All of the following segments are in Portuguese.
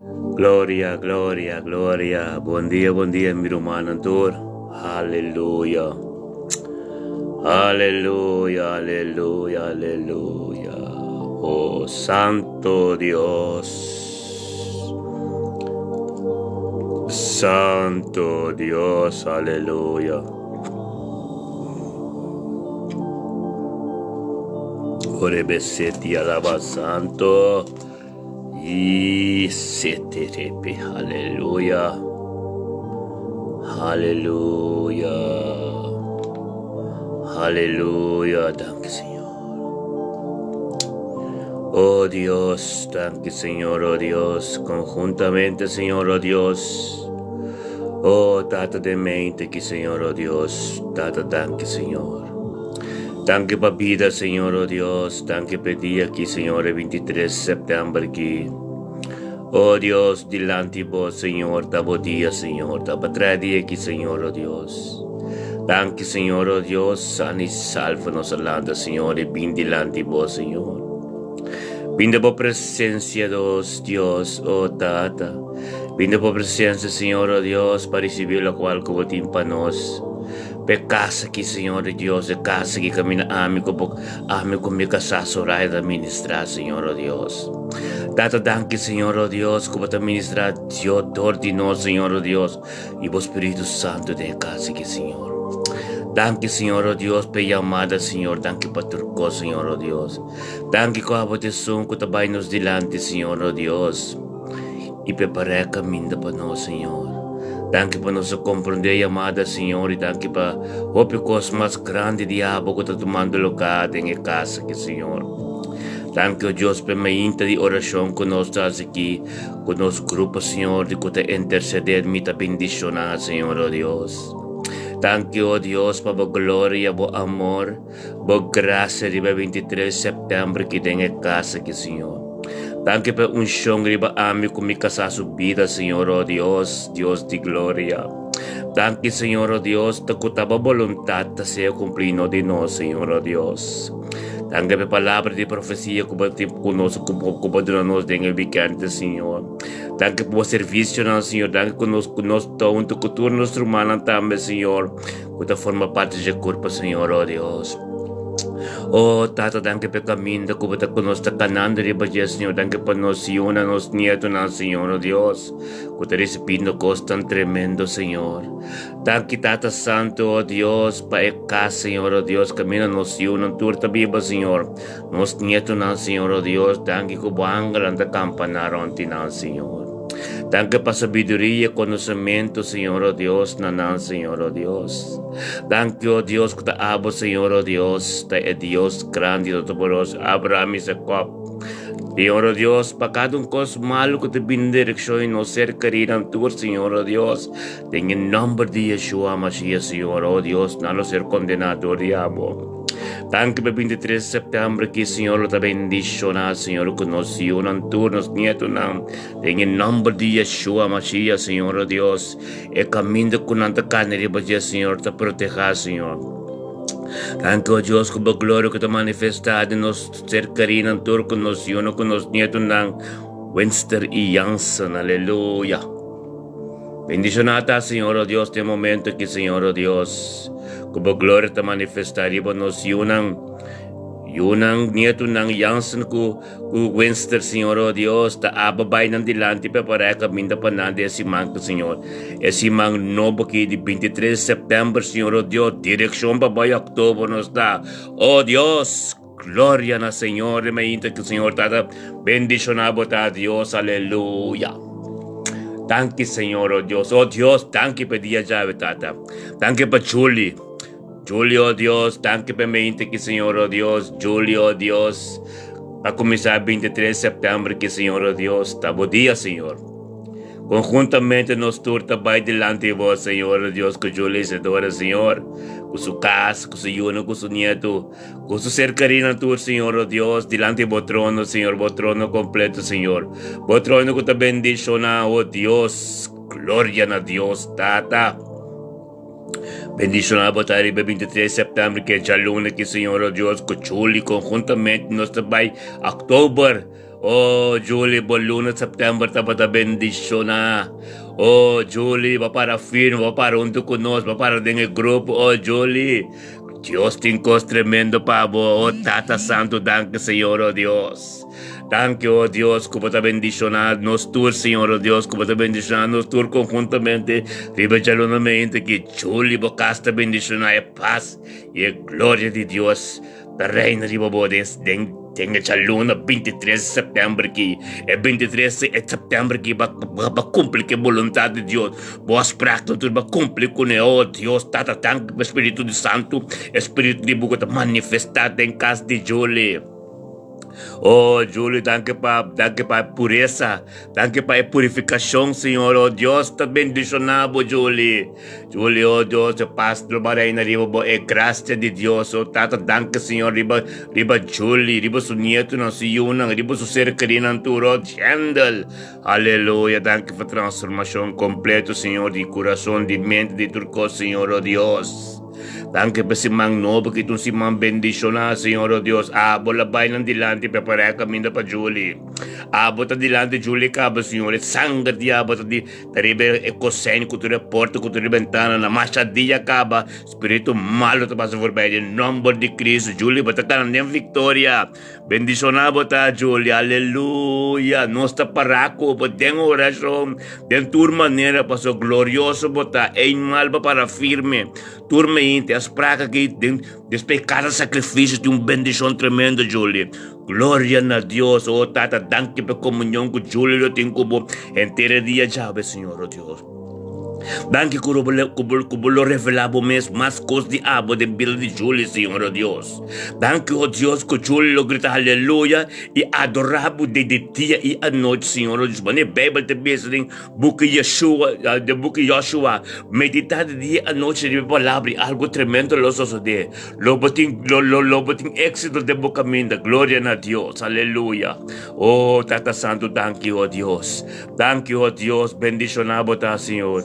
Gloria, gloria, gloria. Buen día, mi hermano Antur. Aleluya. Aleluya, aleluya, aleluya. Oh, Santo Dios. Santo Dios, aleluya. Orebeseti alaba santo. Y seterepe, aleluya. Aleluya. Aleluya, danke Señor. Oh Dios, danke Señor, oh Dios, conjuntamente Señor, oh Dios. Oh, Tata de mente que Señor, oh Dios, Tata, danke Señor. Danke pa vida, Señor, oh Dios, danke per dia aqui, Señor, 23 de setembro aqui. Oh Dios, dilante vos, Señor, tabo dia, Señor, tabo 3 dia aqui, Señor, oh Dios. Danke, Señor, oh Dios, sani salva nossa landa, Señor, e bem dilante vos, Señor. Vinda por presença dos Dios, oh Tata. Vinda por presença, Señor, oh Dios, para receber o qual que vos para nós. Pe casa aqui, Senhor Deus, é casa que caminha amigo me casa sorai da ministrar, Senhor oh Deus. Tata danke, Senhor oh Deus, como te ministrar, Deus, dor de nós, Senhor oh Deus, e o Espírito Santo de casa aqui, Senhor. Danke, Senhor oh Deus, pe chamada, Senhor, danke pa turco, Senhor oh Deus. Danke ko abo te som ko tabay nos dilante, Senhor oh Deus. E prepare caminho para nós, Senhor. Danke por nossa compreender amada, Senhor, e danke para o pecado mais grande diabo que está tomando lugar em casa aqui, Senhor. Danke, oh Deus, por meio de oração que nós estamos aqui, com nosso grupo, Senhor, de que te interceder, me te bendicionar, Senhor, oh Deus. Danke, oh Deus, para a glória, o amor, a graça de 23 de setembro que tem em casa aqui, Senhor. Danke por unção riba ami com minha casa subida, Senhor, oh Deus, Deus de glória. Danke, Senhor, oh Deus, ta kutaba voluntad ta seja cumprido de nós, Senhor, oh Deus. Danke por palavra de profecia que você conosco, que você nos tem ubicante, Senhor. Danke por serviço, Senhor. Danke que nós estamos que tu nosso humano também, Senhor. Que ta forma parte de corpo, Senhor, oh Deus. Oh, Tata, danke per caminho que você conosco canando riba, Senhor. Danke por nós e una nos nieto, Senhor, oh Deus. Que te recebendo coisa tão tremendo, Senhor. Danke, Tata Santo, oh Deus, para cá, Senhor, oh Deus. Camina nos e una turta viva, Senhor. Nos nieto, Senhor, oh Deus. Danke que o ángel anda campanar onde, Senhor. Danke para sabedoria, conhecimento, Senhor, oh Deus, nanan, Senhor, oh Deus. Danke, oh Deus, que te abo, Senhor, oh Deus, te é Deus grande, todo-poderoso, Abraham e Jacob. Senhor, oh Deus, para cada coisa malo que te vem direção e não ser querido em tu, Senhor, oh Deus, tem em nome de Yeshua, Mashiach, Senhor, oh Deus, não ser condenado, diabo. Danke per 23 de setembro que Senhor te bendicionar, Senhor, que nos unan tu, nos nietos, em nome de Yeshua, Mashiach, Senhor, oh Deus, e caminho com nanta carne, Senhor, te proteger, Senhor. Danke, oh Deus, que a glória que te manifestada, nos ser querido em tu, que nos unan, que nos nietos, Winster e Jansen, aleluia. Bendicionata, Senhor, oh Deus, de momento que, Senhor, oh Deus, que a glória te manifestaria, nos yunang nieto ng Jansen ku Winster, Senhor, oh Deus, ta ababay ng dilante pa para kaminda pa nande esi mang, Senhor. Esi mang nobo ki di 23 de setembro, Senhor, oh Deus, direksyon pa ba October nos ta. Oh Deus, gloria na, Senhor, may inta que, Senhor, tata, bendicionabo ta, Dios, aleluya. Danke, Senhor, oh Deus. Oh Deus, danke per dia llave, Tata. Danke per Julie. Julie, oh Deus, danke per mente que, Senhor, oh Deus. Julie, oh Deus. Para começar 23 de setembro, que, Senhor, oh Deus. Tabo dia, Senhor. Conjuntamente nos turta vai delante de vós, Senhor, Deus, que Julie se adora, Senhor, com sua casa, com seu yuno, com seu nieto, com seu ser querido, tu, Senhor, oh Deus, delante de trono, Senhor, o trono completo, Senhor, o trono que te bendiciona, oh Deus, glória a Deus, Tata. Bendicionado para 23 de setembro, que é a luna que, Senhor, oh Deus, que Julie, conjuntamente nos vai, October, Oh, Julie, boluna September tapos na bendisyon na. Oh, Julie, va para firme, va para junto con nos, va para en el grupo. Oh, Julie, Dios te encos tremendo, pavo. Oh, Tata Santo, danke, Señor, oh Dios. Danke, oh Dios, como te bendicionar nos tour, Señor, oh Dios, como te bendicionar nos tour conjuntamente. Ribejalonamente que Julie, bocasta bendicionar e paz e glória de Dios. Da reina de bobodes, tenga chaluna 23 de setembro que é 23 de setembro que vai cumprir que vontade de Deus. Boas práticas tudo vai cumprir com o Deus tata tanto Espírito de Santo, Espírito de Bogotá manifestado em casa de Julie. Oh, Julie, danke pa pureza, danke pa purificação, Senhor, oh Deus, te bendicionado, Julie. Julie, oh Deus, te pastor Marina, riba bo, graça de Deus, oh Tata, danke, Senhor, riba Julie, riba su nieto, não se unang, riba su ser querida, turo, handle, aleluia, danke pa transformação completa, Senhor, de coração, de mente, de turco, Senhor, oh Deus. Danke pa si Mang Nobo, que si Mang bendisyon na, Senhor, oh Dios. Abo labay ng dilante, prepare kami na pa Julie. Abo ta dilante, Julie, kaba, Senhor. Sangar di abo ta di, taribe ekosen, kuture porta, kuture bentana, na masyadiya kaba. Espiritu malo ta pa sa forbay, in nombre de Cristo, Julie, bata ka ng victoria. Bendisyon na bo ta, Julie, aleluya. Nosta parako, po den orasyon, den tur manera, pa so glorioso bo ta, ein malba para firme. Turma inte, as pragas que después cada sacrifício de bendição tremenda, Julie. Glória a Deus, oh Tata, danke por comunhão com Julie, eu tenho como inteiro dia já, Senhor, oh Deus. Danke por lo revelado mesmo, mais coisas de abo de vida de Julie, Senhor, oh Deus. Danke, oh Deus, que Julie lo grita aleluia e adorado de dia e à noite, Senhor, oh Deus. Mas a Bíblia te diz em book Yeshua, de book Joshua, meditar de dia à noite de palavra, algo tremendo lo sucede. Lo botin éxito de boca minda, glória a Deus, aleluia. Oh, Tata Santo, danke, oh Deus. Danke, oh Deus, bendicionado ta, Senhor.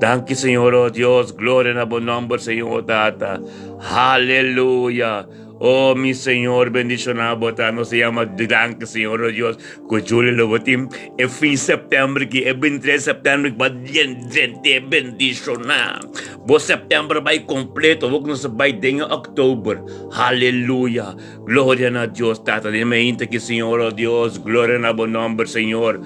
Danke, Senhor, oh Deus, glória na bom nome, Senhor, Tata. Aleluia. Oh, mi Senhor, bendicionado, tá? Não se chama danke, Senhor, oh Deus. Que Julie lo botim, é fim de setembro, que é 23 de setembro, que vai te bendicionar. Bo setembro vai completo, vou que não se vai em outubro. Aleluia. Glória a Deus, Tata. De mente que, Senhor, oh Deus, glória na bom nome, Senhor.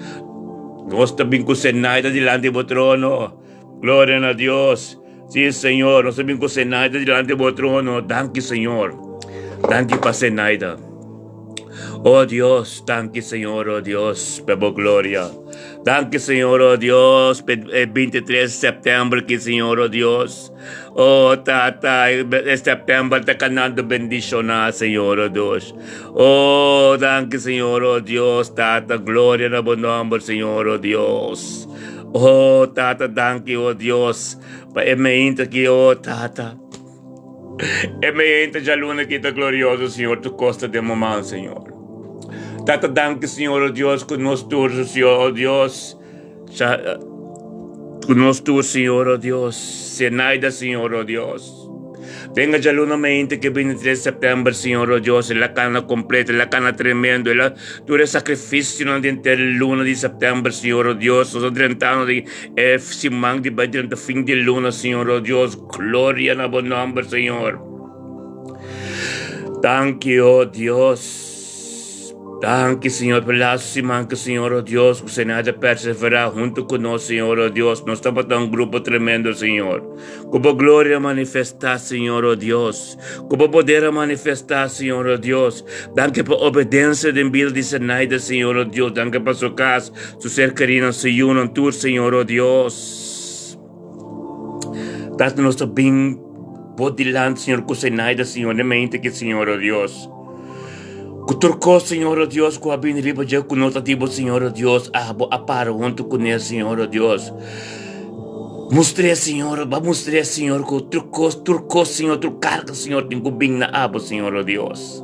Nós também com Senaida delante do trono. Glória a Deus. Sim, Senhor. Nós também com Senaida delante do trono. Danke, Senhor. Danke pa Senaida. Oh Dios, danke Senhor, oh Dios, pela glória. Danke Senhor, oh Dios, 23 de setembro que Senhor, oh Dios. Oh Tata, setembro te canando bendicionar, Senhor, oh Deus. Oh, danke Senhor, oh Dios, Tata, glória na bom nome, Senhor, oh Dios. Oh Tata, danke, oh Dios, pa emeinte que, oh Tata. E me entra già luna kita glorioso, Senhor, tu costa de mamãe, Senhor. Tata danke, Senhor, oh Deus, que nos tur, Senhor, oh Deus. Que nos tur, Senhor, oh Deus. Senaida, Senhor, oh Deus. Tenga già luna mente che 23 settembre, Senhor, oh Deus, la cana completa, la cana tremendo, la tu sacrificio durante la luna di settembre, Senhor, oh Deus, so 30 anni di si mang di durante fin di luna, Senhor, oh Deus, gloria na bon nome, Senhor. Thank you, oh Deus. Danke, Senhor, pela semana, Senhor, oh Deus, que o Senado perseverar junto conosco, Senhor, oh Deus. Nós estamos um grupo tremendo, Senhor. Como glória manifestar, Senhor, oh Deus. Como poder manifestar, Senhor, oh Deus. Danke por obediência de vida de Senado, Senhor, oh Deus. Danke por sua casa, seu ser querido, se unam tu, Senhor, oh Deus. Tanto nós bem por dilante, Senhor, com o Senado, Senhor, na mente que, Senhor, oh Deus. Kuturko, Senhor, oh Deus, com a bem riba de conotativo, Senhor, oh Deus, abo aparo junto com ele, Senhor, oh Deus. Mostrei, Senhor, que turco, Senhor, carga, Senhor, tem bem na abo, Senhor, oh Deus.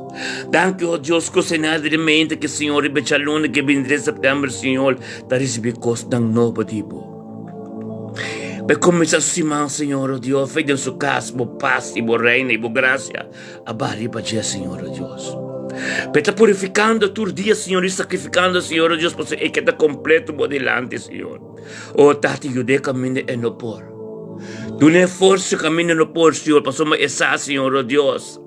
Danke, oh Deus, que o Senado de mente que, Senhor, riba de luna que 23 de setembro, Senhor, da receber costa ng novo tipo. Para começar a semana, Senhor, oh Deus, feito em sua casa, bo paz, bo reina, bo graça, abari para dia, Senhor, oh Deus. Está purificando tu dia, Senhor, e sacrificando, Senhor, oh Deus, para que está completo por delante, Senhor. Oh, Tati, eu dei caminho e não por. Tu não é força caminho no por, Senhor, para somos essa, Senhor, oh Deus.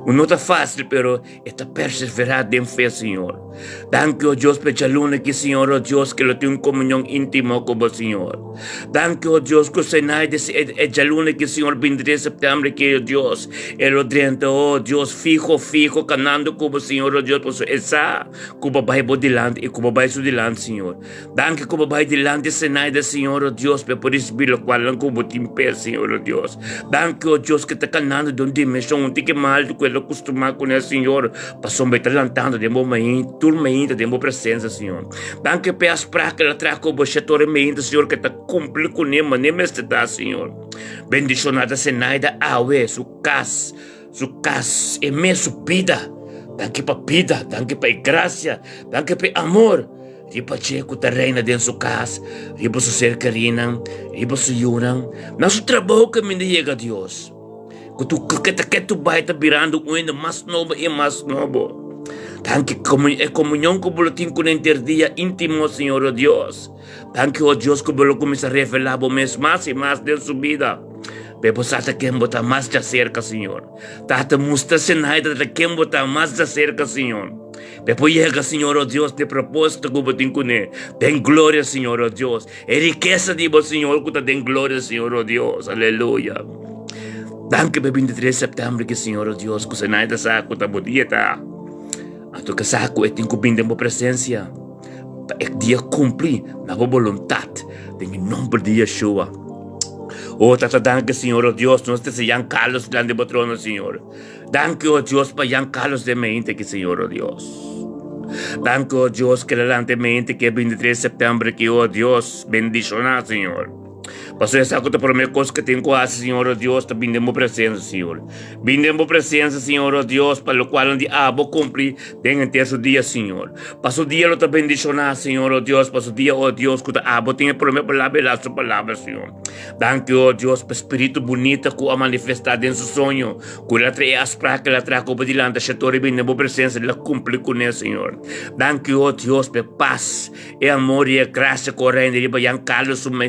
Não está fácil, pero está perseverado em fé, Senhor. Danke, oh Deus, pela luna que, Senhor, oh Deus, que ele tem uma comunhão íntima com o Senhor. Danke, oh Deus, que o Senhor é a luna que, Senhor, 23 de setembro, que, oh Deus, ele dentro, oh Deus, fico, canando com o Senhor, oh Deus, por essa, com o Bible dilante e com o Bible dilante, Senhor. Danke, com o Bible dilante, Senhor, oh Deus, por isso, bilo, qual não com o timpe, Senhor, oh Deus. Danke, oh Deus, que está canando de uma dimensão, que mal, que acostumar com o Senhor, passou me talantando de momento, turma ainda de presença, Senhor. Danke pelas pragas que ela traz com o setor ainda, Senhor, que está cumprindo com nem está, Senhor. Bendicionada Senaida, awe, su cas, e me su vida. Danke para vida, danke para graça, danke para amor. Riba checo ta reina dentro su casa, riba su ser carina, riba su yunang, na su trabalho que me diga Deus. Que tu vai estar virando ainda mais novo e mais novo. Danke comunhão que você tem com o dia íntimo, Senhor, oh Deus. Danke, oh Deus, que você começa a revelar mais e mais de sua vida. Pero sata quem botar mais de cerca, Senhor. Tata musta senaida de quem botar mais de cerca, Senhor. Depois chega, Senhor, oh Deus, de propósito que você tem com ele. Tem glória, Senhor, oh Deus. E riqueza de você, Senhor, que tem glória, Senhor, oh Deus. Aleluia. Danke para 23 de setembro que, Senhor, oh Deus, que você não está saco, está bonita. A tua casaco é tem que vir de presença. Para que dia cumprir na vontade, em nome de Yeshua. Oh, tata, danke, Senhor, oh Deus, nós temos Jan Carlos lá de trono, Senhor. Danke, oh Deus, para Jan Carlos de mente, que, Senhor, oh Deus. Danke, oh Deus, que lá de mente, que é 23 de setembro, que, oh Deus, bendicionar, Senhor. Pastor, essa é a primeira coisa que tenho quase, Senhor, oh Deus, está vindo em presença, Senhor. Vindo em presença, Senhor, oh Deus, para o qual onde vou cumprir, tenha ter seu dia, Senhor. Para o dia, eu te bendicionar, Senhor, oh Deus, para o dia, oh Deus, que vou tenha por minha palavra e a sua palavra, Senhor. Danke, oh Deus, para o Espírito bonito que a manifestar dentro do sonho, que ela traz as pragas, que ela traz como dilante, a setor, e vindo em presença, ela cumpre com ele, Senhor. Danke, oh Deus, para paz, e amor e graça correndo, e para Carlos, sua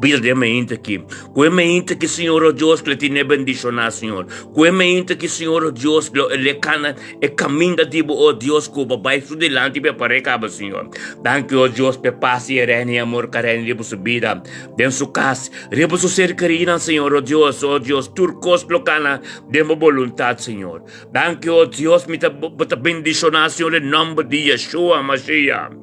vida de mente aqui. Com a mente que, Senhor, oh Deus, que ele tem bendicionar, Senhor. Com a mente que, Senhor, oh Deus, que ele cana e caminha de oh Deus, que o papai su delante e para acaba, Senhor. Danke, oh Deus, para paz e reino e amor, carene, riba sua vida. Dentro sua casa, riba sua ser carina, Senhor, oh Deus, turcos locana, de uma vontade, Senhor. Danke, oh Deus, me te bendicionar, Senhor, em nome de Yeshua, Mashiach.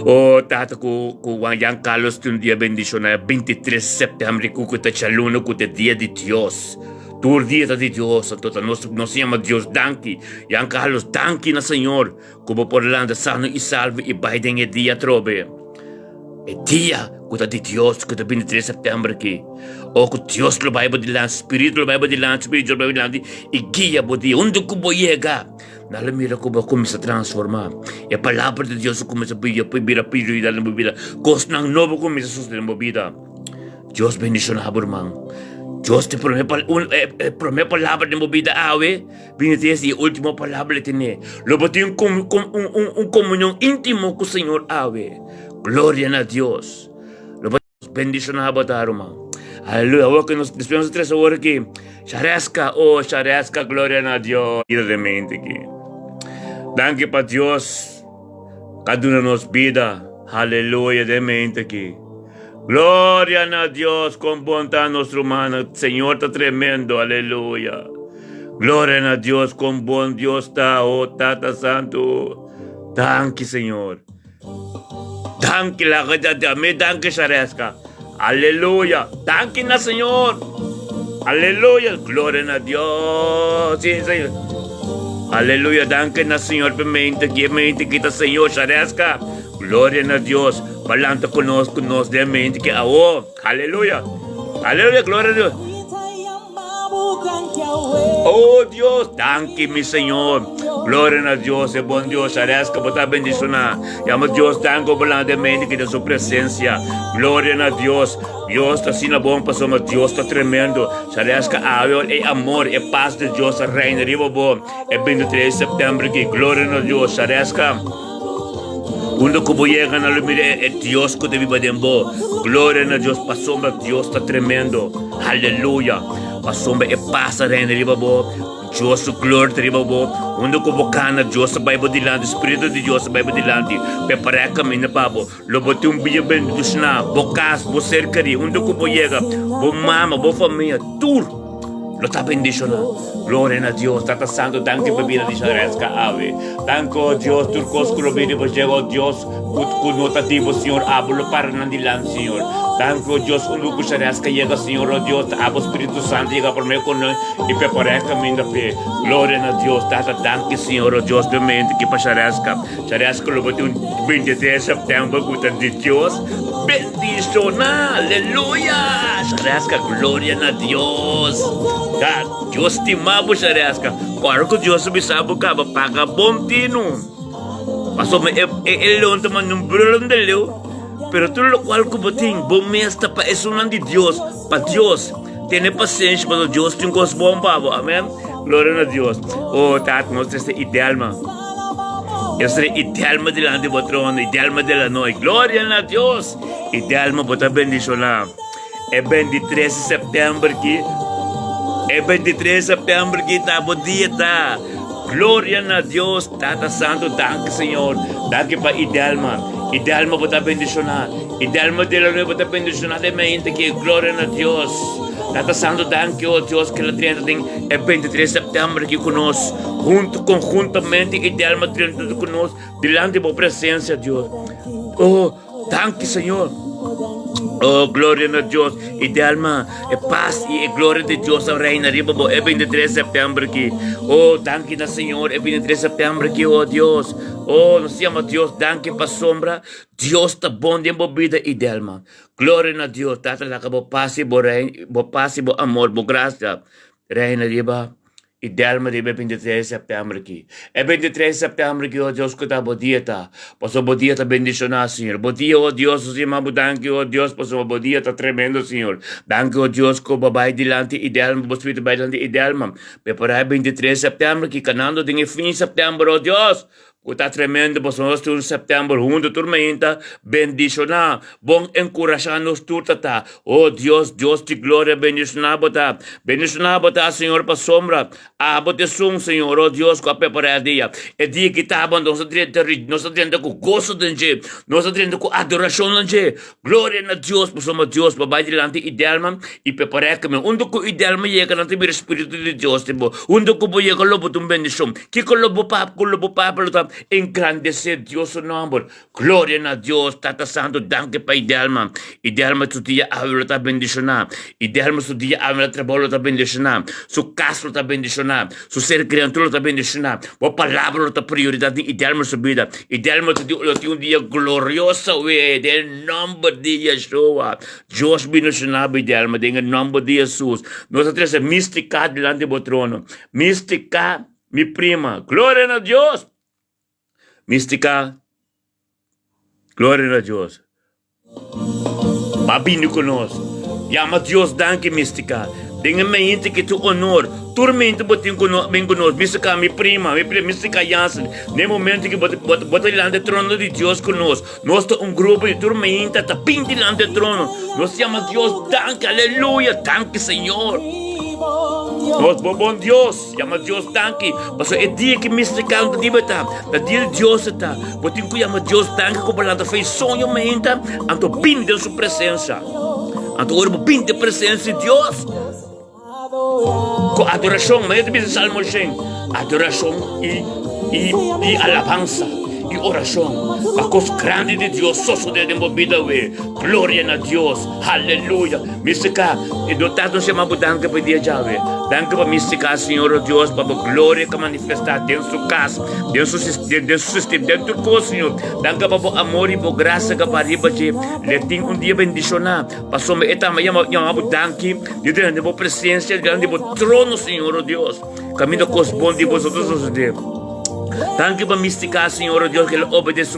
Oh, tata, com Jan Carlos, tem um dia bendicionado, 23 de setembro, com o Tchaluno, com o dia de Deus. Tu dia de Deus, então nós chamamos Deus, danke. Jan Carlos, danke na Senhor, como por lá sano e salve, e Biden é dia trobe. É dia, com o de Deus, com o 23 de setembro aqui. O que Deus lo vai de lá, Espírito lo vai de lá, Espírito lo vai de lá, e guia o dia, onde que vou chegar? Na mira como começa a transformar. E a palavra de Deus começa a vir na minha vida. Coisa nova começa a suceder na minha vida. Deus bendicionar, irmão. Deus te promete palavra na minha vida. Vem essa última palavra que tem. Logo tem comunhão íntimo com o Senhor. Glória a Deus. Logo bendicionar, irmão. Aleluia. Agora que nós despedimos 3 horas aqui. Shareska, glória a Deus. De mente aqui. Danke para Deus, cada uma nos vida, aleluia, de mente aqui. Glória a Deus, com bondade nosso humano, Senhor está tremendo, aleluia. Glória a Deus, com bom Deus está, oh Tata Santo. Danke, Senhor. Danke, danke, Shareska. Aleluia. Danke na Senhor. Aleluia. Glória a Deus. Sim, Senhor. Aleluia, danke na Senhor, mente kita Senhor, Shareska. Glória a Deus, balanta conosco, de mente que aleluia, aleluia, glória a Deus. Oh Deus, danke mi Senhor, glória a Deus, é bom Deus, Shareska, botar bendicionar. Amo Deus, danke balanta mente que da sua presença, glória a Deus. Dios está sina bom, pastor, Dios está tremendo. Sabes que e amor e paz de Dios reina riba bom. É 23 de setembro que glória a Deus. Sabes que quando como llega na lumire é Dios que deve badembo. Glória a Deus, pastor, Dios está tremendo. Aleluia. Pastor, é paz reina riba bom. Dios glória riba bom. Quando como cana Dios vai bodilante, Espírito de Deus vai bodilante. Prepara caminho babo. Lobote biya bendição na bocas, bo cercaria. Quando como chega, bo mama, bo família, tudo. Lo está bendicionando. Gloria a Dios. Tata Santo, danke bebida di Shareska Ave. Danko Dios, turcos crobini, vos llegó Dios, connotativo, Señor, hablo para nandilan, Señor. Danko Dios, un lugar Shareska llega, Señor, oh Dios, abo Espíritu Santo, llega por medio con él y prepara el camino de fe. Gloria a Dios. Tata, danke, Señor, oh Dios, de mente que para Shareska. Shareska lo bote un 23 de septiembre, puta de Dios. Bendición, aleluya. Shareska, gloria a Dios. God, Dios te mabo, Shareska. Claro que Dios me sabe que vai pagar bom tino. Pastor, ele ontem mandou brulho de leu. Pero tudo lo qual que botin, bom mesta para isso não de Deus, para Deus. Tenha paciência para Deus, tem coisas bom pavo. Amém. Glória a Deus. Oh, tá, mostra esse ideal, man. Esse ideal me delante do trono, ideal me delante nós. Glória a Deus. Ideal me botar bendição lá. É 23 de setembro aqui. É 23 de setembro que está bom dia, tá? Glória a Deus, Tata Santo, danke, Senhor. Danke para Idelma. Idelma botar bendicionar. Idelma de la botar bendicionar de mente que glória a Deus. Tata Santo, danke, oh Deus, que la 30 é 23 de setembro aqui conosco. Conjuntamente, Idelma 30 conosco. Delante da presença, Deus. Oh, danke, Senhor. Oh, glória a Deus. E de alma, é paz e glória de Deus ao reino. É 23 de setembro aqui. Oh, danke na Senhor. É 23 de setembro aqui, oh Deus. Oh, nós chamamos Deus. Danke para sombra. Deus está bom de vida e de alma. Glória a Deus. Tata lá que bo paz e bo amor, bo graça. Reina riba. E de alma de 23 de setembro aqui. É 23 de setembro aqui, oh Deus, que está bom dia, tá? Passou bom dia, tá bendicionado, Senhor. Bom dia, oh Deus, nós chamamos danke, oh Deus, passou bom dia, tá tremendo, Senhor. Danke, oh Deus, que o babai delante e de alma, o Espírito vai delante e de alma. Preparar 23 de setembro aqui, canando de fim de setembro, oh Deus. Está tremendo, pois nós em setembro, junto turmenta, bendicionar, bom encorajar nos tudo, tá? Oh Deus, Deus de glória, bendicionar, botar, Senhor, para sombra, bote som, Senhor, oh Deus, com a preparadia, é dia que tá, nós tendo com gosto de gente, nós tendo com adoração de gente, glória a Deus, pois somos Deus, babai delante idealma, e preparar que onde que idealma chega, não tem Espírito de Deus, tipo, onde que vou chegar, lobo de bendição, que com lobo papo, tá? Engrandecer Dios su nombre. Gloria a Dios, Tata Santo, danke para Idelma. Idelma su dia habla ta bendicionar. Idelma su dia habla trabalho ta bendicionar. Su caso ta bendicionar. Su ser criatura ta bendicionar. O palavra ta prioridade de Idelma su vida. Idelma su dia un dia glorioso we del nombre de Yeshua. Dios bendicionar Idelma en el nombre de Jesús. Nosotros es mística delante do trono. Mística, mi prima. Gloria a Dios. Mística, glória a Deus. Babino conosco. Llama Deus, danke, mística. Tenha mente que tu honor. Turmente botin bem conosco. Mística, minha prima, mística Jansen. No momento que bota diante do trono de Deus conosco. Nós estamos grupo de turmenta, tá bem diante do trono. Nós chama Deus, danke, aleluia, danke, Senhor. Nós, bom Deus, chama Deus danke. Mas é dia que mística não te bata. É dia de Deus está. Botin que chama Deus danke, como ela fez sonho mente, anto bem de sua presença. Anto orbo bem de presença de Deus. Com adoração, mas é de Salmo 100. Adoração e alabança. E oração, a coisa grande de Deus, só se deve vida, glória a Deus, aleluia. Mística, e dotado se chama danke para dia já, danke para mística, Senhor Deus, para a glória que manifestar dentro da sua casa, dentro do sistema, dentro do corpo, Senhor. Danke para o amor e a graça que para riba de letim dia bendicionar. Passou me etama chama danke, de grande boa presença, de grande boa trono, Senhor Deus. Caminho com os bons de vosotros os deus. Tanque para misticar, Senhor, oh Deus, que ele obedece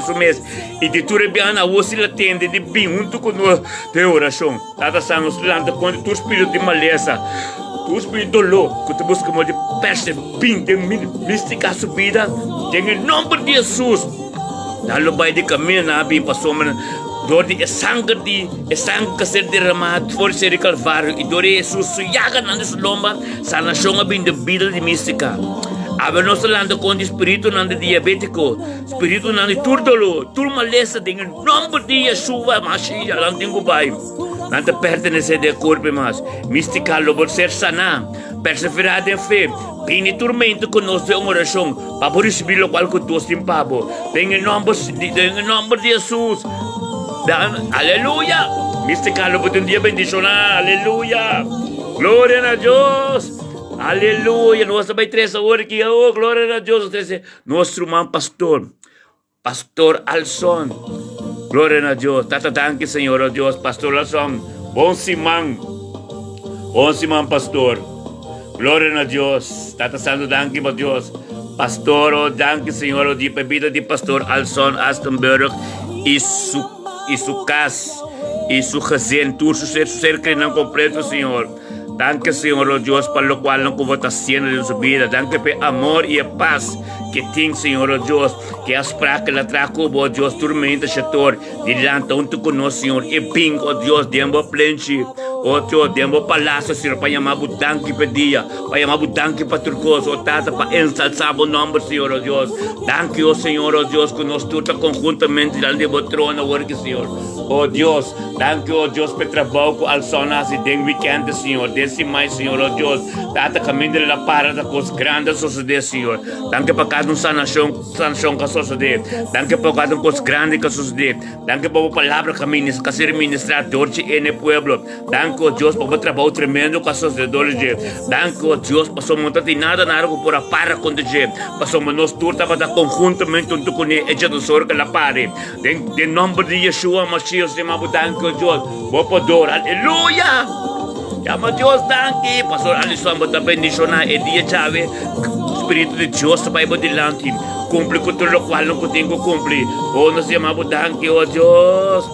su mês. E de tu rebiana, você ele atende de bem junto com a oração. Tata Santos, lanta com o espírito de maleza. O espírito do louco, que tu busca de peste, bem, de misticar sua vida. Em nome de Jesus. Dalo vai de caminho, bem, passou, dor de sangue que ser derramado por ser calvário e dor de Jesus suyaga nanda lomba sana shonga bin de vida de mística. Aba nosso lando com o espírito nanda diabético, espírito nanda turdolo, turmalesa em nome de Yeshua Mashiach lantingo bai. Nanda pertenece de corpo mas mística lobo ser sana, perseverar em fé. Pini tormento conosco uma oração para receber o qual que tu simpabo. Em nome de Jesus. Aleluya. Mística lo puede un día bendicionar. Aleluya. Gloria a Dios. Aleluya. Nuestra vai 3 horas aqui. Oh, glória a Deus. Nosso irmão Pastor Alson. Glória a Deus. Tata danke, Senhor, oh Deus. Pastor Alson. Bom Simão, pastor. Glória a Deus. Tata Santo, danke, oh Deus. Pastor, oh, danke, Senhor, oh, de vida de Pastor Alson Astonberg e su casa, e su gezin, tu su ser que não completo, Senhor. Danke, Senhor, oh Deus, para lo cual não está haciendo en su vida. Danke por amor e paz que tem, Senhor, oh Deus, que as pragas la traco, oh Deus, tormenta, chator, dilanta junto conosco, Senhor, e bem, oh Deus, dembo plenchi, oh Deus, dembo palácio, Senhor, para chamar o danke per dia, para chamar o danke para turcos, oh Tata, para ensalzar o nome, Senhor, oh Deus. Danke, oh Senhor, oh Deus, que nós tudo conjuntamente diante do trono, oh Senhor. Oh Deus, danke, oh Deus, por trabalho com alçonas e den weekend, Senhor, desse mais, Senhor, oh Deus, Tata, caminho de la para da coisa grande, suceder, Senhor. Danke para cada sanação que suceder. Danke para cada coisa grande que suceder. Danke para a palavra que ser ministrador no pueblo. Danke, oh Deus, para o trabalho tremendo que suceder. Danke, oh Deus, para só montar de nada por a para acontecer. Para só nós turta para dar conjuntamente junto com ele, e do sor que la pare. De nome de Yeshua Mashiach, se chama danke, oh Deus, bom podor. Aleluia! Chama Deus, danke. Pastor Alisson, bota bendicionar e dia chave. Espírito de Deus vai adiante. Cumpre com tudo o qual não tenho que cumprir. Oh, nós chamamos danke, oh Deus.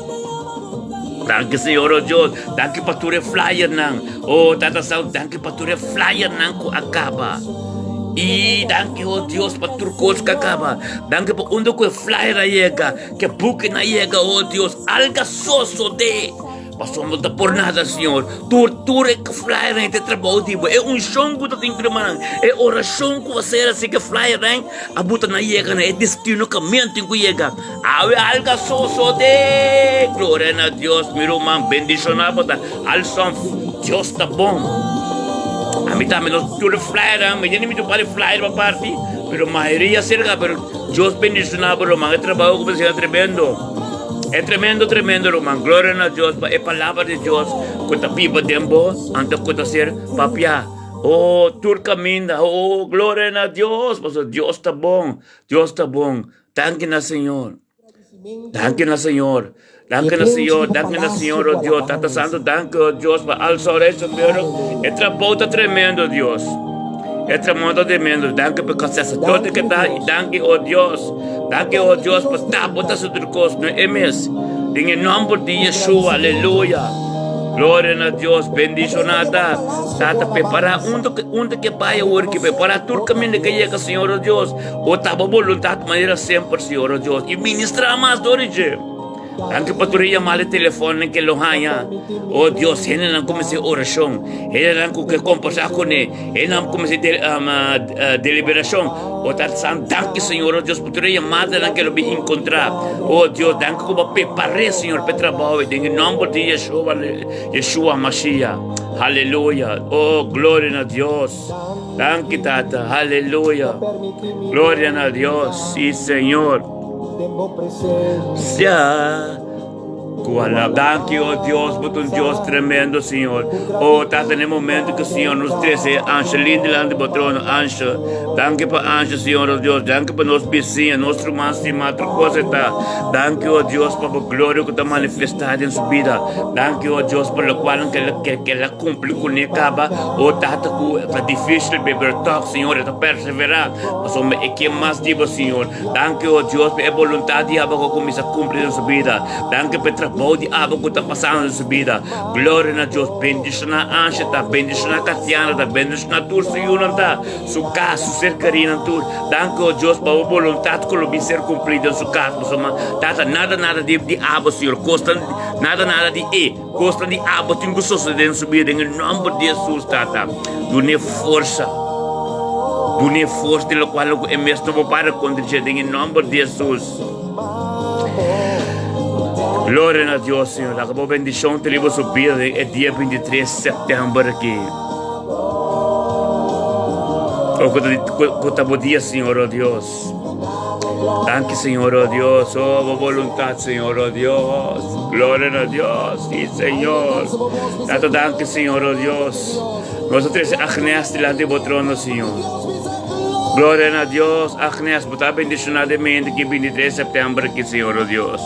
Danke, Senhor, oh Deus. Danke para tu flyer não. Oh, Tata Saúde, danke para tu flyer não que acaba. E danke, oh Deus, para tu coisa que acaba. Danke para onde que flyer chega, que book na chega, oh Deus. Alga soso de. Passou não por nada, Senhor. Tortura que flyer em te trabalho, tipo. É chão que tu tem que mandar. É oração que você assim que flyer em. A buta na chega, né? É destino caminho tem que chegar. Ave alga soso de. Glória a Deus, meu irmão. Bendicionado, Alson. Deus está bom. A mim também não tudo flyer, mas nem me tu pare flyer para parte. Pero maioria cerca, pero Deus bendicionado, irmão. É trabalho que você é tremendo. É tremendo, irmão. Glória a Deus. É palavra de Deus. Quando pipa tempo, antes de ser papia. Oh, turca minda. Oh, glória a Deus. Deus está bom. Deus está bom. Danke na Senhor. Danke na Senhor. Danke na Senhor. Danke na Senhor, oh Deus. Tata Santo, danke, oh Deus. Para alçar esse meu. É trabalho tremendo, Deus. É tremendo. Danke por sacerdote que está. Danke, oh Deus. Danke, oh Deus, por estar botando sobre coisa no MS. Em nome de Yeshua, aleluia. Glória a Deus, bendicionada. Tata, prepara onde que vai hoje, que prepara tudo caminho que chega, Senhor, oh Deus. O tava vontade de maneira sempre, Senhor, oh Deus. E ministrar mais de origem. Danke para tu chamar o telefone que lo hanya. Oh Deus, ele não comecei oração. Ele não que conversar com ele. Ele não comecei deliberação. Oh Tata Santo, danke, Senhor, oh Deus, por tu chamada não que lo vi encontrar. Oh Deus, danke como preparar, Senhor, para trabalho. Em nome de Yeshua Mashiach. Aleluia. Oh, glória a Deus. Danke, Tata. Aleluia. Glória a Deus. Sim, Senhor. Danke, oh Deus, por um Deus tremendo, Senhor. Oh, Tata, no momento que o Senhor nos trouxe, Angelina delante do trono, Anjo. Danke por Anjo, Senhor, oh Deus. Danke por nosso vizinho, nosso irmão, outra coisa, tá? Danke, oh Deus, por a glória que está manifestada em sua vida. Danke, oh Deus, por a qual que ela cumpre com ele acaba. Oh, Tata, que é difícil beber toque, Senhor, é perseverar. Mas o que mais digo, Senhor. Danke, oh Deus, por a vontade de Abba que começa a cumprir em sua vida. Danke por trabalho de Abba que está passando em sua vida. Glória a Deus. Bendição a Ancha, tá? Bendição a Tatiana, tá? Bendição a tu, Senhor, tá? Sua casa, sua cercaria, tu. Danke, oh Deus, por a vontade que ele ser cumprida em sua casa. Tata, nada de Abba, Senhor. Nada de Costa de Abba, tem que suceder em sua vida. Em nome de Jesus, Tata. Dune força. Dune força de qual é mesmo para acontecer. Em nome de Jesus. Glória a Deus, Senhor. A boa bendição te livro subir é dia 23 de setembro aqui. O dia, Senhor, oh Deus. Danke, Senhor, oh Deus. Oh, boa vontade, Senhor, oh Deus. Glória a Deus. Sim, Senhor. Tanto danke, Senhor, oh Deus. Nós temos Agnes delante do trono, Senhor. Glória a Deus. Agnes, botar bendicionadamente que 23 de setembro aqui, Senhor, oh Deus.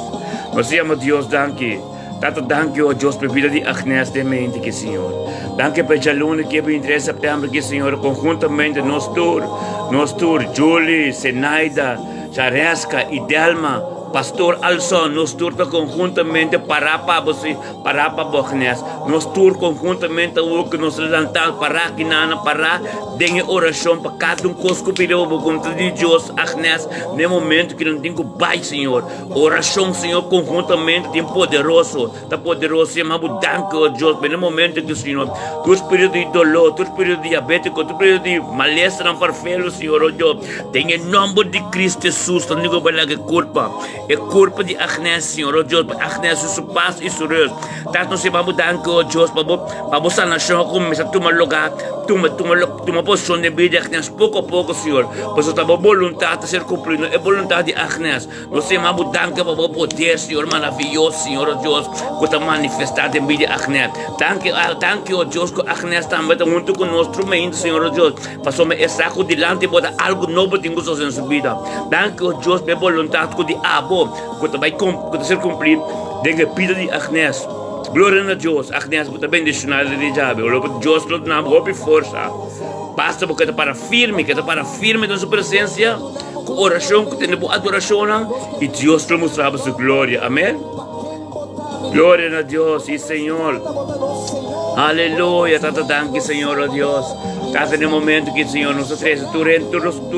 Nós chamamos Deus, danke. Tanto danke, oh Deus, por vida de Agnes de mente aqui, Senhor. Danke por Jalune que 23 de setembro aqui, Senhor, conjuntamente nós tour, Julie, Senaida, Charesca e Delma, Pastor Alson, nós turta conjuntamente para você, para Agnes. Nós tur conjuntamente o que nos levantamos para aqui para dengue oração para cada cosco pediu contra de Deus, Agnes, no momento que não tem que bai, Senhor. Oração, Senhor, conjuntamente tem poderoso, chamamos danke, oh Deus, no momento que, Senhor, tu espírito de dolor, tu espírito diabético, tu espírito de malestar não farfelo, Senhor, oh Deus, tem em nome de Cristo Jesus, não digo para que culpa. É corpo de Agnes, Senhor, oh Deus, Agnes, sua paz e sua reis. Tanto nós vamos danke, oh Deus, para você nação começar a tomar lugar, tomar posição de vida, Agnes, pouco a pouco, Senhor, pois a tua vontade a ser cumprida, é vontade de Agnes. Nós vamos danke para o poder, Senhor, maravilhoso, Senhor, oh Deus, que está manifestado em vida, Agnes. Danke, oh Deus, que Agnes também está junto com nós, instrumento, Senhor, oh Deus, para somos saco delante, para algo novo tem que fazer em sua vida. Danke, oh Deus, pela vontade que de abo, que vai ser cumprido, dengue pida de Agnes. Glória a Deus, Agnes, que também deixa de Jabe, o Deus não dá roupa e força. Basta porque está para firme na sua presença, com oração, que tem boa adoração, e Deus te mostrava sua glória. Amém? Glória a Deus, e Senhor. Aleluia, tata danke, Senhor, oh Deus. Tata no momento que, Senhor, nos oferece tu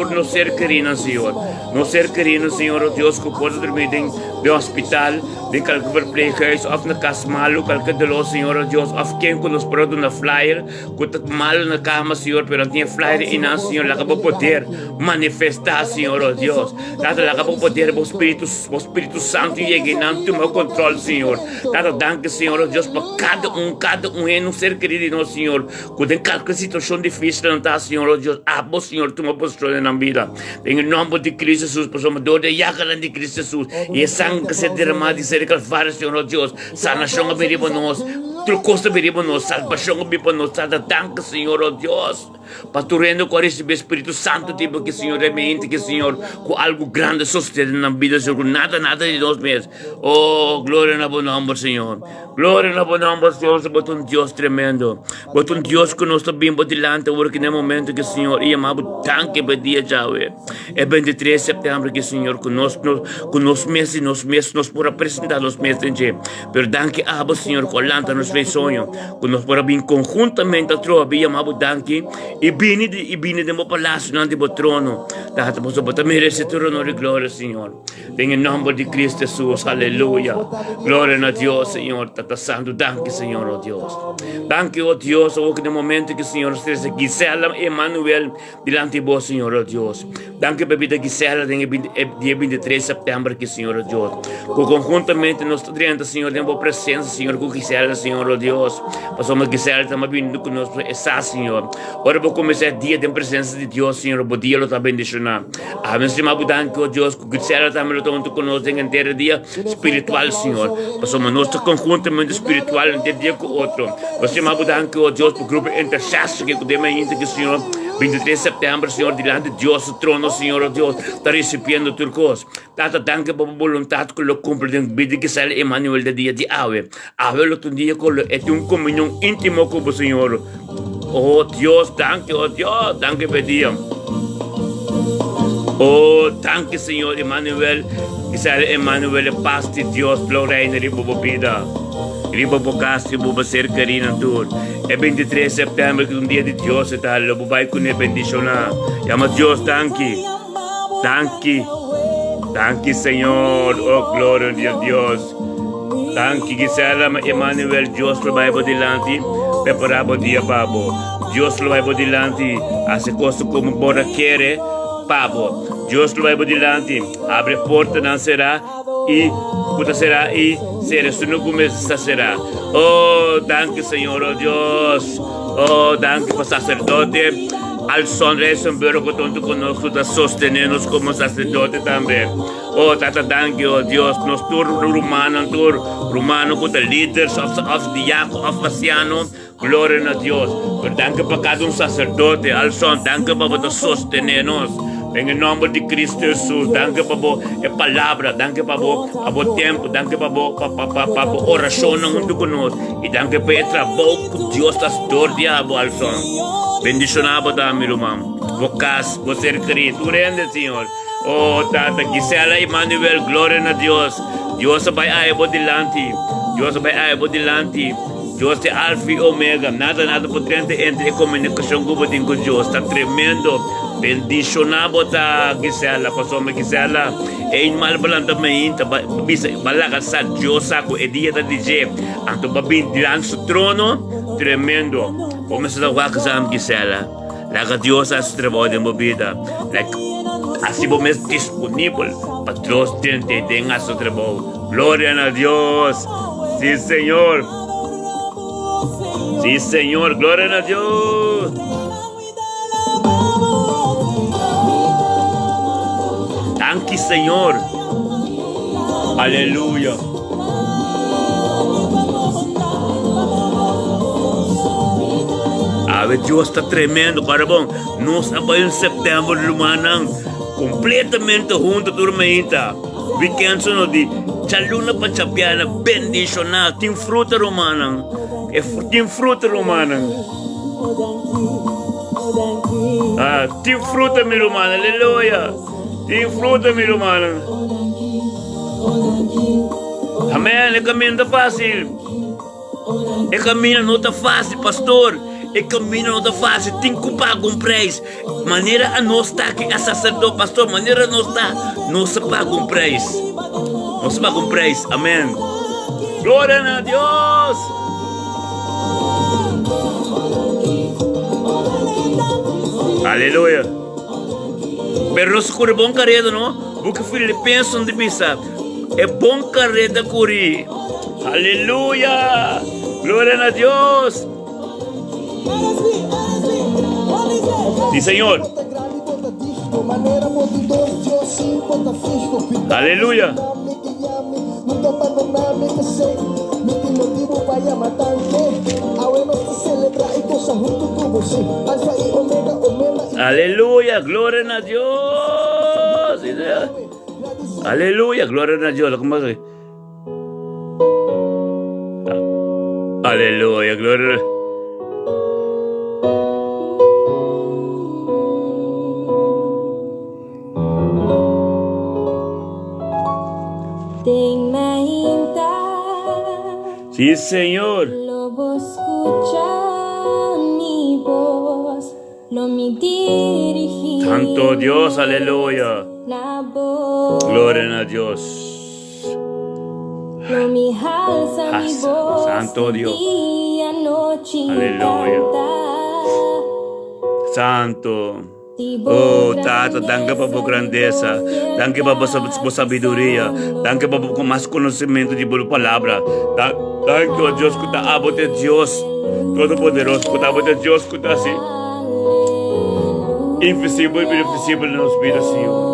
nos ser querido, Senhor. Nos ser querido, Senhor, oh Deus, que pode dormir de hospital, de qualquer verpleeghuis, of na casa malo, qualquer dolo, Senhor, oh Deus, of quem que nos produz na flyer, que está malo na cama, Senhor, pero não tem flyer e não, Senhor, lá acabou poder manifestar, Senhor, oh Deus. Tata lá acabou poder, o Espírito Santo e não toma controle, Senhor. Tata danke, Senhor, oh Deus, para cada um é um ser querido de nós, Senhor, que tem qualquer situação difícil, não está, Senhor, oh Deus, abo, Senhor, toma posição na vida. Em nome de Cristo Jesus, por somos dor de yacalan de Cristo Jesus, e sangue que se derramado e ser calvário, Senhor, oh Deus, sanação a vir para nós, trucosta a vir para nós, salvação a vir para nós, tata danke, Senhor, oh Deus. Pastoreando com esse Espírito Santo, tipo que, Senhor, é mente que, Senhor, com algo grande sucede na vida, Senhor, com nada de nós mesmos. Oh, glória na bom nome, Senhor. Glória na bom nome, Senhor, por um Deus tremendo. Por um Deus que nós está bem por delante, porque no momento que, Senhor, e amado tanque para dia, Yahweh. É 23 de setembro que, Senhor, com nós mesmos, nós por apresentar nós mesmos, pero danke, abo, Senhor, com lanta nos fez sonho, que nós por vir conjuntamente a trova, e amado danke, e bini de mo palácio nante bo trono. Data mo so bota merece trono de glória, Senhor. Em nome de Cristo Jesus, aleluia. Glória a Deus, Senhor. Tata santo, danke, Senhor, oh Deus. Danke, oh Deus, oh que no momento que, Senhor, estás Gisela Emmanuel delante de vos, Senhor, oh Deus. Danke por vida Gisela, dia 23 de setembro, que, Senhor, oh Deus. Que conjuntamente nós 30, Senhor, tem boa presença, Senhor, com Gisela, Senhor, Señor, oh Dios. Pasamos que sea estamos vindo conosco essa, Senhor. Ora vou começar dia de presença de Deus, Senhor. Bom dia, lo tá bendicionar. Amém, Senhor, danke, oh Deus. Que sea também lo tá conosco em inteiro dia espiritual, Senhor. Pasamos nosso conjuntamente espiritual em dia com outro. Você me danke, oh Deus, por grupo intercessor que podemos ainda que, Senhor. 23 de setembro, Senhor, diante de Deus, o trono, Senhor, oh Deus, está recebendo tua coisa. Tata, danke por a vontade que lo cumpre em vida que sai Emmanuel de dia de ave. Ave lo tu dia com lo, é uma comunhão íntima com o Senhor. Oh Deus, danke por dia. Oh, danke, Senhor, Emmanuel, que sai Emmanuel, paz de Deus, glória e vida. Riba bocasti buba ser carina tur. É 23 de setembro que dia de Deus e tal. Lo bubai com ne bendicionar. Chama Deus, danke. Danke, Senhor. Oh, glória a Deus. Danke que será Emmanuel, Deus lo vai por delante. Preparado dia pabo. Deus lo vai por delante. Hace coisa como bora querer, pabo. Deus lo vai por delante. Abre porta, não será. E puta será e será se não começa será. Oh, danke, Senhor, oh Deus. Oh, danke para sacerdote. Al son resembero que tanto conosco da sostenernos como sacerdote também. Oh, tata danke, oh Deus. Nos tur romano com líderes of diácono, of anciano. Glória a Deus. Danke para cada sacerdote. Al son, danke para sostenernos. Em nome de Cristo Jesus, danke para a palavra, danke para o tempo, danke para a oração junto conosco e danke para o trabalho que Deus está dando diabo ao som. Bendicionado da meu irmão. Vocas, você querido, tu rende, Senhor. Oh, tata, que seja Emmanuel, glória a Deus. Deus vai aí por delante. Deus vai aí por delante. Deus é alfa e omega. Nada potente entre a comunicação com Deus. Está tremendo. Bendicionado da Gisela, pastor Gisela. E em mal balanta também, bisa balaga sa Deus saco e dia da DJ. Anto babin diante do trono, tremendo. Vamos a falar com Gisela. Laga Deus a se trabalhar de movida. Assim vamos disponível para Deus ter a seu trabalho. Glória a Deus. Sim, Senhor. Sim, Senhor. Glória a Deus. Danke, Senhor. Aleluia. A Deus está tremendo, cara bom. Nós estamos em setembro, irmão, completamente junto, turmenta. Weekend sono di chaluna pa chapiana, bendicional, tem fruta romana. Tem fruta romana. Tem fruta, meu irmão, aleluia. Tem fruta, meu irmão. Amém, é caminho não fácil. É caminho não está fácil, pastor. É caminho não está fácil. Tem que pagar um preço. Maneira a nós está aqui, a sacerdote, pastor. Maneira a nós está, não se paga um preço. Não se paga um preço. Amém. Glória a Deus. Aleluia. Pero se corre bom carreta, não? Porque Filipenses de bisa. É bom carreta correr. Aleluia. Glória a Deus. Sim, Senhor. Aleluia. Aleluia, glória a Deus. Aleluia, glória a Deus. Como assim? Aleluia, glória a Deus. Sí, Señor. Lo escucha mi voz, lo me dirige. Santo Dios, aleluya. Gloria a Dios. Lo me alza mi voz. Santo Dios. Día, noche, aleluya. canta. Santo. Oh, Tata, danke pa po grandeza. Danke pa po sa sabiduria. Danke pa po mas conocimiento de boa palavra. Danke, oh Deus, que está abot é Deus Todo-Poderoso, que está abot é Deus que está assim. Invisível e invisível nas vidas, Senhor.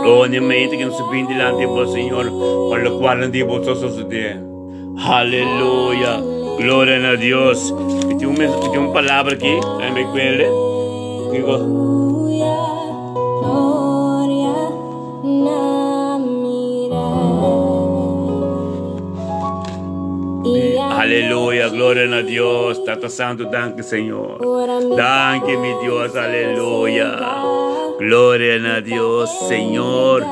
Oh, nem mente que não se vinde delante de vós, Senhor, para o qual não de vós suceder. Aleluia. Glória a Deus. E tem uma palavra aqui, também com ele. Aleluia, glória a Deus. Tata Santo, danke, Senhor. Danke, meu Deus, aleluia. Glória a Deus, Senhor.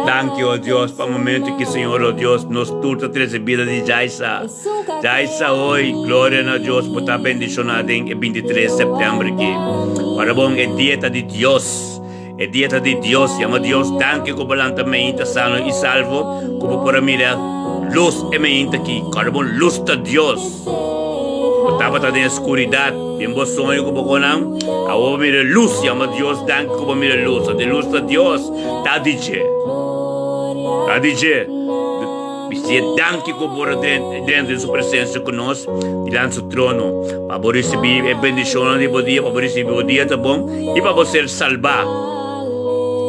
Danke, oh Deus, para o momento que, Senhor, oh Deus, nos turta recebida de Jaisa. Jaisa hoje, glória a Deus, por estar bendicionada em 23 de setembro aqui. Para bom, é dieta de Deus. É dieta de Deus. Chama Deus, danke, como balantamente sano e salvo, como para mim luz é mente aqui. Para bom, luz de Deus. Estava na escuridade, tem bom sonho como conam. A o mira luz, chama Deus, danke, como mira luz. A de luz de Deus, tá dizer. Tá dizer. Você danke como dentro de sua presença conosco, diante do seu trono, para receber a bendição de dia, para receber o dia, tá bom? E para você salvar.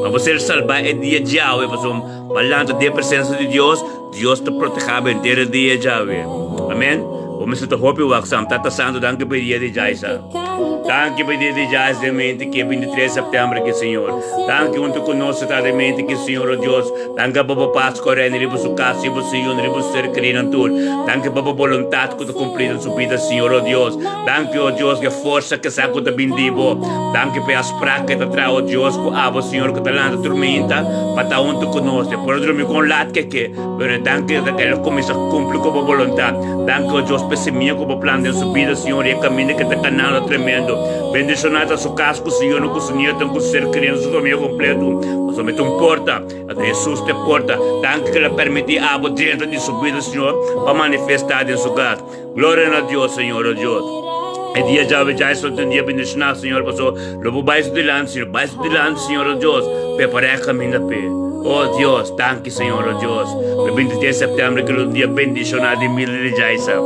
Para você salvar é dia de Yahweh, para você falando da presença de Deus, Deus te proteger inteiro dia de Yahweh. Amém? Vamos te hope waksam, Tata Santo, danke por dia de Jaisa. Danke por dia de Jaisa, de mente que 23 de setembro que Senhor. Danke junto conosco, de mente que Senhor, oh Deus. Danke para paz correndo, ribo su casa, ribo Senhor, ribo ser querido tur. Danke para vontade que tu cumprido em sua vida, Senhor, oh Deus. Danke, oh Deus, que força que saco te bendigo. Danke para as pragas que te traz, oh Deus, que abo, Senhor, que te lança tormenta, para estar junto conosco. Por dormir com lat que, pero danke que ele começa a cumprir com vontade. Danke, oh Deus, pessimia como plano em sua vida, Senhor, e a caminho que te canal tremendo. Bendicionado a sua casa, com o Senhor, com o Senhor, com o ser querido, sua família completo. Mas somente porta, até Jesus te porta. Danke que ele permite a água dentro de sua vida, Senhor, para manifestar em sua casa. Glória a Deus, Senhor, oh Deus. E dia já é um dia bendicionado, Senhor, pastor. Lobo baixo de lance, Senhor, oh Deus. Preparar a caminho da pé. Oh Deus, danke, Senhor, oh Deus. No 23 de setembro, que é um dia bendicionado em mil de Jaisa.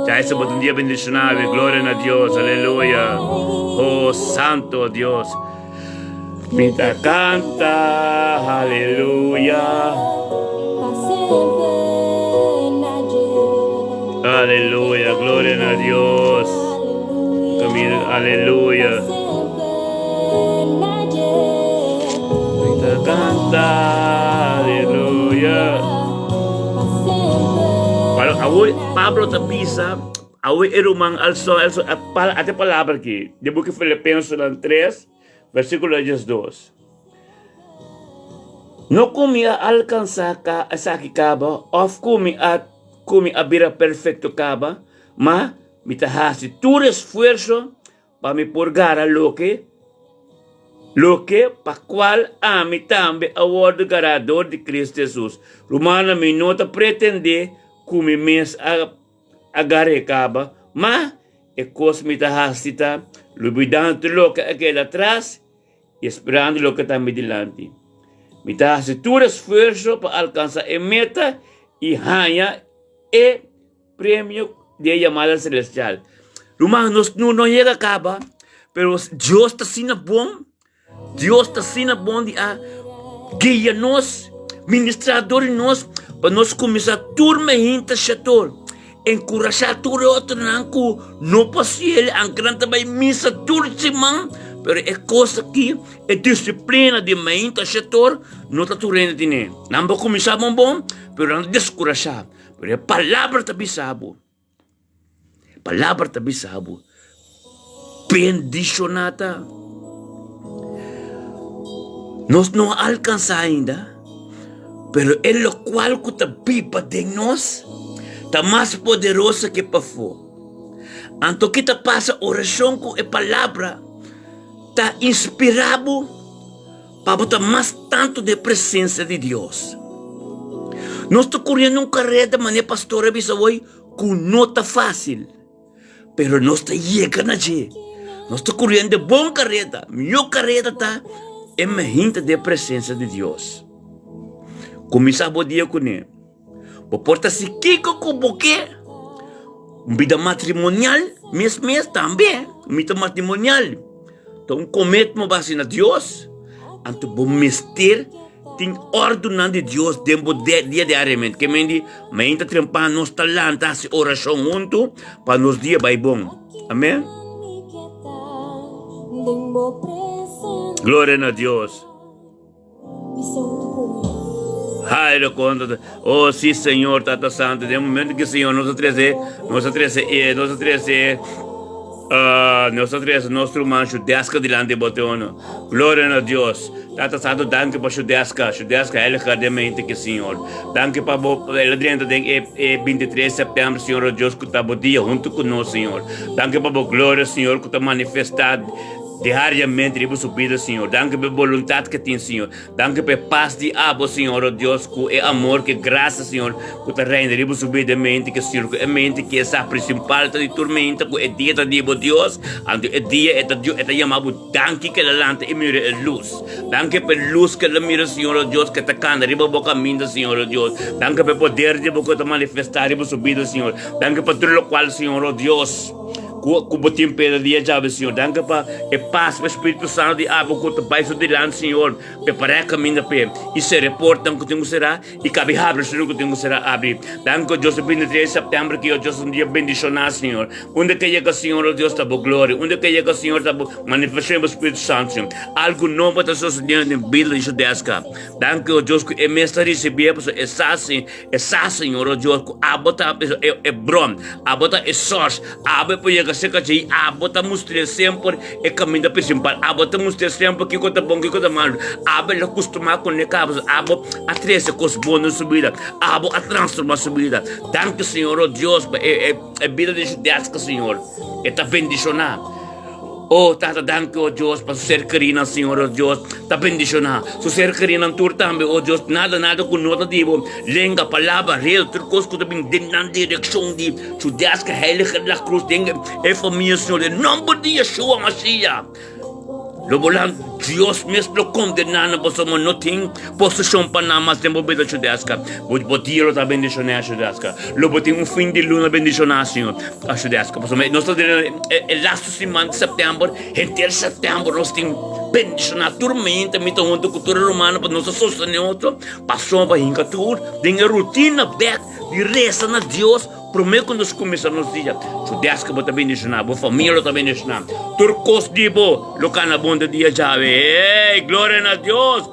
Jaisa, por um dia bendicionado, glória a Deus, aleluia. Oh, Santo Deus. Mita canta, aleluia. Aleluia, glória a Deus. Camino, aleluia. Mita canta, aleluia. Pablo tapisa, awi irumang also até palavra aqui, de book Filipenses 3, versículo 12. No kumi alcança sa kaba, of kumi abira perfecto kaba, ma mitahasi tu esfuerzo para me purgar a lo que pa qual a mi tambe award garador de Cristo Jesus. Romana mi nota pretende kumi mes agare kaba, ma e cos mitahasita, lubidando lo que aquel atrás y esperando lo que está mi delante. Mitahasi tu esfuerzo para alcanzar a meta y haya e premio de llamada celestial. Romanos no llega a acaba, pero Dios está sendo bom. Deus está sendo bom de guia nós, ministrador nós, para nós começar a turma ainda chator. Encorajar todo outro nanco, não possível, a grande também missa tudo semana, pero é coisa que é disciplina de ainda chator, não está turendo de nem. Não vou começar bom, pero não descorajar. Pero a palavra está bisabo. Palavra está bisabo. Bendicionada. Nós não alcançamos ainda, pero é o qual que está pipa de nós, está mais poderoso que para fora. Então que passa oração com a palavra, está inspirado para botar mais tanto de presença de Deus. Nós estamos correndo carreira de maneira pastora bisa hoje, que não está fácil, pero nós está chegando allí. Nós estamos correndo de boa carreira. Minha carreira está emergente da presença de Deus. Começar a dia com ele. Porta se kiko com o boquê. Vida matrimonial, mês também. Vida matrimonial. Então, comete-me base a Deus. Então, bom mister tem ordenado de Deus dentro diariamente. Que me diz, mas ainda trampar nos talentos, oração junto, para nos dias vai bom. Amém? Glória a Deus. Ai, conta. Oh, sim, Senhor, Tata Santo. De momento que o Senhor nos oferece, nosso irmão judaica delante de botão. Glória a Deus. Tata Santo, danke para judaica. Judaica é a mente que Senhor. Danke para ela dentro de 23 de setembro, Senhor Deus, que está dia junto conosco, Senhor. Danke para a glória, Senhor, que está manifestado diariamente riba subida, Senhor. Danke pela vontade que tem, Senhor. Danke pela paz de abo, Senhor, Deus, que é amor, que é graça, Senhor, que está reina riba subida mente, que Senhor, que é mente, que é essa principal de tormenta, que é dia de Deus, ante é dia, é chamado danke que ela lanta e mira a luz. Danke pela luz que ela mira, Senhor, Deus, que está cana riba boca minda, Senhor, Deus. Danke pelo poder de boca de manifestar riba subida, Senhor. Danke por tudo o qual, Senhor, Deus. Como tempo dia já, Senhor. Danke para a paz, para o Espírito Santo de água, que te vai delante, Senhor. Preparar caminho pé. E se reportam que tenho será, e cabe abrir, Senhor, que tenho será abrir. Danke, Deus, 23 de setembro, que eu Deus um dia bendicionar, Senhor. Onde que chega, Senhor, Deus, está boa glória. Onde que chega, Senhor, está boa manifestação do Espírito Santo, Senhor. Algo novo está sucedendo em vida de judaica. Danke, Deus, que é mestre receber, essa, Senhor, Deus, que a bota é brom, a bota é source, a bota que a bota mostra sempre é caminho principal, a bota mostra sempre que coisa bom, que coisa mal, a bota acostumar com necabos, a bota a treze coisas boas na subida, a bota a transformar a subida. Danke, Senhor, Deus, é vida de judaica, Senhor, é tá bendicionar. Oh, Tata, danke, oh Deus, para ser querida, Senhor, oh Deus, tá bendicionar. Se ser querida, tu também, oh Deus, nada com nada digo, lenga, palavra, real, turcos, que também na direção de judaica, heilige da cruz, dengue, é família, Senhor, em nome de Yeshua Mashiach. Lobolan, Deus mesmo condenando, posso não tem posição para nada mais tempo bem da judaica. Vou botar tá bendicionar a judaica. Lobo tem fim de luna bendicionar, Senhor, a judaica. Posso nós estamos é last semana de setembro, em setembro nós temos bendicionar tormenta, me tomando a cultura romana para nós sostener outro, passou para hincatur, tem a rotina back de resta na Deus. Prometo que nós começamos nos dias, judaica vou também bendicionar, boa família vou também bendicionar, turcos dibo, locana bom de dia já, ei, glória a Deus.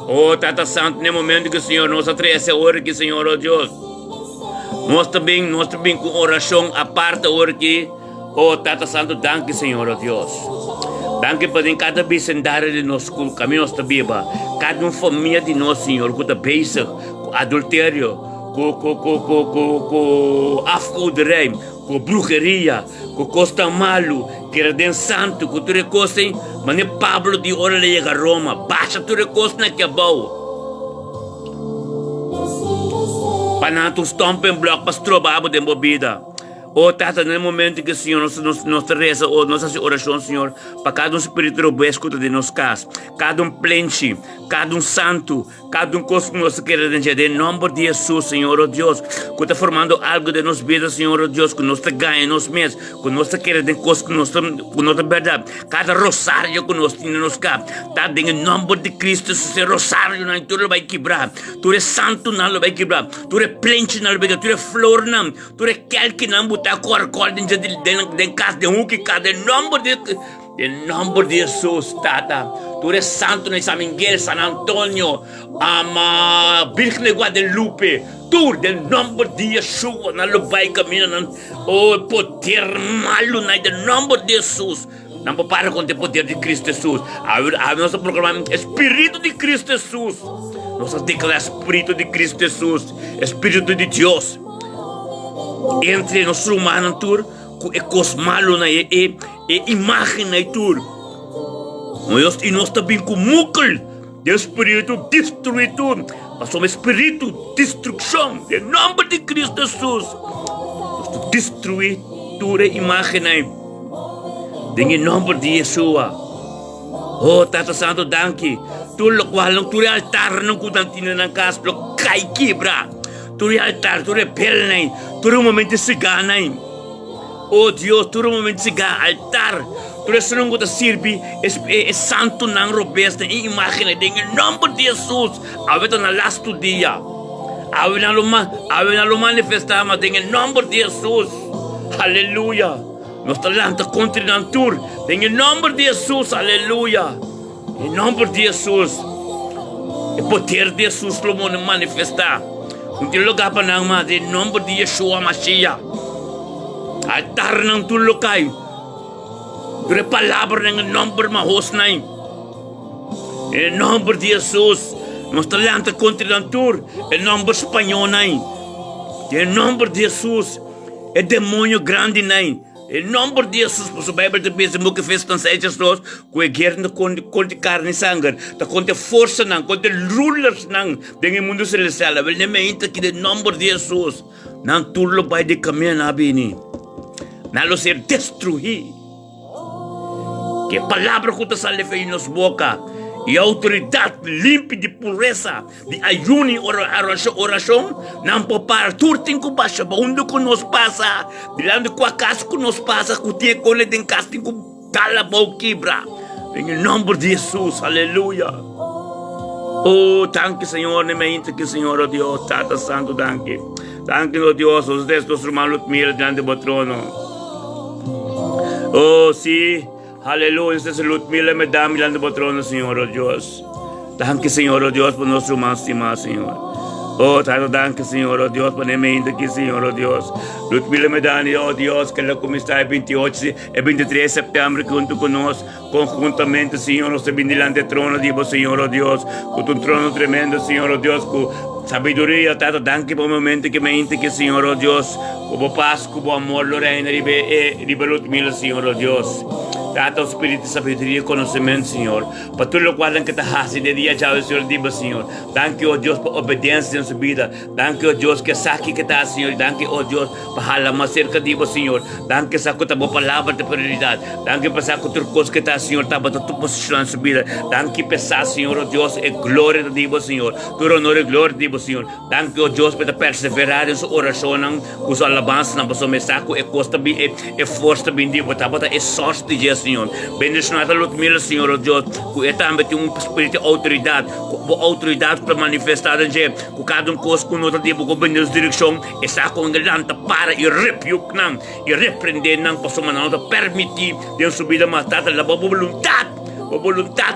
Oh, Tata Santo, no momento que o Senhor nos atreve a hora que Senhor, oh Deus, nós também com oração a parte hora que, oh Tata Santo, danke Senhor, oh Deus. Danke para cada vecindário de nosso caminho, nossa Bíblia, cada família de nós, Senhor, que está beijo, com adultério, com afrodrei, com bruxeria, com costa malo, que era den santo, com tudo coisa, mas nem Pablo de hora ele chega a Roma, baixa tudo coisa na que é bom. Para não tu stompa em bloco para estrobar de bebida. Oh, Tata, no momento que o Senhor nos reza, ou nossa oração, Senhor, para cada espírito robusto de nosso caso, cada plenche, cada santo, cada coisa que nós queremos dizer, em nome de Jesus, Senhor, oh Deus, que está formando algo de nossa vida, Senhor, oh Deus, que nós ganhamos nos meses, que nós queremos coisas que nós verdade, cada rosário que nós temos nos cap, tá, em nome de Cristo, esse rosário não tu vai quebrar, tu é santo não vai quebrar, tu é plenche não vai quebrar, tu é flor não, tu é quelque não tá cor dentro de casa de que cada nome de Jesus, Tata. Tu és santo em San Miguel, San Antonio, ama Virgen de Guadalupe. Tu, em nome de Jesus, não vai caminhar, oh poder malo, em nome de Jesus. Não para com o poder de Cristo Jesus. A nossa proclama Espírito de Cristo Jesus. Nós declaramos Espírito de Cristo Jesus, Espírito de Deus. Entre nós humanos, é coisa malo, é imagem, e nós também com músculo de espírito destruído, mas somos espírito de destruição, em nome de Cristo Jesus. Nós destruímos toda imagem, Em nome de Yeshua. Oh, Tata Santo, danke. Tulok walang turi altar ng kudantina ng kaslo kay kibra. Turi altar, turi pelnain, turi momento siganain. Oh Dios, turi momento siga altar. Turi sunong ko ta sirbi es santo ng robes na iimahin na din in nome de Jesus. Awito na last dia. Awin na manifestar din in nome de Jesus. Hallelujah. Nos talanta contra ng tour. Din in nome de Jesus. Hallelujah. Em nome de Jesus, o poder de Jesus lo manifestar. Não tem lugar para não, mas em nome de Yeshua Mashiach, altar ng tulokay, dure palavra ng nome mahos na em nome de Jesus, nos talanta contra ng tour, em nome espanhol na em nome de Jesus, é demônio grande na em nome de Jesus, por sua Bíblia de Bíblia, que fez tantas hechas nós, com a guerra contra carne e sangue, contra força não, contra rulers não, dentro do mundo celestial, ele nem me entra aqui em nome de Jesus, não tudo vai de caminho na bini, não lo ser destruir, que a palavra que está saindo em nossa boca, e a autoridade limpa de pureza, de ayuno e oração, não popar, turtin ko baixa, onde que nos passa, dilando com a casa que nos passa, que tinha cole den casting com cala bau quebra, em nome de Jesus, aleluia. Oh, danke Senhor, ne me que Senhor, oh Deus, Tata Santo, danke. Danke, oh Deus, os destos hermanos mira diante do trono. Oh, sim. Aleluya, este es Lutmila, me da mirando por trono, Señor, oh Dios. Danke, Señor, oh Dios, por nuestro más y más, Señor. Oh, tanto danke, Señor, oh Dios, por mente aquí, Señor, oh Dios. Lutmila me da, oh Dios, que la comista el 28 y 23 de septiembre junto con nosotros, conjuntamente, Señor, nos bendice trono, digo, Señor, oh Dios, con tu trono tremendo, Señor, oh Dios, con sabiduría, tanto danke por momento que mente que, Señor, oh Dios, como paz, como amor, lo reina, ribe Lutmila, Señor, oh Dios. Tato Espírito de sabedoria e conhecimento, Senhor. Para tudo o qual que está fazendo de dia, já o Senhor diz, Senhor. Danke, oh Deus, por obediência em sua vida. Danke, oh Deus, que saque que está, Senhor. Danke, oh Deus, para falar mais cerca de você, Senhor. Danke, saco a boa palavra de prioridade. Danke, para saco outra coisa que está, Senhor. Está para tu posicionar em sua vida. Danke, pensar, Senhor, oh Deus, é glória de você, Senhor. Tu honor e glória de você, Senhor. Danke, oh Deus, para perseverar em sua oração, com sua alabança, na pessoa me saco, é costa bem, é força bem de você, é sorte de Jesus, Senhor. Bendicionada Lutmila, Senhor, oh Deus, que também tem espírito de autoridade para manifestar em Jesus, que cada coisa com outra tipo, com bendição direção, está com engalanta para e repiuk não, e repreender não, para não permitir de sua vida matar a vontade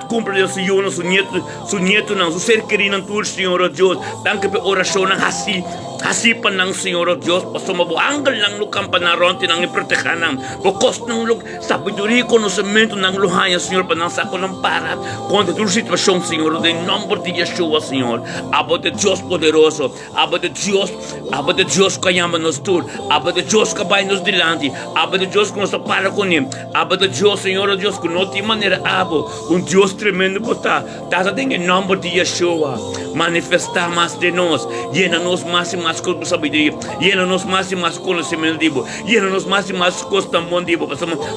cumpre de Senhor, seu neto não, seu ser querido não, Senhor, oh Deus, danke por oração não assim pa ng Senhor, oh Deus, paso mabuanggal ng lukang panaronti ng iprotekan ng bukos ng sabiduria, conhecimento ng luhaya, Senhor, pa ng sako ng para contra toda situação, Senhor, em nome de Yeshua, Senhor, abo de Deus poderoso, abo de Deus kayamanos tur, abo de Deus kabay nos dilante, abo de Deus que nos para com ele, abo de Deus, Senhor, oh Deus, que não tem maneira, abo, Deus tremendo botar, tata em nome de Yeshua, manifestar mais de nós, llena-nos mais e mais com sabedoria, llena-nos mais e mais conhecimento, digo, llena-nos mais e mais coisas tão bom, digo,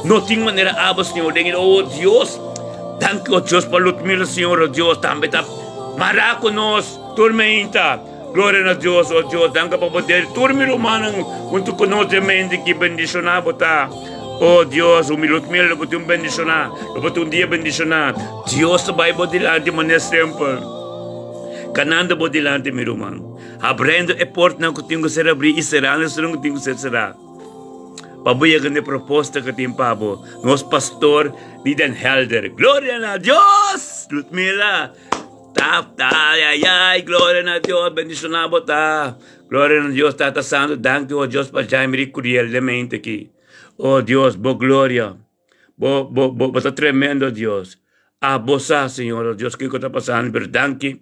não tem maneira, abo, Senhor, oh Deus, danke, oh Deus, para Lutmila, Senhor, oh Deus, também está maraconos, tormenta, glória a Deus, oh Deus, danke para poder, turmir humano, junto com nós, mente que bendicionar, botar. Oh Deus, Lutmila, eu vou te bendicionar, eu vou te dia bendicionar. Deus vai dilante, mas tempo. Canando bo dilante, meu irmão. Abrindo a porta não que tenho que ser abrir e será, não que tenho que ser será. Pabuya que proposta que tem pabo. Nosso pastor, Liden Helder. Glória a Deus! Lutmila. Ai, glória a Deus, bendicionado tá. Glória a Deus, Tata Santo, danke, oh Deus, para já me curiel de mente aqui. Oh Deus, boa glória. Boa tremendo, Deus. Abosa, Senhor, oh Deus, que está passando, pero danke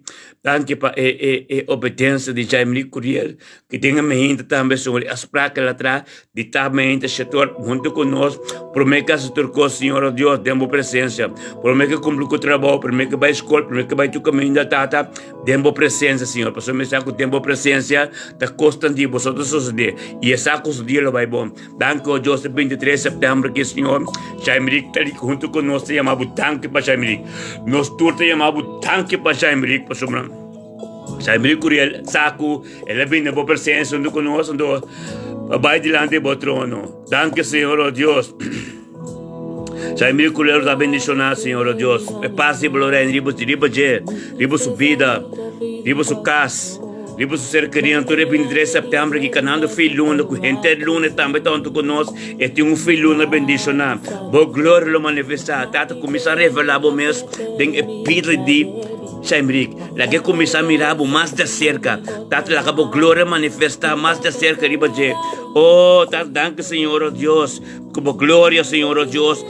para a obediência de Jaime Curiel, que tenha mente também, Senhor, as placas lá atrás, de também, setor, junto conosco, promete que se turcou, Senhor, oh Deus, demos presença, promete que cumpre com o trabalho, promete que vai à escola, promete que vai tu caminho da tata, demos presença, Senhor, para me saco demos presença, da constante, vosotros os dias, e essa coisa dia lo vai bom, danke, oh Deus, 23 de setembro, que Senhor, Jaime está junto conosco, chamamos danke para Jaime. Nós turta chamamos tanque para Jaime para somar Jaime Curiel saco ela vem na boa presença do conosco do vai dilante do trono. Danke Senhor oh Deus. Jaime Curiel da bendicionar Senhor oh Deus. É passe glória em riba subida, riba su casa. Riba su cercaria, tu 23 de setembro que canando filho luna, que gente luna também tanto conosco, e tem filho luna bendicionar. Boa glória lo manifestar, tata começa a revelar o mesmo, tem espírito de Jaime, lá que começa a mirar mais de cerca, tata lá que boa glória manifestar mais de cerca, riba de, oh, tata danke Senhor oh Deus, como glória Senhor oh Deus,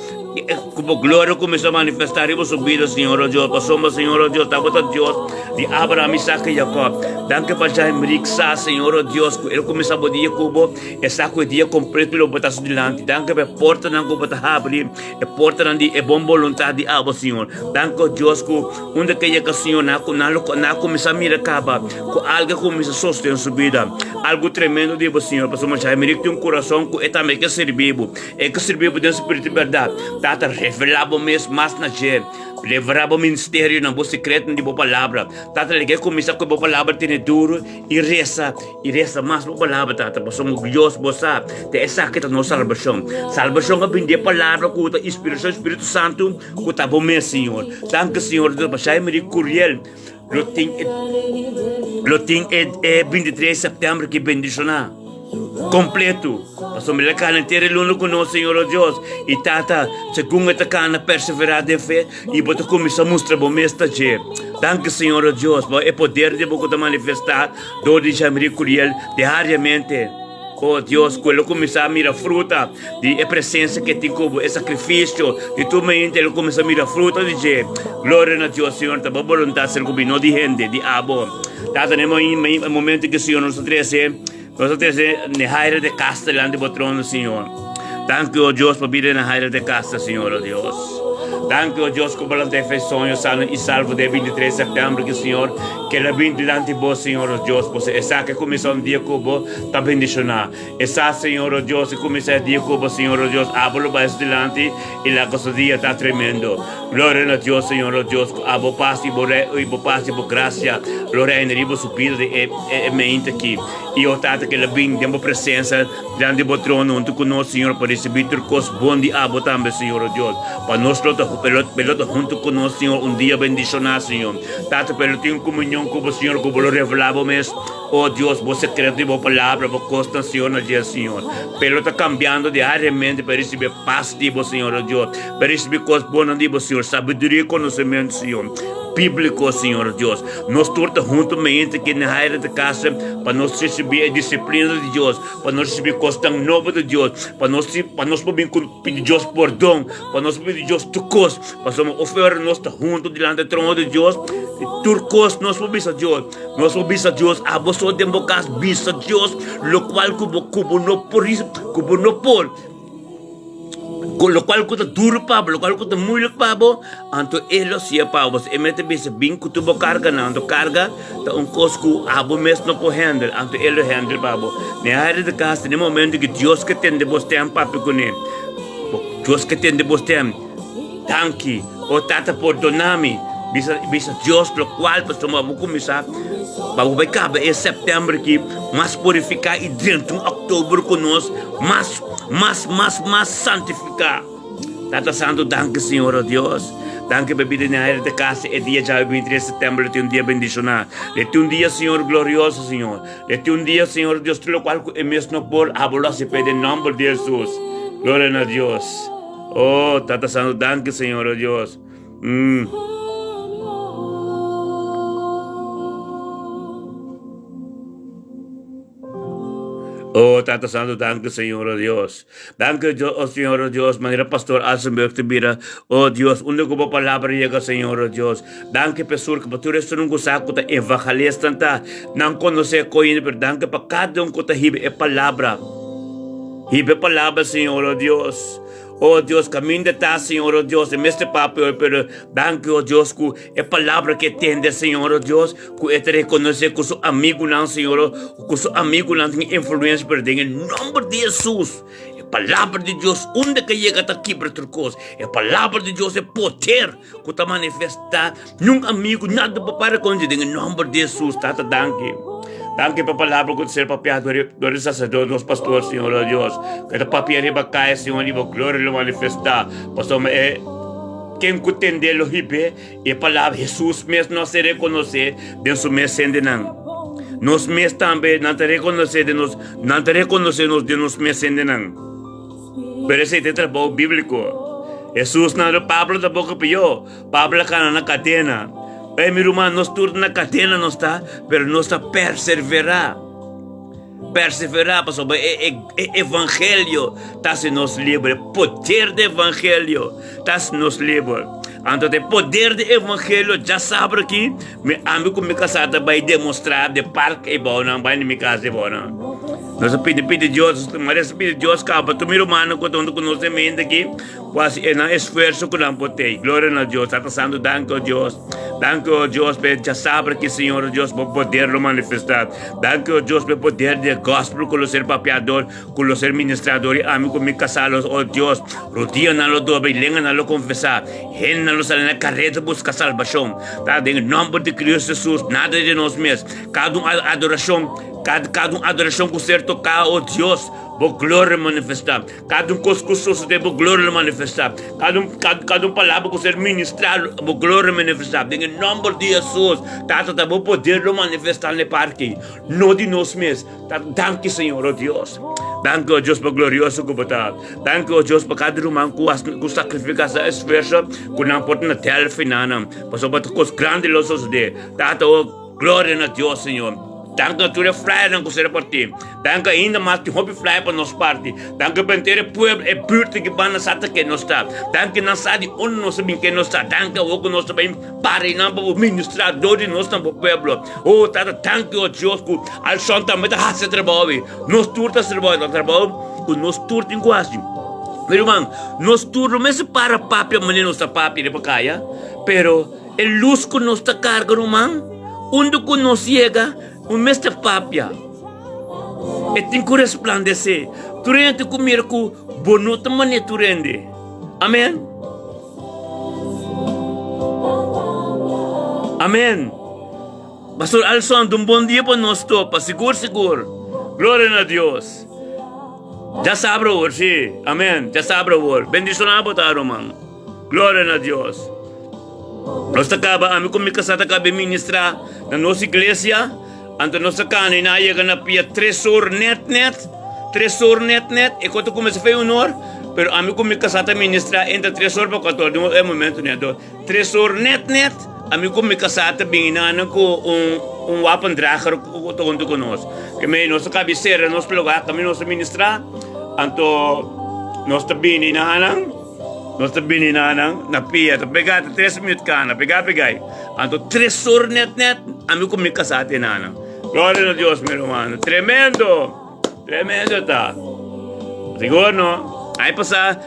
como glória começou a manifestar em sua vida, Senhor oh Deus, passamos Senhor oh Deus, está botando Deus, de Abraão, Isaac e Jacob, danke para Jaime, Senhor oh Deus, ele começou a dia cubo, e saco o dia completo, ele botar dilante, danke para a porta não botar abrir, a porta não de boa vontade de Abba, Senhor, danke oh Deus, onde que é que Senhor não começa a mirar acaba, com algo começa a sustentar sua vida, algo tremendo de Senhor, passamos Jaime, tem coração que é também que serviu do Espírito de verdade. Tata revelava mesmo mais na gente, levava o ministério na boa secreto de boa palavra. Tata liguei começar com a boa palavra, tem duro e reza mais boa palavra, tata. Somos Deus, você tem essa que é a nossa salvação. Salvação é bem de palavra, com o Espírito Santo, com o tabo mesmo, Senhor. Danke, Senhor, Deus, para Jaime Curiel. Lo tem 23 de setembro que bendicionar. Completo. Passamos a cana inteira luno conosco, Senhor oh Deus. E tata, segundo a cana perseverar de fé, e bota começar a mostrar bom mestre de. Danke, Senhor oh Deus, é poder de boca manifestar, do de Jaime Curiel, diariamente. Oh Deus, quando começar a mirar fruta de a presença que tem como é sacrifício de tua mente, ele começa a mirar fruta de Deus. Glória a Deus, Senhor, tá boa vontade ser como não de gente, de abo. Tata, no momento que o Senhor nos oferece, na raia de casta delante do trono, Senhor. Danke, oh Deus, por vir na raia de casta, Senhor, oh Deus. Danke, oh Deus, por balante fez sonho sano e salvo de 23 de setembro, que Senhor, que ela vem delante de vós, Senhor, oh Deus, pois essa que começou um dia com vós, está bendicionar. Essa, Senhor, oh Deus, que começou um dia com vós, Senhor, oh Deus, abro para delante e lá que dia está tremendo. Glória a Deus, Senhor, oh Deus, abo paz e por graça, glória em ribo subido de mente aqui. E o tata que ela vem, demos presença diante do trono, junto conosco, Senhor, para receber turcos bom de abo também, Senhor, oh Deus. Para nós, pelota junto conosco, Senhor, um dia bendicionar, Senhor. Tata, pelo tem comunhão com o Senhor, como lo revelava mesmo. Oh Deus, você secreto de boa palavra, boa constância, Senhor, no dia, Senhor. Pelo está cambiando diariamente para receber paz de você, Senhor, oh Deus. Para receber coisas boas de você, Senhor. Sabedoria e conhecimento, Senhor. Bíblico, Senhor Deus. Nós torta juntamente aqui na área da casa para nós receber a disciplina de Deus, para nós receber coisas tão novas de Deus, para nós pedir Deus perdão, para nós pedir Deus tucos, para nós oferecer nós junto diante do trono de Deus, turcos nós podemos a Deus, a você democas bisa Deus, lo qual cubo no por con lo cual cuesta duro Pablo, lo cual cuesta muy Pablo, anto elo sia Pablo, e mete bise bin que tubo carga na anto carga, ta un cosco abo mes no po handle, anto elo handle Pablo. Ne área de casa, no momento que Dios que tem de bostem papi com ele, Dios que tem de bostem, tanki, o tata por donami, bisa Dios lo qual pues tomamos começar, Babu vai caber em setembro aqui, mais purificar e dentro de outubro conosco, mais santificar. Tata Santo, danke Senhor, oh Deus. Danke bebida na área da casa, é dia já 23 de setembro, tem dia bendicionar. Tem dia, Senhor, glorioso, Senhor. Tem dia, Senhor, Deus, pelo qual é mesmo por abolar se pede em nome de Jesus. Glória a Deus. Oh, Tata Santo, danke Senhor, oh Deus. Oh, Tata Santo, danke, Señor, oh Dios. Danke, oh Señor, oh Dios. Manera pastor Alsenberg te mira. Oh Dios, onde ko palabra llega, Señor, oh Dios. Danke, pessoa, que tu resto nung gusaku ta evangelista ta. Nang conocer ko yun, pero danke pa cada ko ta hibe e palabra. Hibe palabra, Señor, oh Dios. Oh Deus, caminho de tá, Senhor, oh Deus, é este papo, pero danke, oh Deus, que é palavra que tende, Senhor, oh Deus, que é te reconhecer que seu amigo não, Senhor, que seu amigo não tem influência para em nome de Jesus. É palavra de Deus, onde que chega aqui para trocos, é palavra de Deus, é poder que está manifestar, num amigo, nada para conhecer, em nome de Jesus, tata, danke. Danke pa palavra ko ser papiador do sacerdote, dos pastores, Senhor, oh Deus. Kada papia riba kaya, Senhor, riba glória lo manifestar. Pastor, quem entender lo hibe, e palavra Jesus mesmo não se reconhecer de su mesende não. Nós mesmo também não te reconhecer de nós, não te reconhecer de nós mesende não. Pero esse é trabalho bíblico. Jesus não é Pablo da boca pior, Pablo cana na cadena. Mi irmão, nós turnos na cadena não está, pero nós está perseverar. Perseverar, pastor, evangelho está se nos livre, poder do evangelho está se nos livre. Então, o poder do evangelho já sabe que meu amigo me casada vai demonstrar de parte é bom, não vai me casa é bom, não. Nós pedimos Deus, mas pedimos Deus que para tu meu irmão quando conosco mente aqui, quase é na esforço que não pode. Glória a Deus, está passando, danke a Deus. Danke a Deus, já sabe que Senhor Deus vai poder lo manifestar. Danke a Deus pelo poder do gospel, com o ser papiador, com o ser ministrador, e amigo me casalos, oh Deus, rodia na lo dobre, lenga na lo confessar, hen na lo sal na carreta busca salvação. Tá, em nome de Cristo Jesus, nada de nós mesmos, cada adoração. Cada adoração que ser tocar, oh Deus, vou glória manifestar. Cada coisa de vou glória manifestar. Cada palavra que ser ministrado, vou glória manifestar. Em nome de Jesus, Tata, vou poder manifestar no parque. Não de nós mesmos. Danke, Senhor, oh Deus. Danke, oh Deus, por glorioso que botar. Danke, oh Deus, por cada irmão que sacrifica essa esforço, que não pode na tela final. Mas eu boto coisas grandiosas de. Tata, oh glória a Deus, Senhor. Danke a tua flyer não consegue partir. Danke ainda mais que hobby flyer para nós partir. Danke para ter povo é purto que vai na sata que nós está. Danke na sade onde nós sabemos que nós está. Danke o que nós também para não para o ministrador de nós também pueblo. Oh, tata, danke o Deus que al som também tá fazendo trabalho. Nós turta trabalho, o nós turta em quase. Meu irmão, nós turta mas para papia, mas não está papia para caia. Pero el luz que nós está carga, irmão, onde que nós chega mês de papia. E tem que resplandecer. Turente comer com bonita maneira turende. Amém? Amém. Pastor Alson, bom dia para nós todos. Seguro. Glória a Deus. Já sabe o sim. Amém. Já sabe o bendição a botar, irmão. Glória a Deus. Nós acaba, amigo, me casada acaba ministrar na nossa igreja. Então, nossa cana na chega na pia tresor net, e quando começa a fazer honor, pero amigo me casata ministrar entre tresor para 14, é momento né, tresor net, amigo me casata binana com wapen drager junto conosco, que me nossa cabeceira, nosso lugar, também nossa ministrar, então nossa binana na pia, pegar 3 minutos cana, pegar, então tresor net, amigo me casata nana. Glória a Deus, meu irmão. Tremendo tá. Seguro, não? Aí passar,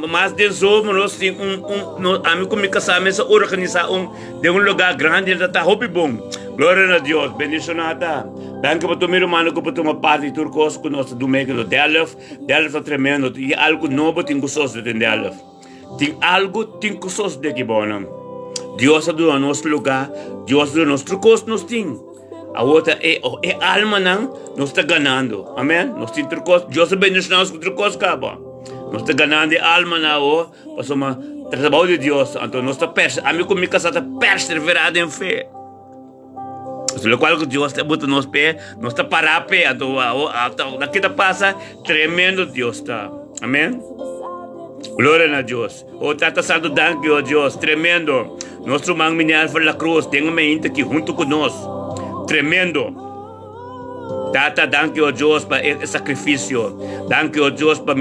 mais de zoom, nós temos amigo me casar, mas organizar de lugar grande, ele está hobby bom. Glória a Deus, bendição nada. Danke para tu, meu irmão, que para tu uma parte de turcos com nós do meio do Delft é tremendo. E algo novo tem gostoso de Delft. Tem gostoso de que bom. Deus ha dado nosso lugar, Deus ha dado nosso turcos, nós temos. A outra é alma não, nós está ganhando. Amém? Nós temos trocos, Deus abençoe nós com trocos caba. Nós está ganhando a alma não, para uma trabalho de Deus. Então nós está amigo me casada perseverado em fé. Pelo qual que Deus está botando nos pés, nós está parar pé. Então daqui da passa tremendo Deus está. Amém? Glória a Deus. O Tata Santo, danke a Deus, tremendo. Nosso irmão Minerva da Cruz, tem uma mente aqui junto conosco. Tremendo. Tata, danke, oh Diyos, pa sacrificio. Danke, oh Diyos, pa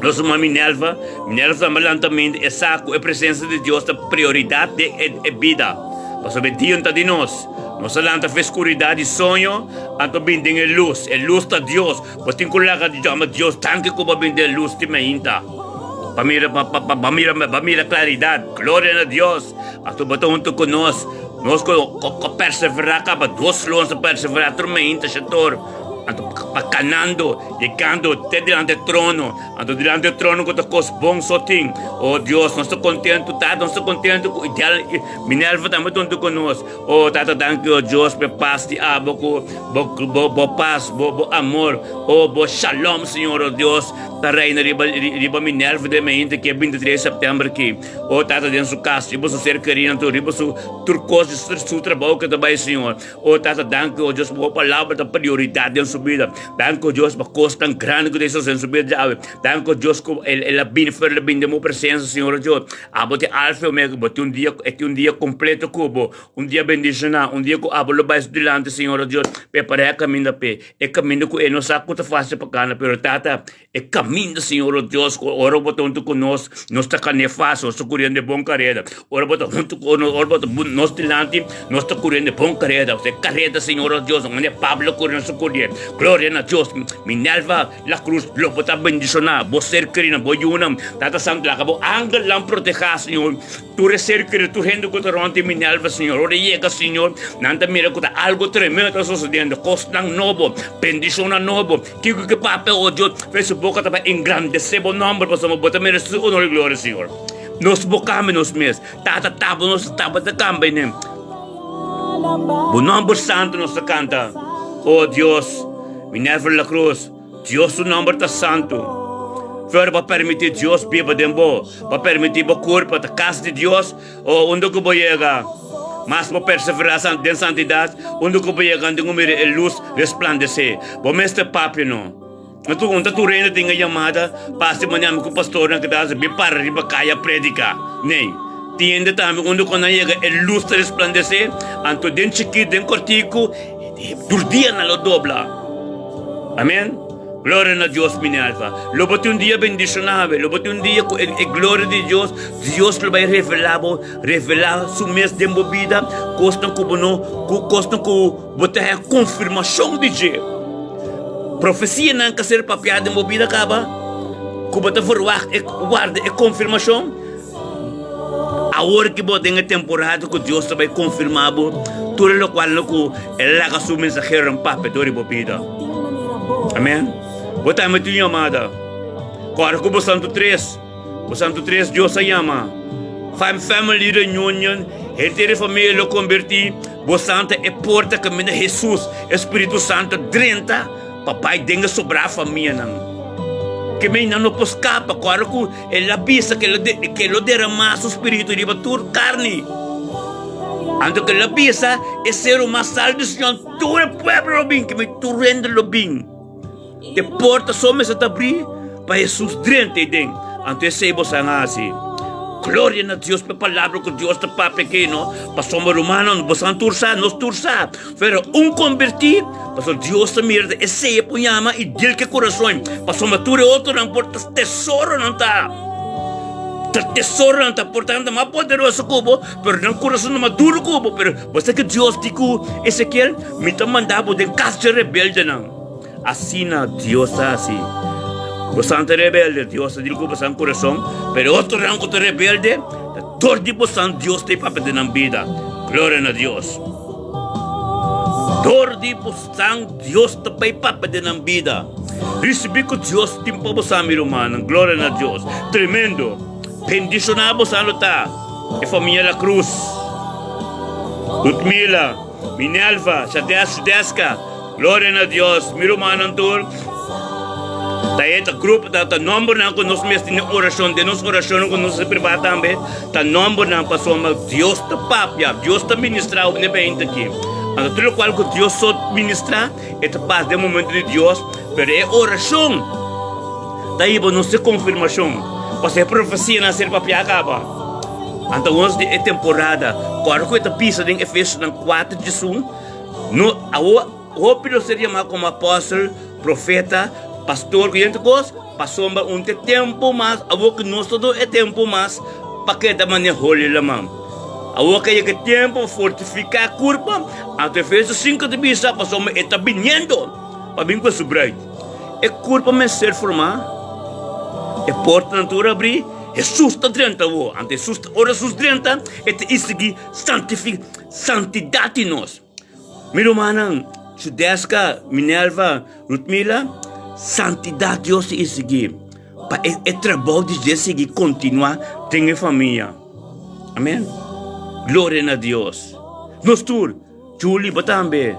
nossa mãe Minerva malantamente é saco, é presença de Deus, a prioridade é vida. Mas obediente de nós. Nossa lanta fez escuridade e sonho, anto binding é luz da Deus. Mas tem que lagar de Deus, tanque como binding luz de meinta. Pamira claridade, glória a Deus. Anto bato junto com nós perseverar, acaba 2 longe perseverar, tormenta, chator. Anto canando, llegando até diante do trono. Anto diante do trono com os bons sotim. Oh Deus, nós estamos contentos, tá? Nós estamos contentos. Minerva também junto conosco. Oh, tata, danke, oh Deus, por paz de abo, bo paz, bo amor. Oh, bo shalom, Senhor, oh Deus. Ta reina riba Minerva de mente que é 23 de setembro aqui. Oh, tata, dentro do casa, riba su ser querido, riba su turcos de su trabalho que também, Senhor. Oh, tata, danke, oh Deus, por palavra da prioridade dentro da vida. Danke, Deus, por coisa tão grande que Deus tem subido já. Danke, Deus, por ela bem de minha presença, Senhor Deus. Abote alfa e omega, bote um dia completo cubo, um dia bendicionar, um dia com abolo mais delante, Senhor Deus. Preparar caminho pé, é caminho que é não sabe quanto fácil para cá, pero tata, é caminho, Senhor Deus. Ora bote junto conosco, nós está cane fácil, nós está correndo de bom carreira. Ora bote junto conosco, ora bote nós delante, nós está correndo de bom carreira. Você carreira, Senhor Deus, onde Pablo correndo su correr. Glória a Deus, Minerva, la cruz, lo bota bendicionar, vos ser querido, vos yunam, tata santo, la cabo, ángel lang proteger, Senhor. Tu ser querido, tu gente que te ronte Minerva, Senhor. Ora llega, Senhor, nanta mira que algo tremendo está sucedendo, costan novo, bendiciona novo, que papel, oh Deus, fez boca também engrandecer o nome, para somos botar merecer honor e glória, Senhor. Nos bocamos nos meses, tata tabo, nos tabo da camba, né? O nome santo nos canta, oh Deus. Minerva la cruz, Deus o nome está santo. Para permitir Deus viva dentro, para permitir o corpo, a casa de Deus, ou onde que vai chegar. Mas para perseverar em santidade, onde que vai chegar, onde que a luz resplandecer. Para mestre papi não. Quando tu reina tem a chamada, passe manhã com o pastor na casa, bem para riba caia predicar. Nem. Tiende também onde quando chega a luz resplandecer, anto dentro chiquito, dentro cortico, dia na lo dobla. Amém? Glória a Deus, Minerva. Lobote dia bendicionável. Lobote dia com a glória de Deus. Deus vai revelar sua mesma dentro da vida. Costam que botar a confirmação de Deus. Profecia não quer ser papiada dentro da vida, acaba. Que botar guarda a confirmação. A hora que botar a temporada que Deus vai confirmar. Tudo o qual ela assume o mensageiro em papel da vida. Amém? Botar a tua chamada. Agora com o Santo 3. O Santo 3 Deus se chama. Family reunion. Ele tem família convertir. O Santo é porta caminho de Jesus. Espírito Santo drenta. Papai denga sobrar a família. Que me não pode escapar. Agora com ele avisa que ele derramar o Espírito de batur carne. Ando que ele avisa é ser uma salvação. Todo o povo bem que me tu rende lo bem. De porta só me se abrir para Jesus drente dentro. Antes se você assim. Glória a Deus pela palavra que Deus está pequeno. Para somos humanos, você não tursa, nós tursa. Pero convertir, para Deus se mira, esse é punhama e dele que coração. Para somos tudo outro não porta tesouro não tá. Tesouro não tá portando mais poderoso cubo, pero não coração não maduro cubo. Pero você que Deus digo, Ezequiel, me está mandando de casa rebelde não. Assim Deus está assim. Você é rebelde, Deus te diz que você é um coração, mas outro rango de rebelde, todo tipo de Deus tem papel na vida. Glória a Deus. Todo tipo de Deus tem papel na vida. Recebi que Deus tem para você, meu irmão. Glória a Deus. Tremendo. Bendicionamos a lutar. E família da cruz. Ludmila, Minerva, Sadesca. Glória a Deus. Meu irmão, Antur. Tayo ta grupo ta number na ko nos mes tin oração de nos oração ko nos privada também ta number na pasoma Deus ta papia Deus ta ministrar ne bem aqui ando tudo qual que Deus só ministrar é ta paz de momento de Deus pero é oração daí não se confirmação para ser profecia na ser papia acaba então onde é temporada qual que ta pisa em Efésios 4 de 1 no Hope seria mais como apóstolo, profeta, pastor, que gente coisa, passou um tempo mais, a que nós todo é tempo mais, para que da maneira holy lamang. A que é tempo fortificar a curva, até fez 5 de bisa, passou me está vindo, para vir com subrai. É curva me ser formar, é porta natura abrir, Jesus está dentro, ante Jesus, ora Jesus dentro, é isso que santifica, santidade nós. Meu irmão, Judeska, Minerva, Rutmila, santidade Deus é seguir. É trabalho de Deus seguir, continuar, ter família. Amém? Glória a Deus. Nós todos, Julie, Batambe,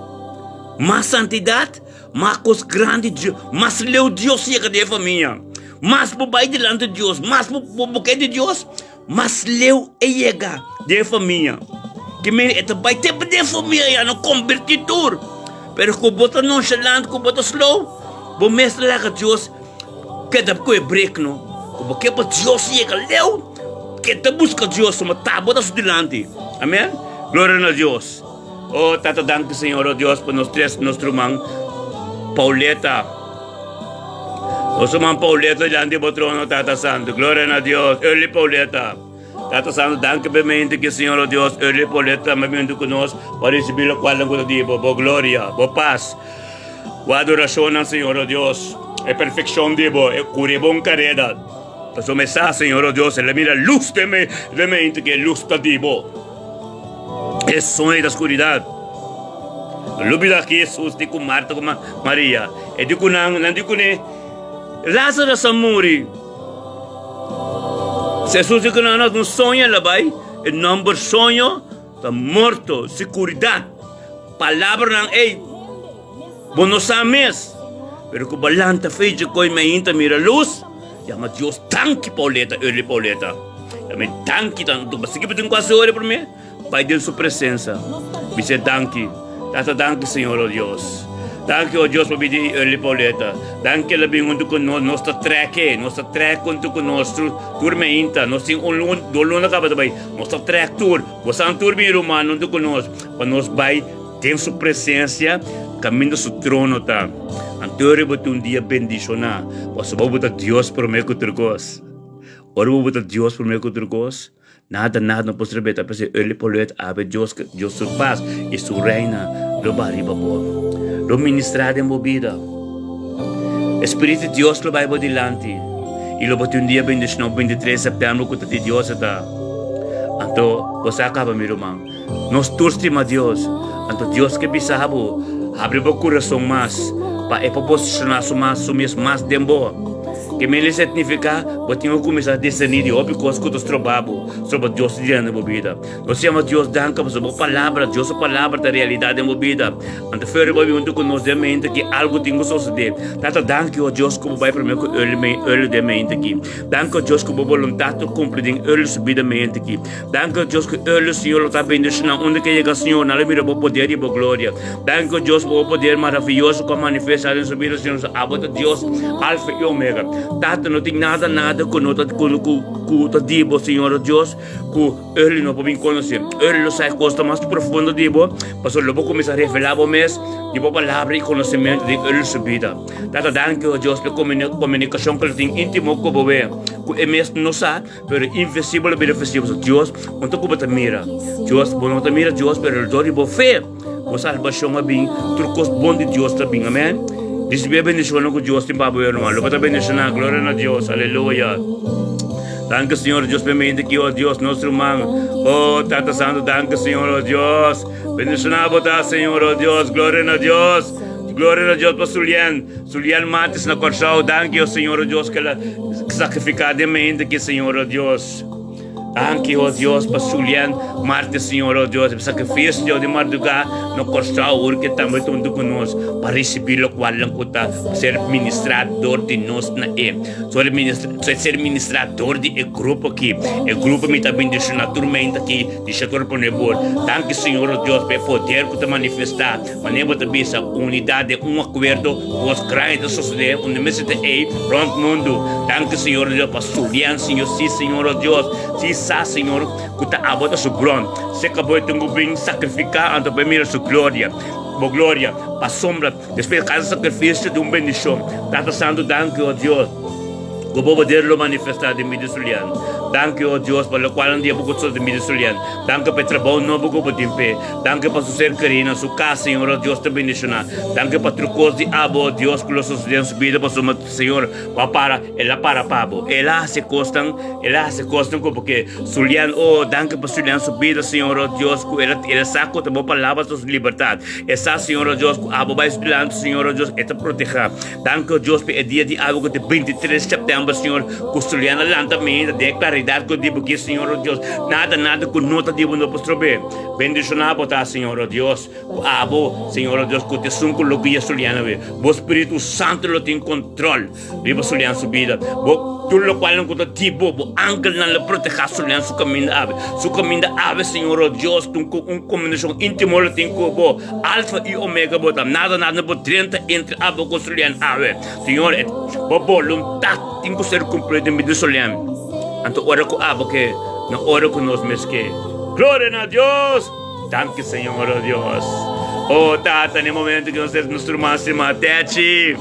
mais santidade, mais coisa grande, mais leu Deus e a família. Mais bobai delante de Deus, mais bobai de Deus, mais leu e a de família. Que me é também tempo de família, não convertido. Pero kung bota nonchalant, kung bota slow, bumestra lá com Deus, que dá para break, não? Como que para Deus chega leu, que te busca Deus, uma tábua da delante. Amém? Glória a Deus. Oh, tata danke Senhor, oh Deus, por nós três, nosso irmão, Pauleta. Nosso irmão Pauleta, diante do trono, tata santo. Glória a Deus. Early Pauleta. Tata santo, danke bemente que Senhor, oh Deus, early Pauleta, me vindo conosco, para receber a qual não digo, boa glória, boa paz, boa adoração ao Senhor, oh Deus, é perfeição, digo, é cura, bom careda. Então, me sa, Senhor, oh Deus, ele mira luz de mente que é luz da digo. É sonho da escuridão. Lubida que Jesus, digo Marta, como Maria, e digo não digo ne, Lázaro samuri. Jesus diz que não sonha lá vai, o número sonho está morto, seguridade, palavra não é, bonos ames, pero que balanta fez de coi me inta mira luz, chama Deus tanque Pauleta, ele Pauleta, chama tanque tanto, mas se que tem quase hora para mim, vai ter sua presença, me se tanque, tata tanque Senhor oh Deus. Danke, oh Deus, por pedir early Pauleta. Danke, labing unto ko nossa trek unto ko nosso tour meinta. Nós temos doluna ka ba tabay. Nossa trek tour. Wasang tour mi romano unto ko nos. Pa nos vai tem sua presença, caminho do seu trono tá. Anterior botou dia bendicionar. Posso botar Deus por meio que turcos. Ora botar Deus por meio que turcos. Nada não pode ser beta, porque early Pauleta abre Deus sua paz e sua reina do bariba boa. Lo ministrar em vida. Espírito de Deus lo vai adiante. E lo botou dia 23 de setembro que de Deus está. Então, você acaba meu irmão. Nós torcemos a Deus. Então, Deus que bisabo abre o coração mais para posicionar mais tempo. Que me significa que tenho que começar a discernir de óbvio coisas que eu trabalho sobre Deus diante da vida. Nós chamamos Deus danca por sua palavra, Deus a palavra da realidade da vida. Então, foi muito que nós mente que algo tem que suceder. Tata danke a Deus como vai para mim que de mente aqui. Danke a Deus como vontade cumprir em subida mente aqui. Danke a Deus que o Senhor está bendicionando onde que chega o Senhor, na mira o poder e a glória. Danke a Deus por o poder maravilhoso que manifesta em subida o Senhor. Abota Deus, Alfa e Ômega. Tata não tem nada com o dibo, Senhor Deus, que ele não pode conhecer. Ele não sai costa mais profunda dibo, mas ele vai começar a revelar o mês, de boa palavra e conhecimento de ele subida. Tata danke a Deus pela comunicação que ele tem íntimo com o bebê, que é mesmo não sabe, mas invisível e beneficioso. Deus, onde que você mira? Deus, não te mira Deus, mas ele dá de boa fé. A salvação é bem, tudo bom de Deus também, amém? Recebe a bendição que Deus tem para o irmão. Louvado a bendição, glória a Deus, aleluia. Danke, Senhor Deus, permite que, oh Deus, nosso irmão, oh Tata Santo, danke, Senhor, oh Deus. Bendição a botar, Senhor, oh Deus, glória a Deus. Glória a Deus para Sulian Matis na Corsal, danke, oh Senhor, oh Deus, que ela sacrificadamente que, Senhor, oh Deus. Danke, oh Deus, para Sulian Matis, Senhor, oh Deus, o sacrifício de madrugada no Corsal, porque também tudo conosco, para receber o qual não custa ser ministrador de nós na ser ministrador de grupo aqui, o grupo me está bendicionando a tormenta aqui, de setor por nebor. Danke, Senhor, oh Deus, pelo poder que está manifestar, maneira de ver a unidade, acordo, os grandes sociedade, onde me sente aí, pronto mundo. Danke, Senhor, oh Deus, para Sulian, Senhor, sim, Senhor, oh Deus, sim, Senhor, que está a botar seu bron, se acabou de bem sacrificar, então para mim a sua glória. glória, para sombra, después de cada sacrifício de bendição. Tata Santo, danke, oh Deus. Como poderlo manifestar de vida Julián. Danke, oh Dios, por lo cual un día poco de vida Julián. Danke por trabajo no poco por tiempo. Danke por su ser querido, su casa, Señor, oh Dios, te bendicionar. Danke por trucos de abo, Dios, que los suceden en su vida, por su Señor, para, ela para pabo. Ela se costan porque Julián, oh, danke por Julián su vida, Señor, oh Dios, que ela saco de boa palavra su libertad. Esa, Señor, oh Dios, abo vai estudando, Señor, oh Dios, esta proteja. Danke, oh Dios, por el día de abo de 23 de setembro. Senhor, custodiando a lantamento, de claridade que eu digo que, Senhor, oh Deus, nada que nota digo não posso trober. Bendicionar botar, Senhor, oh Deus, abo, Senhor, oh Deus, que te sunco lo que é soliana, o Espírito Santo lo tem controle, viva soliana sua vida, tudo lo qual não conta tipo, o ángel não le proteja soliana su caminho ave, Senhor, oh Deus, combinação íntima lo tem com alfa e omega botar, nada por 30 entre abo com soliana ave, Senhor, voluntade tem que ser cumprido em vida soliana. Então, ora com abo que não ora conosco mesmo que glória a Deus, danke, Senhor, oh Deus. Oh, Tata, no momento que nós temos nosso irmão, Tete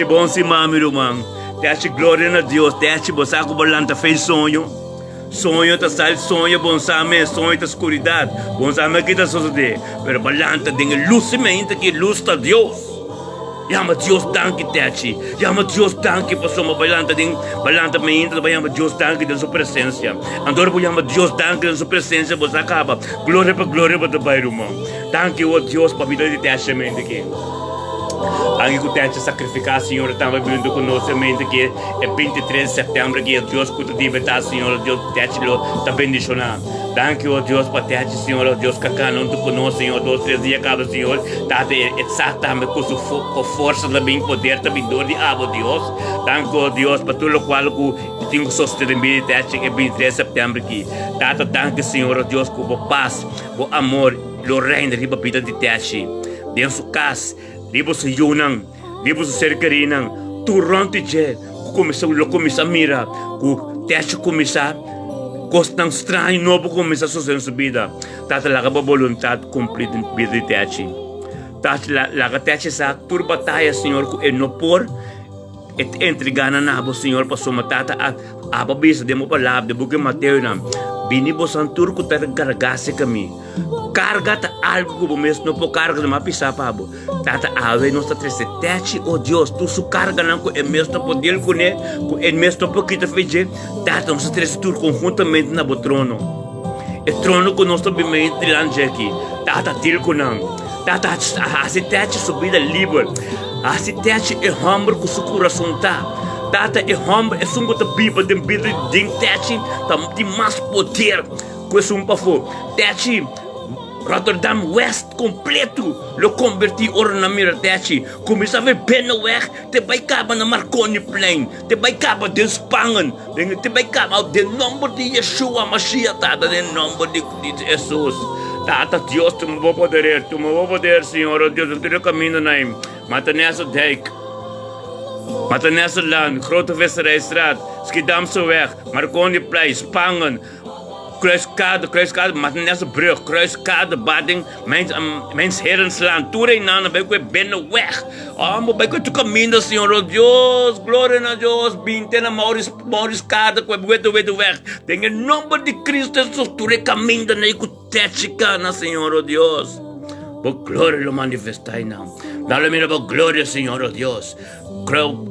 bom, Simão, meu irmão. Tete, glória a Deus. Tete, você que balanta fez sonho tá sal, sonho, bom sabe, sonho da escuridão. Bom sabe que está sucedendo. Mas balanta, tem luz, mente que luz está Deus. Yama Deus danke, Tete. Yama Deus danke, por sua balanta mente, yama Deus danke da sua presença. Andor por yama Deus danke da sua presença, você acaba. Glória para o Pai, irmão. Danke, oh Deus, para a vida de Tete, mente aqui. Anche que o Tete sacrificar, Senhor, estava vindo conosco, mente que é 23 de setembro, que Deus que tu libertar, Senhor, Deus, Tete, está bendicionado. Danke, oh Deus, para Tete, Senhor, oh Deus, que cá não tu conosco, Senhor, 2, 3 dias acaba, Senhor, Tete, exatamente com força também, poder também, dor de abo, Deus. Danke, oh Deus, para tudo o qual eu tenho sustentabilidade, Tete, que é 23 de setembro aqui. Tete, danke, Senhor, oh Deus, com a paz, com amor, o reino da vida de Tete. Dentro sua casa, libo sa yunang, libo sa serkarinang, turon ti je, kumisa mira, ku techo kumisa, costang estranho novo kumisa sa vida. Tata laga ba voluntad complete in vida de techi. Tata laga techi sa turbataya, Senhor, ku enopor, et entregana na abo, Senhor, pa sumatata at ababisa, demo palab, de buke Mateo na, binibos ang turco ta gargase kami. Carga algo como mesmo não pode carga de uma pisa pabo. Tata ave nossa triste Tete, oh Deus, tu su carga não com é mesmo poder com é mesmo pouquinho feijão. Tata nossa triste tur conjuntamente na bo trono. E trono com nosso bimento trilante aqui. Tata til com não. Tata assim Tete subida livre. Assim Tete é humble com seu coração tá. Tata é humble é sungo da Bíblia de vida de Tete tem mais poder com esse pafo. Tete Rotterdam West completo lo converti ora na mira Tete. Começava a ver na weg, te vai caba na Marconi Plain, te vai caba de Spangen, te vai caba de nome de Yeshua Mashiach, tata de nome de Jesus. Tata Deus, tu me vou poder, Senhor, oh Deus, tu caminho na im. Mata nessa dijk. Mata nessa land, grote visserijstraat, Schiedamse weg, Marconi Plain, Spangen. Kruiskade, maar nessa brug, Kruiskade, Bading, Mens Herensland, Toerei Nana, bij que binnen weg. Maar bij que tu caminho, Senhor, oh Deus, glória a Deus, bintena Mauriscada, que vedo weg. Tem em nome de Cristo Jesus, Toerei caminho, na iku Tetchicana, Senhor, oh Deus. Por glória lo manifestai não. Dá-lhe mira por glória, Senhor, oh Deus.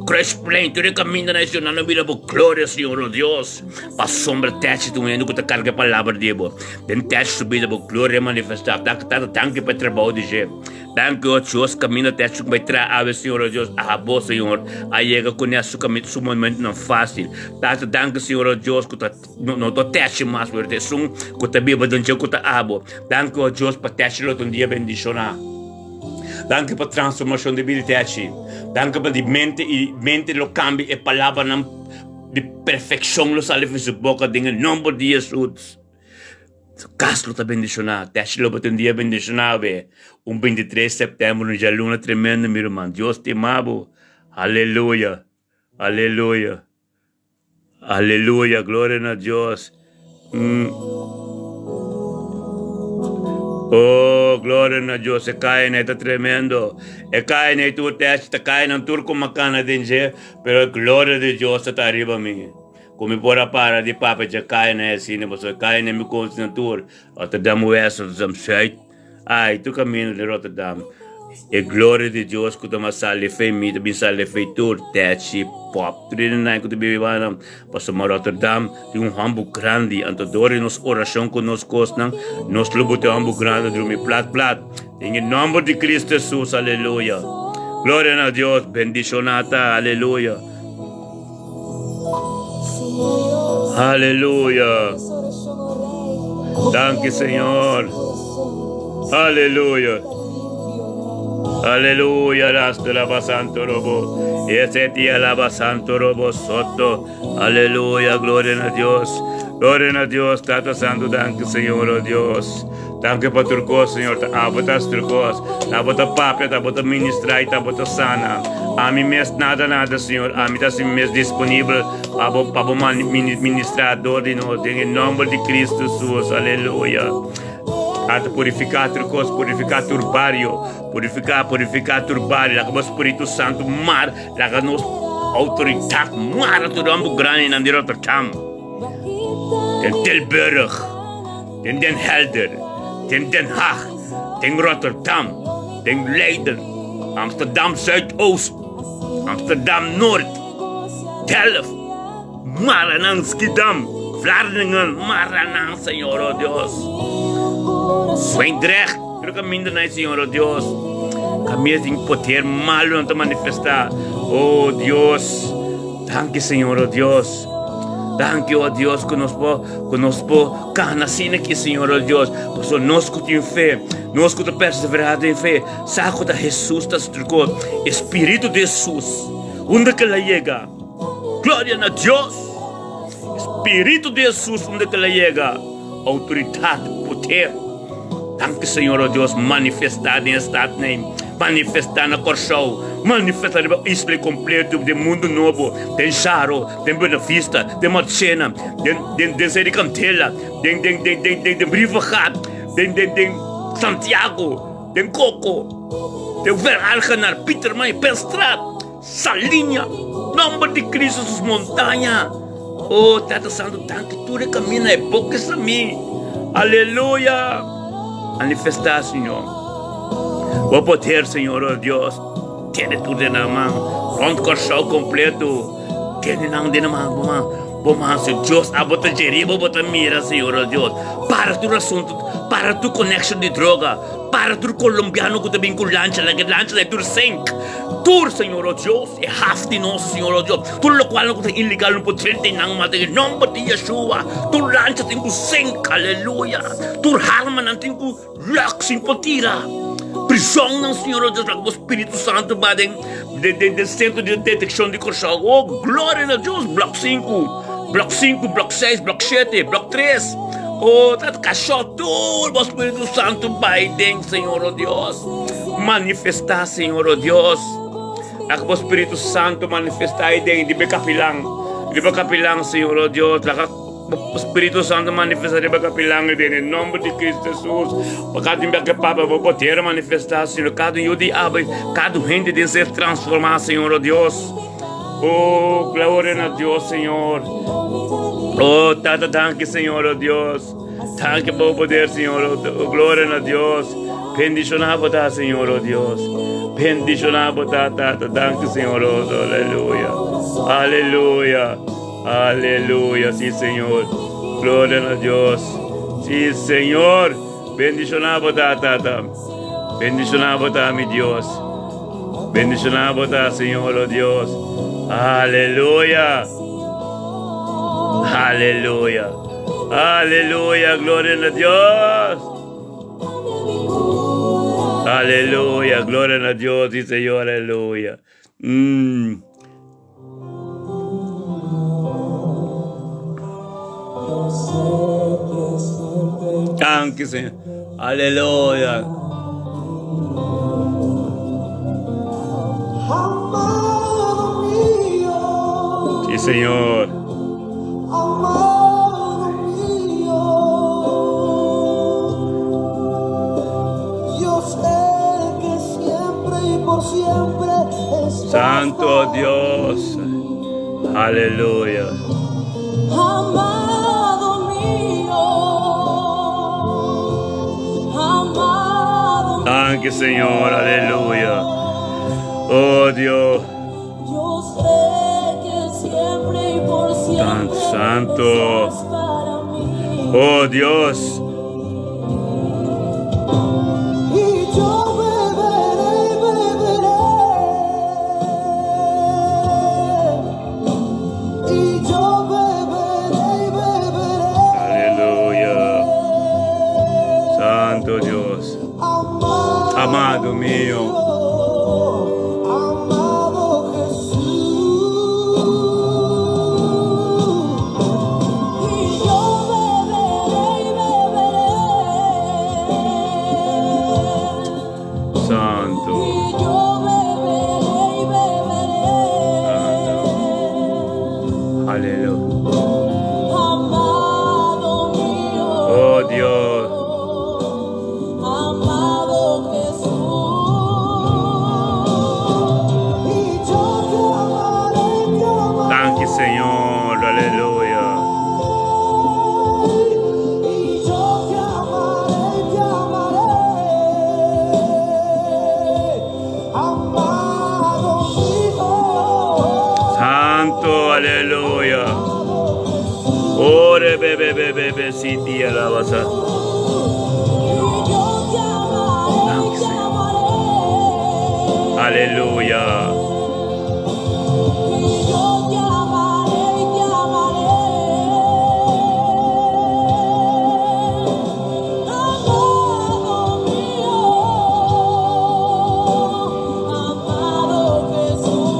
Cresplém, tu caminho nacional, não mira por glória, Senhor, oh Deus. Para sombra Tete, tu indo que te carga a palavra de Deus. Den Tete subida por glória manifestar. Danke para trabalho de Deus. Danke, oh Deus, caminho Tete que vai trazer, Senhor, oh Deus. Ah, bom, Senhor. Aí chega com esse caminho, seu momento não fácil. Danke, Senhor, oh Deus, que não tô Tete mais, por ter sum, que te Bíblia do dia que te abo. Danke, oh Deus, para Tete lo um dia bendicionar. Danke para transformação de vida Tete. Danke para mente lo cambia e palavra de perfeição lo sale de sua boca em nome de Jesus. Caso lo tá bendicionado. Tete lo para um dia bendicionado. 23 de setembro, um dia luna tremenda, meu irmão. Deus te amava. Aleluia. Aleluia. Aleluia. Glória a Deus. Oh, glória a Deus, e cai neta tremendo. E cai neta o teste, cai no turco macana dinge, pero glória de Deus está arriba a mim. Come por para de papa já cai né assim, né, você cai né me conta na tour, Rotterdam West, Rotterdam Zuid. Ai, tu caminho de Rotterdam. E glória de Deus que tu mas sale fei mi, tu sale fei tour, teste pop. Tu não é que tu bebe banam, passa para Rotterdam, tem hamburgo grande, anto dori nos oração com nos costam, nos lubo te hamburgo grande, drumi plat. Em nome de Cristo Jesus, aleluia. Glória a Deus, bendicionata, aleluia. Aleluia. Danke, Senhor. Aleluia. Aleluya, rastro la santo robo. Ese día la santo robo soto. Aleluya, gloria a Dios. Gloria a Dios, Tata Santo, danke Señor, oh Dios. Danke por tu cosa, Señor. Abotas tu cosa. Abota papia, abota ministra, abota sana. A mí me es nada, Señor. A mí está me es disponible. Abo ministrador de nosotros. En el nombre de Cristo Jesús. Aleluya. Até purificar tu coisa, purificar tu barrio, purificar tu barrio, lá que o Espírito Santo mar, lá que nos autoridade mar tudo ambo grande na Rotterdam. Tem Tilburg, tem Den Helder, tem Den Haag, tem Rotterdam, tem Leiden, Amsterdam Zuidoost, Amsterdam Noord, Delft, Marananskidam, Vlaardingen, Maranan, Senhor, oh Deus. Zwijndrecht, pero caminho na Senhor, oh Deus. Caminho sem poder malo não te manifestar. Oh Deus, danke Senhor, oh Deus. Danke, oh Deus, que nos po canasina aqui, Senhor, oh Deus. Porque nós que temos fé, nós que perseveramos em fé, saco da Jesus, da estructura, Espírito de Jesus, onde que ela chega? Glória a Deus. Espírito de Jesus, onde que ela chega? Autoridade, poder. Danke, Senhor, oh Deus, manifestado em estado name, manifestar na Corchou, manifestar no isla completo do mundo novo. Tem Charo, tem Buena Vista, tem Marchena, tem Sericantela, tem Brivahat, tem Santiago, tem Coco, tem Veralganar, Petermay, Pelstrat, Salinha, nome de Cristo sus montanhas. Oh, Tata Santo, danke, tu recamina e poucas a mim. Aleluia. Manifestar, Senhor. O poder, Senhor, oh Deus. Tiene tudo na mão. Pronto, corchão completo. Tiene na mão, bom, Senhor. Deus, abota geriba, bota mira, Senhor, oh Deus. Para tu assunto, para tu connection de droga. Para tu colombiano que também com lancha é tu sink. Tu, Senhor, oh Deus, é half de nosso, Senhor, oh Deus. Tu lo qual não é ilegal, não pode ter nada, mas em nome de Yeshua. Tu lancha tem que sink, aleluia. Tu harma não tem que lock, sem potira. Prisão não, Senhor, oh Deus, o Espírito Santo, badem, de centro de detecção de corchão. Oh, glória a Deus, bloco 5, bloco 5, bloco 6, bloco 7, bloco 3. Oh, tá cachorro, tudo, o Espírito Santo, vai dentro, Senhor, oh Deus. Manifestar, Senhor, oh Deus. O Espírito Santo manifestar aí dentro de Becapilang, Senhor, oh Deus. O Espírito Santo manifestar de Becapilang, em nome de Cristo Jesus. Cada Beca vou poder manifestar, Senhor. Cada Yudi abre, cada gente de ser transformar, Senhor, oh Deus. Oh, glória a Deus, Senhor. Oh, Tata, danke, Senhor, oh Deus. Danke por poder, Senhor, oh, glória a Deus. Bendicionado, Senhor, oh Deus. Bendicionado, Tata, danke, Senhor, oh, aleluia. Aleluia. Aleluia, sim, Senhor. Glória a Deus. Sim, Senhor. Bendicionado, Tata. Bendicionado, mi Deus. Bendicionado, Senhor, oh Deus. Aleluia. Aleluia. Aleluia. Glória a Deus. Aleluia. Glória a Deus, sim, Senhor. Aleluia. Danke, Senhor. Aleluia. Sim, Senhor. Santo Dios. Aleluya. Amado mío, amado mío. Danke, Señor. Aleluya. Oh Dios. Yo sé que siempre y por siempre Tan santo. estás para mí. Oh Dios. Y yo beberé, beberé. Y yo beberé, beberé. Aleluya. Santo Dios. Amado mío. Amado Jesús. Y yo beberé, beberé. Santo. Y yo beberé, beberé. Aleluya. Amado mío. Oh Dios. Amado Jesús. Y yo te amaré, te amaré. Danke, Señor. Aleluya. Y yo te amaré, te amaré. Amado mío. Santo. Aleluya. Ore, bebe, bebe, bebe, si ti alabanza. Y yo te amaré, te amaré. Aleluya. Y yo te amaré, te amaré. Amado mío, amado Jesús.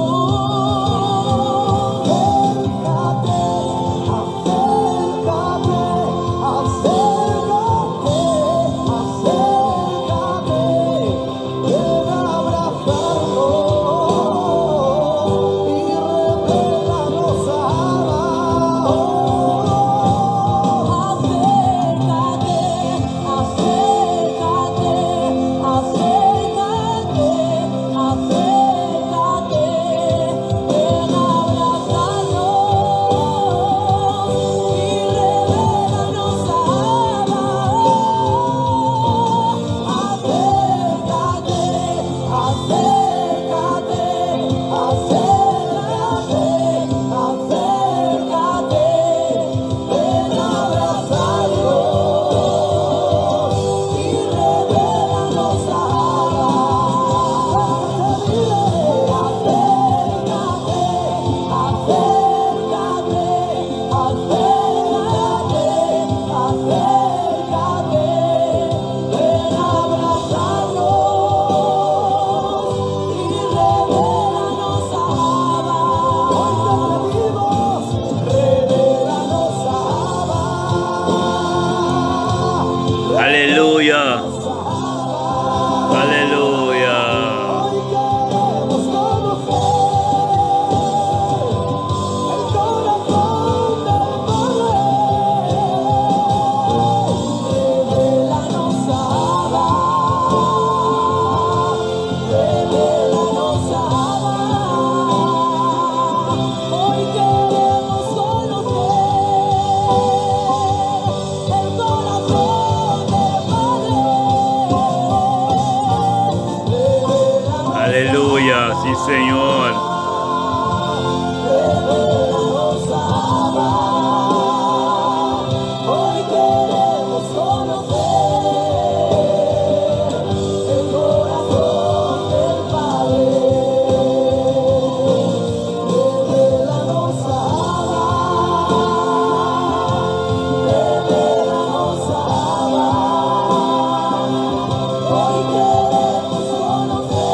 Aleluya. Aleluya. Aleluya, sí, Señor. Hoy queremos conocer el corazón del Padre. Revelanos Hoy queremos conocer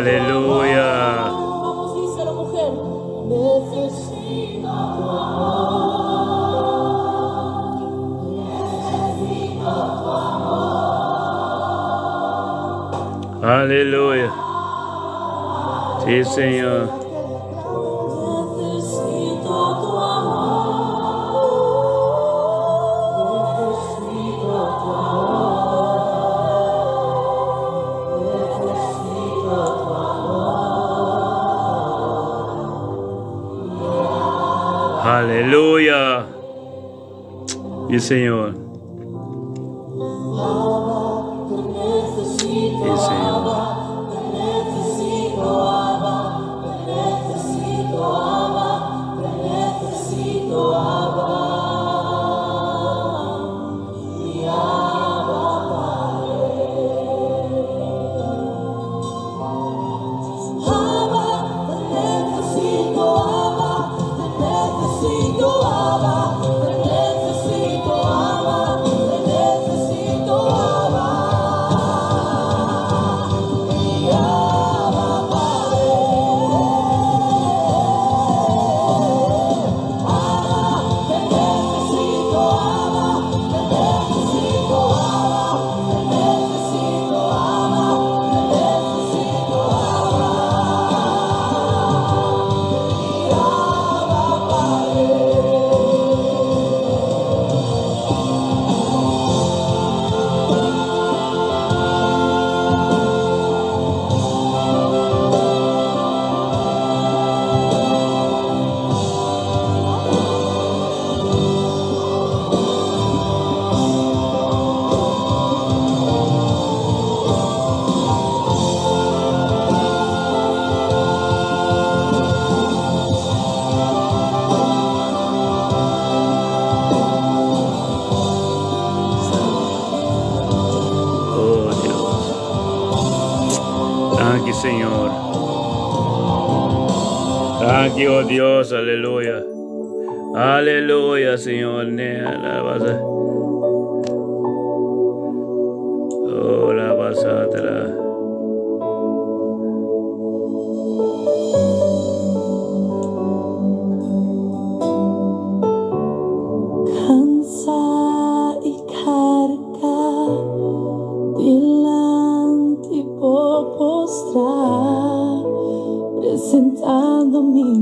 Aleluya. Vamos, díselo, mujer. Necesito tu amor. Aleluya. Sí, Señor. Necesito tu amor. Necesito tu amor. Necesito tu amor. Aleluya. Sí, Señor. Sí, Señor. Señor. Aquí, oh Dios, aleluya. Aleluya, Señor. Alabanza. Oh, la basatera. Cansa y carga delante por postrar, presentando mil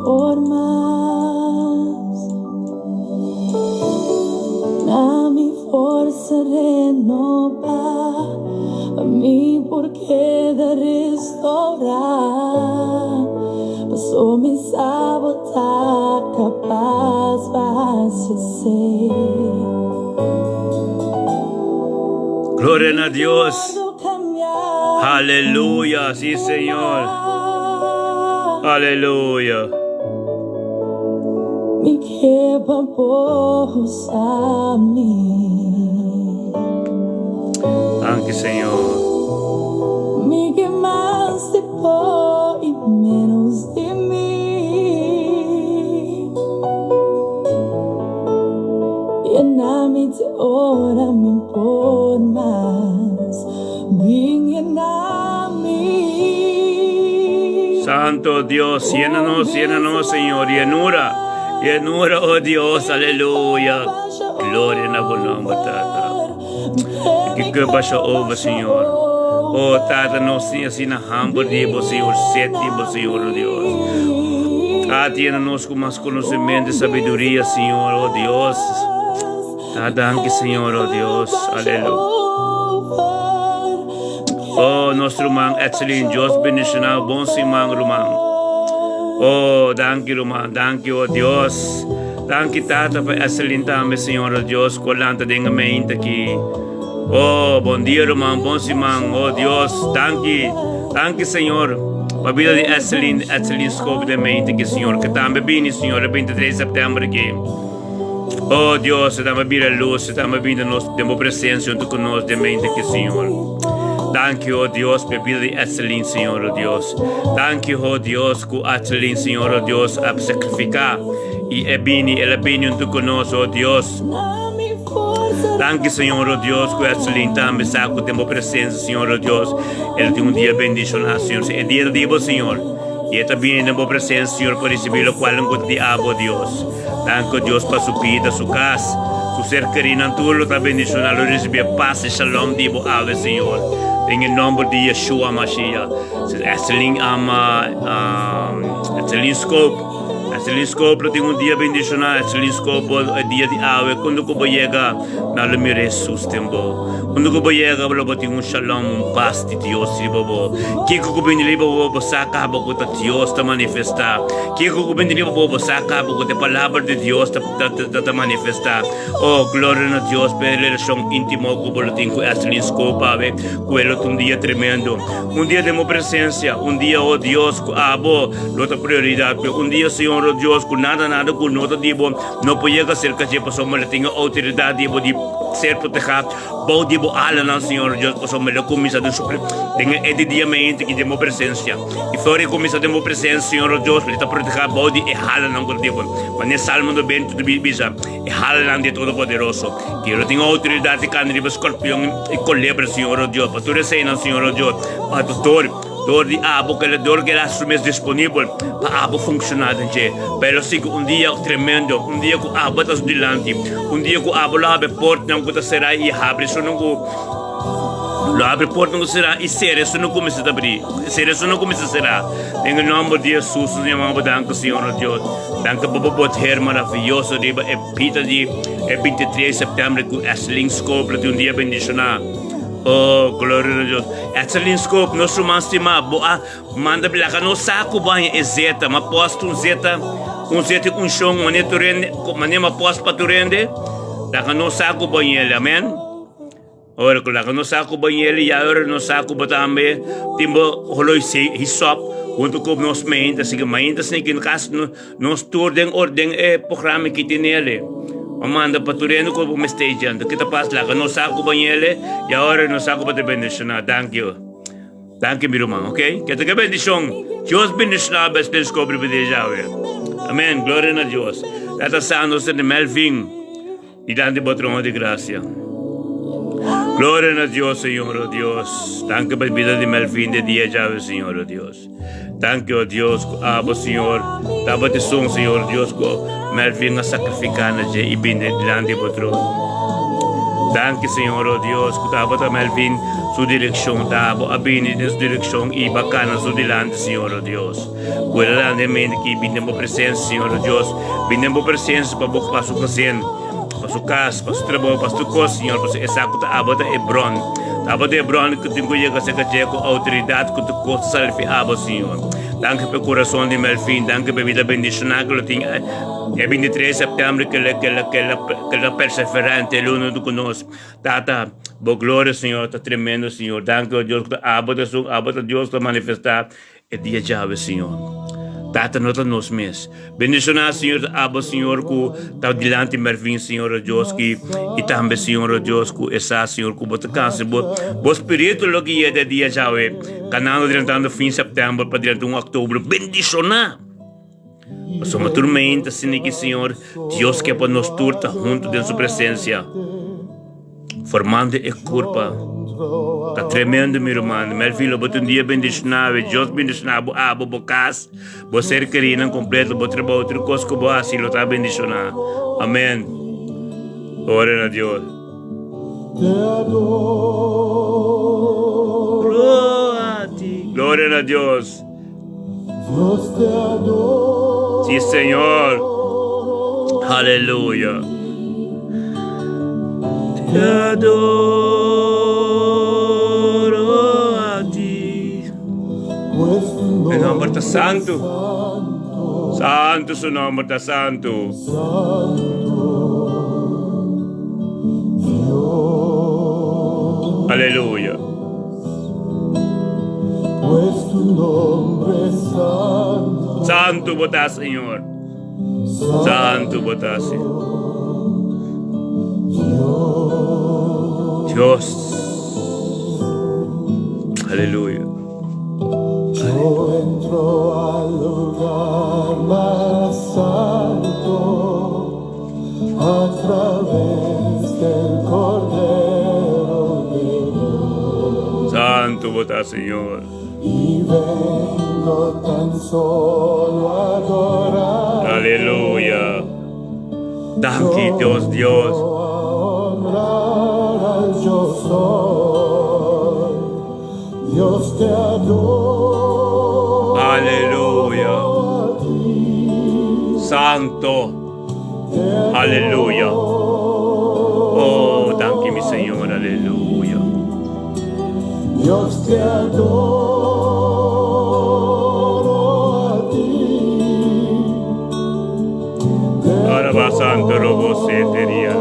por más. A mi forza renova, a mi porque de restaurar. Passou me sabotar, capaz vai ser. Gloria a Dios. Aleluya, sí, Señor. Aleluya. Me quebra a mim. Anche, Señor. Me queimaste por e menos de mim. Llena-me de hora, me por mais. Llena-me. Santo Dios, llénanos, Señor. Llenura, oh Dios, aleluya. Gloria en tu nombre, Tata. Que baixa over, Señor. Oh, Tata, nos ensina hambre de vos, Señor, sete, Señor, oh Dios. Atienda-nos com mais conhecimento e sabedoria, Senhor, oh Deus. Danke, Senhor, oh Deus. Aleluia. Oh, nosso irmão, Etzelin, Deus bendicional, bom irmão, irmão. Oh, danke, irmão, danke, oh Deus. Danke, Tata, para Etzelin também, Senhor, oh Deus, colanta de mente aqui. Oh, bom dia, irmão, bom irmão, oh Deus, danke, danke, Senhor. Para a vida de Etzelin Scope de mente aqui, Senhor, que também vem, Senhor, 23 de setembro aqui. Oh Deus, estamos vindo a luz, estamos vindo a tua presença junto conosco de mente aqui, Senhor. Danke, oh Deus, pela vida de Etzelin, Senhor, oh Deus. Danke, oh Deus, que Etzelin, Senhor, oh Deus, a sacrificar. E ela vem junto conosco, oh Deus. Danke, Señor, oh Dios, que es linda, me saco de tu presencia, Señor, oh Dios. Él tiene un día bendicionado, Señor. El día de Dios, Señor. Y esta viene en tu presencia, Señor, por recibir lo cual en te amo, Dios. Danke, Dios, para su vida, su casa, su ser querido, todo lo está bendicionado, recibir paz y shalom, Dios, ave, Señor. En el nombre de Yeshua Mashiach. Esse scopo tem dia bendicionado, esse scopo é dia de ave, quando eu chega, não me ressustembo. Quando eu chega, eu tenho shalom, paz de Deus, que eu venho ali, eu saca, eu Deus te manifestar. Que eu venho ali, eu saca, eu palavra de Deus te manifestar. Oh, glória a Deus, pela relação íntima que eu tenho, esse scopo, ave, que um dia tremendo. Um dia de minha presença, um dia, oh Deus, abo, outra prioridade, um dia, Senhor, oh Deus, com nada, com nada, dibo, não podia ser que a pessoa me tenha autoridade, dibo, de ser protegida, bom, dibo, ala, não, Senhor, Deus, a pessoa me dá comissão de suprir, tenha edidiamente que de minha presença, e fora comissão de minha presença, Senhor, Deus, ele está protegida, bom, de ala, não, dibo, mas nesse salmo do bem, tudo bisa, ala, não, de todo poderoso, que eu tenho autoridade, que anda, escorpião e colebra, Senhor, Deus, para tu receber, Senhor, Deus, para tu dor de abo, que dor que era disponível para abo funcionar, pero sim um dia tremendo, um dia que abo está dilante, um dia que abo lá abre porta, não que será e abre, isso não lá abre porta, não será e ser, isso não começa a abrir, ser, isso não começa a será. Em nome de Jesus, nós amamos, danke, Senhor Deus, danke por o poder maravilhoso, de epita de 23 de setembro, que é scope de um dia bendicionado. Oh, glória a Deus. Essa scope, nós chamamos de manda bila no saco banho é zeta, mas posto um zeta chão, mané uma posto para turende, lá no saco banho, amém? Ora, lá no saco banho, e agora no saco batambe, timbo holoi se hisop, junto com nós mães, assim que mães, assim que no caso nós ordem programa que tem nele. Amanda paturendo ko mestejando kita pas la no saco banhele e agora no saco para te bendicionar. Thank you mi irmão, ok? Que te bendição. Deus bendicionar best descobre bedeja. Amém. Glória a Deus. Data santos de Melvin e dante patrão de graça. Glória a Deus, Senhor, oh Deus. Danke pela vida de Melvin de dia já, Senhor, oh Deus. Danke, oh Deus, abo, Senhor. Tava te som, Senhor, Deus, ko Melvin a sacrificar na je ibinde dilante patrão. Danke, Senhor, oh Deus, ko tava ta Melvin su direção, tava abini de su direção e bacana su dilante, Senhor, oh Deus. Quella de mente que ibinde mo presença, Senhor, oh Deus. Ibinde mo presença para boca passo casen. Para su casa, para su trabalho, para su coisa, Senhor, para su exacto abota Hebron. Abota Hebron que tem que chegar com autoridade que tu costa salve abo, Senhor. Danke pelo coração de Melvin, danke pela vida bendicionada que ele tem. É 23 de setembro que ele perseverante, ele unido conosco. Tata, boa glória, Senhor, está tremendo, Senhor. Danke a Deus que abota Deus para manifestar é dia chave, Senhor. Tata nota nos mês. Bendicionar, Senhor, abo, Senhor, que está dilante Melvin, Senhor, Deus, que e também, Senhor, Deus, que essa, Senhor, que bota câncer, bo espírito lo que é de dia chave, canal durante o fim de setembro para durante outubro, bendicionar. Mas uma tormenta, assim que, Senhor, Deus que é para nos turta junto de sua presença, formando a culpa. Está tremendo, meu irmão. Meu filho, botou um dia bendicionado, Deus bendicionado, abo, bocas, bo ser querido, completo, bo trabalho, outra coisa que bo assim, lo está bendicionado. Amém. Ora a Deus. Glória a Deus. Sim, Senhor. Aleluia. Te adoro a ti. El nombre está santo. Santo su nombre está santo. Aleluya. Pues tu nombre es santo. Santo botá, Señor. Santo botá, Señor. Dios. Aleluya. Yo entro al lugar más santo a través del corazón. Santo vota, Señor. Y vengo tan solo a adorar. Aleluya. Thank you, Dios. A honrar al yo soy. Dios te adoro. Aleluya. Santo. Aleluya. Oh, thank you, mi Señor. Aleluya. Dios te adoro a ti. Araba Santo Robo Seteria.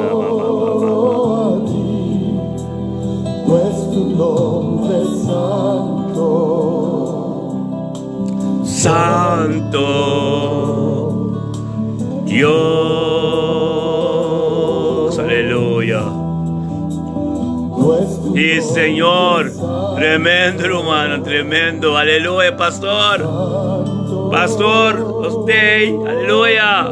Pues tu nombre es santo. Santo Dios. Aleluya. Pues tu Sí, Señor. Tremendo, hermano. Tremendo. Aleluya, pastor. Pastor, usted. Aleluya.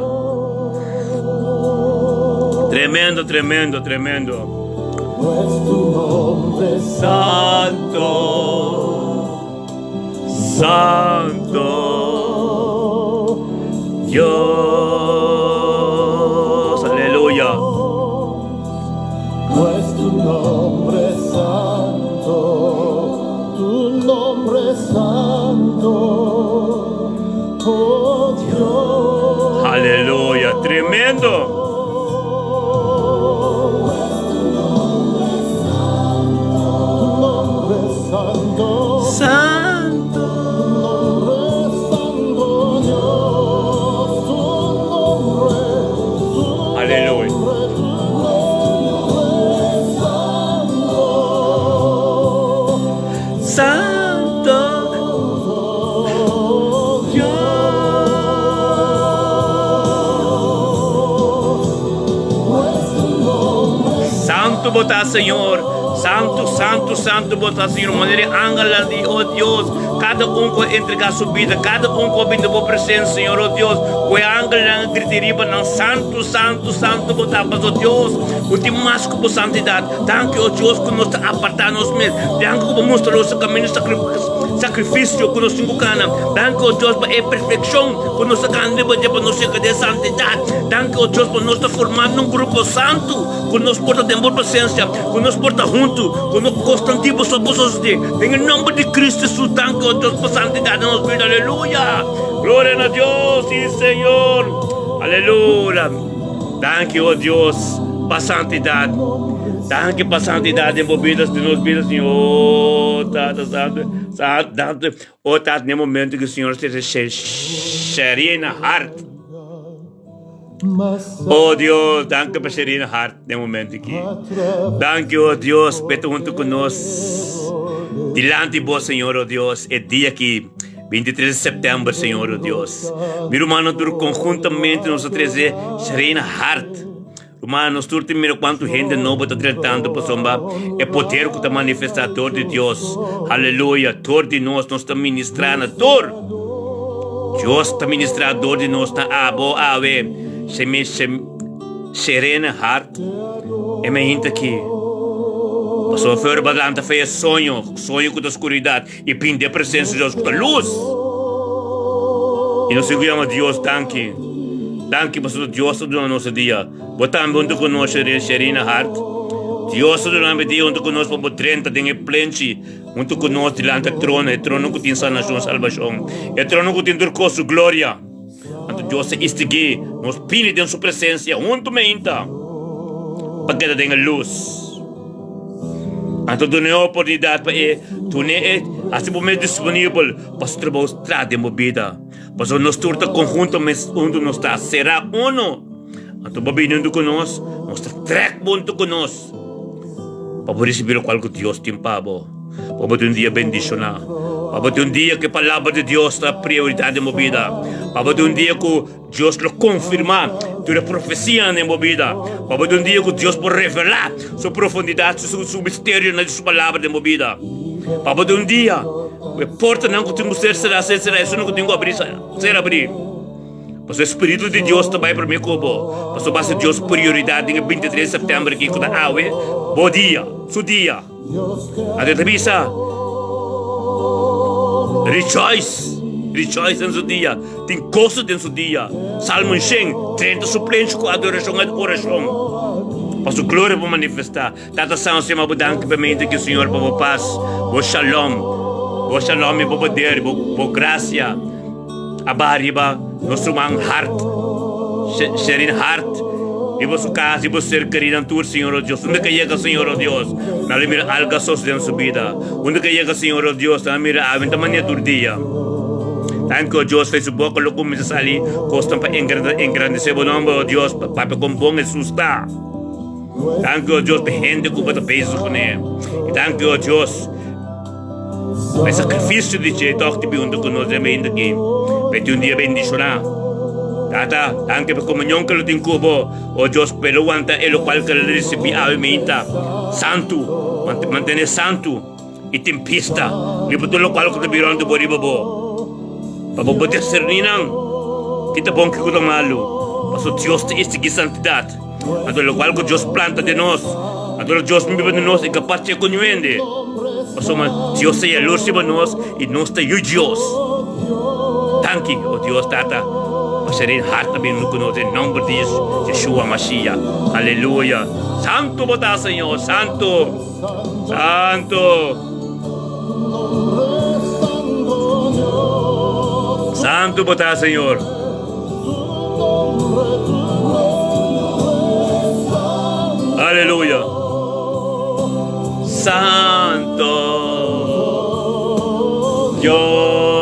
Tremendo, tremendo, tremendo. pues tu nombre es Santo, Santo Dios. Aleluya. pues tu nombre es santo, tu nombre es santo, oh Dios. Aleluya. Tremendo. Santo, Santo. nombre santo Dios, tu nombre, Aleluya. Santo Santo botar, Senhor. Santo, santo, santo botar, Senhor. Maneira angela de, oh Deus. Cada que entregar sua vida, cada que vindo por presença, Senhor, oh Deus. O angela gritaria para santo, santo, santo botar, mas oh Deus. O te mais por santidade. Danke, oh Deus, que nós apartar nos mesmos. Danke por mostrar o seu caminho sacrifício que nós temos cana. Danke, oh Deus, para a perfeição que nós temos para nós chegar de santidade. Danke, oh Deus, para nós estar formando um grupo santo. Que nós porta de boa presença, que nós porta junto, que nós constantivo sobre os dias. Em nome de Cristo Jesus, danke, oh Deus, por santidade na nossa vida. Aleluia. Glória a Deus, sim, Senhor. Aleluia. Danke, oh Deus, para santidade. Danke para santidade envolvida de nossas vidas, Senhor. Tata, santo, santo. Oh, Tata, no momento que o Senhor esteja serena, heart. Oh Deus, danke para serena heart no momento aqui. Danke, oh Deus, peto junto conosco. Dilante vos, Senhor, oh Deus, é dia aqui. 23 de setembro, Senhor, oh Deus. Meu irmão, tudo conjuntamente nos trazer serena heart. Irmãos, tudo tem quanto gente nova está tratando por somba. É poder que está manifestador de Deus. Aleluia. Todo de nós está ministrando. Todo. Deus está ministrador de nós. Está abo, ave. Serena heart. É minha gente aqui. Passou fora badante fez sonho com a escuridade. E pinde a presença de Deus com a luz. E nós seguimos Deus, danke. Danke, pastor Deus, do nosso dia. Botamos junto conosco, Serena Heart. Deus, do nosso dia, junto conosco, para 30, tem plenty. Junto conosco, diante do trono. É trono que tem sanação, salvação. É trono que tem turcoso, glória. Então, Deus, este aqui, nós pedimos em sua presença, junto meinta. Para que tenha luz. Então, tu não é oportunidade para tu não é, assim, momento disponível para se trabalhar de vida. Mas nós estamos conjuntamente onde nós está, será uno. Então, babinando conosco, nós está track junto conosco. Para receber o que Deus tem para nós. Para ter dia bendicionar. Para ter dia que a palavra de Deus está prioridade na vida. Para ter dia que Deus lo confirma, ter profecia na vida. Para ter dia que Deus pode revelar sua profundidade, seu mistério na sua palavra na vida. Para ter dia a porta não que temos será, isso não que tenho abrir, será abrir. Mas o Espírito de Deus também para mim como. Mas o base de Deus prioridade em 23 de setembro aqui com a ave. Bom dia, seu dia. Até bisa. Rejoice! Rejoice en su dia. Tem gozo en su dia. Salmo 30 suplente com adoração e oração. Para sua glória para manifestar. Tata São se mabudanque para mim que o Senhor para o paz, o shalom e o poder, o graça. Abariba nosso man heart, sharing heart. E você casa, e você querido tur, Senhor oh Deus. Onde que chega, Senhor oh Deus? Na mira alga sos de sua vida. Onde que chega, Senhor oh Deus? Na mira aventa mania do dia. Thank you, Deus, fez o bom que logo me sali, costam para engrandecer o nome oh Deus, para com bom Jesus está. Thank you, Deus, para gente que vai peso com ele. Thank you, Deus. Para sacrifício de Jesus, toque de bindo conosco também daqui. Para um dia bendicionar. Tata, anche per comunione che lo tin cubo, o Dios pero wanta e lo qual che le recibi a minta. Santo, mantene santo e tempista. Libuto lo qual che te biron do boribo. Pabo poder ser ninang. Kita bom que kudo malu. Paso Dios te istigi santidad. Ado lo qual que Dios planta de nos. Ado Dios me vive de nos e capaz de conhuende. Paso ma Dios se luz de nos e nos te Dios. Thank you, oh Dios Tata. Serin heart na binukuno in nome de Yeshua Mashiach. Aleluya. Santo bota, Señor. Santo. Santo. Santo bota, Señor. Aleluya. Santo. Dios.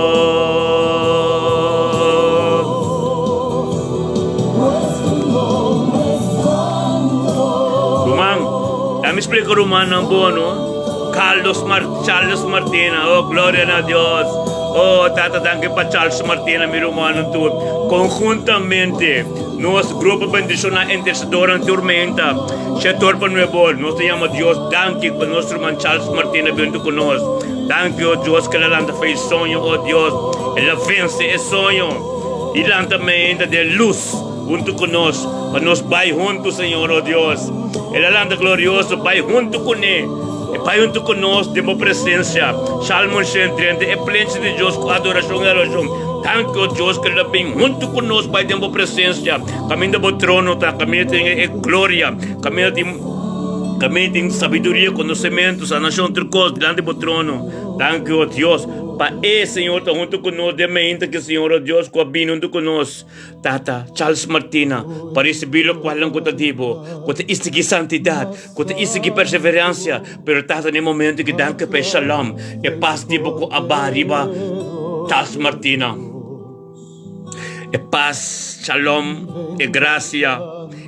Me explico romano ang bono. Charles Martina. Oh, gloria a Dios. Oh, tatatangke pa Charles Martina, mi romano tu. Conjuntamente, nuestro grupo bendicional intercedor en tormenta. Setor pa nuevo. Nos llama Dios. Danke con nuestro man Charles Martina viendo con nos. Danke, oh Dios, que la lanta fez sonho, oh Dios. Ela vence el sonho. Y lanta mente de luz junto con nos. Para nos vai juntos, Señor, oh Dios. El alanda glorioso vai junto com ele. E vai junto conosco, demos presença. Salmo 130, é pleno de Deus com adoração e oração. Tanto o Deus que ele vem junto conosco, vai demos presença. Caminho do trono, tá? Caminho de glória. Caminho de sabedoria, conhecimento, sanação, trocos, diante do trono. Tanto o Deus. Para esse Senhor está junto conosco, de mente que o Senhor, oh Deus, que vem junto conosco. Tata, Charles Martina, para receber-lo com a langutativo, com a istigi santidade, com a istigi perseverança, pero tata, no momento que dá que shalom, e paz tipo com a bariba, Charles Martina. E paz, shalom, e graça,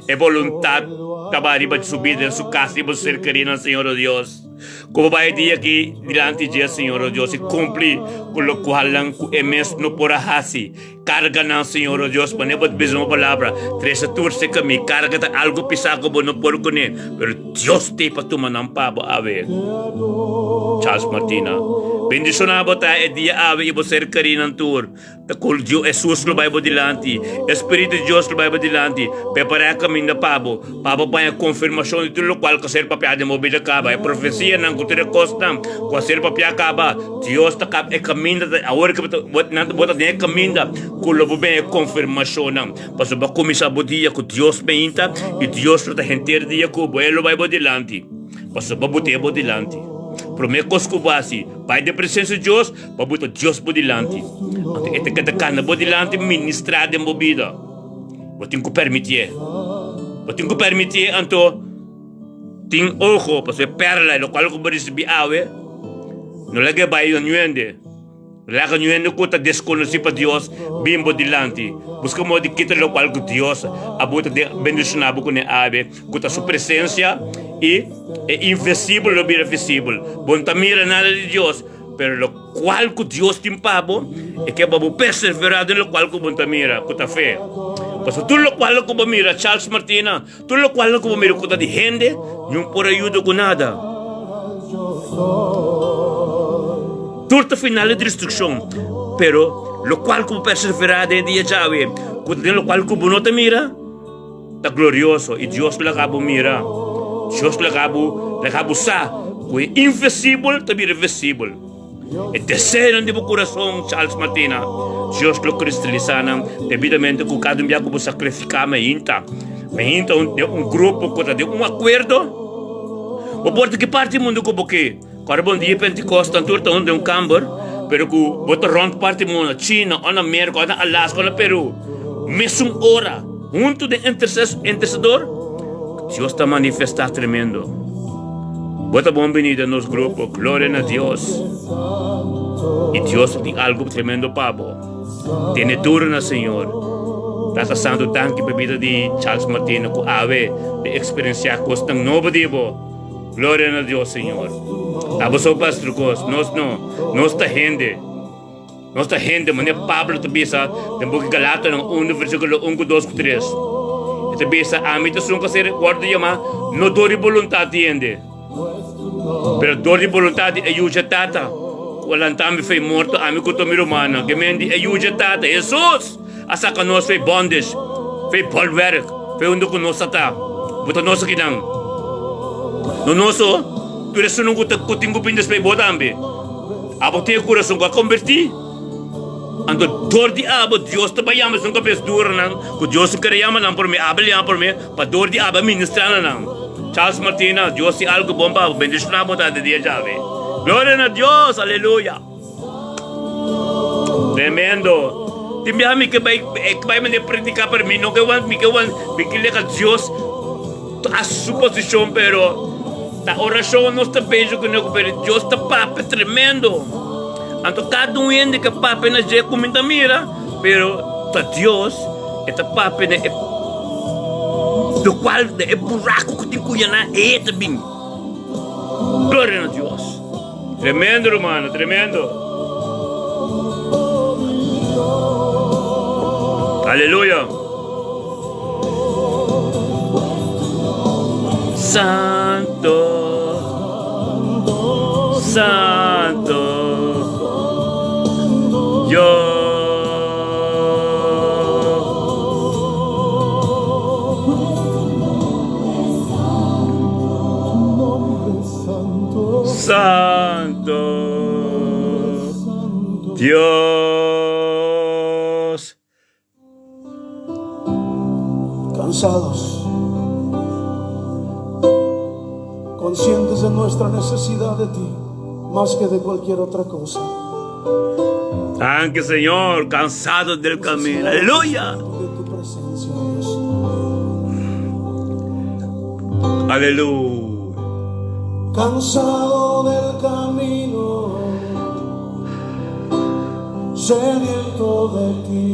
e vontade, da bariba de subir em sua casa e você querendo, Senhor, oh Deus. Como vai dia que diante de Senhor oh Deus e cumpre com o qual é mesmo por a hasi carga não Senhor oh Deus para não beber uma palavra três turse kami carga ta algo pisako bo no por kone pero Deus te para tu manam pabo ave Charles Martina bendicionado ta e dia ave e você querendo tour ta col Deus Jesus lo vai dilante Espírito de Deus lo vai dilante prepara caminho pabo para a confirmação de tudo o qual que ser papel de mobile acaba é profecia não que costa com ser papel acaba Deus ta é caminho a hora que bota de caminho com o bem é confirmação não para ba começar o dia com Deus benta e Deus está gente dia com o elo vai dilante para ba bote dilante promete que base pai de presença de Deus para botar Deus dilante até que cana dilante ministrar de vida botin que permitir anto ting ojo para ser perla lo qual que recebi ave não lege vai nuende laga nuende que está desconhecido para Deus bimbo dilante busca modo de quitar lo qual que Deus abuta de bendicionado com a ave que está sua presença e é invisível lo bira visível bom mira nada de Deus pero lo qual que Deus tem pabo é que vamos perseverar no qual que bom mira com a fé Paso tudo lo qual que mira Charles Martina, tudo lo qual que mira com de gente, não por ajuda com nada. Turta final de instrução, pero lo qual que perseverar de dia chave, com lo qual que não te mira, tá glorioso e Deus le acabo mira, Deus le acabo sa, que é invisível também é visível. e desceram de meu coração, Charles Martina. Deus que cristalizam devidamente com cada dia que vou sacrificar, me inta grupo, de acordo. O porto que parte do mundo que porque, para bom dia Pentecoste, tanto de camber, pero que bota rond parte do mundo, China, na América, na Alaska, na Peru, mesmo hora, junto de intercedor, Deus está manifestando tremendo. Bota bom venida nos grupos, glória a Deus. E Deus tem algo tremendo para vos. Tem duro na Senhor. Está santo tanque bebida de Charles Martino, com ave, de experienciar coisas tão novas de vos. Glória a Deus, Senhor. A vos sou pastor, nós está gente. Nossa gente, mas Pablo te bisa, tempo que Galata ng 1 versículo 1, 2, 3. Te bisa, amin te sun kasi guarda yama, no dori voluntad tiende. Pero dori voluntad ayuda tata. Walang tami fay morto, amin ko to mirumana, gemendi ayuda tata. Jesus! Asa ka nos fay bondage, fay polwerk, fay undo ko nos ata. Buta nos kinang. No noso, tu resunong ko kuting ko pindas fay botambe. Apo te coração ka converti. Ando dor di aba Dios te bayama sung kapes dura nang ko Dios kariyama nang por me abel yama por me pa dor di aba ministrana nang Charles Martina Dios si algo bomba bendición na bota de dia jave. Gloria a Dios, aleluya. Tremendo. Timbiami que bay me de predicar por mí no que wan bikile ka Dios a su posición pero ta oração não está beijo que não pero Dios está papo tremendo. Anto cada um ende que papo na je comenta mira, pero ta Dios eta papo ne do qual de buraco que tem cuiana eta bem. Glória a Deus. Tremendo, hermano, tremendo. Aleluia. Santo, Santo. Santo Dios. Cansados, conscientes de nuestra necesidad de ti, más que de cualquier otra cosa. Aunque Señor, cansados del camino, aleluya. De tu presencia, Dios. Aleluya. Cansado del camino, sediento de ti,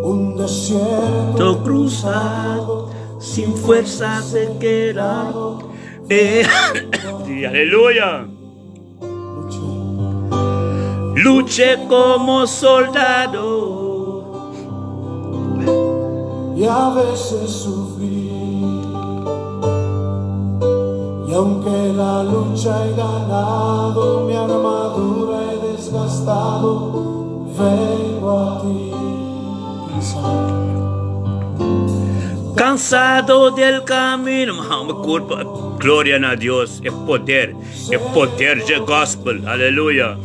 un desierto Cruzado, sin fuerzas he quedado. Sí, aleluya. Luché como soldado y a veces sufrí. Y aunque la lucha he ganado, mi armadura he desgastado, vengo a ti cansado del camino. Gloria a Dios, es poder de gospel, aleluya.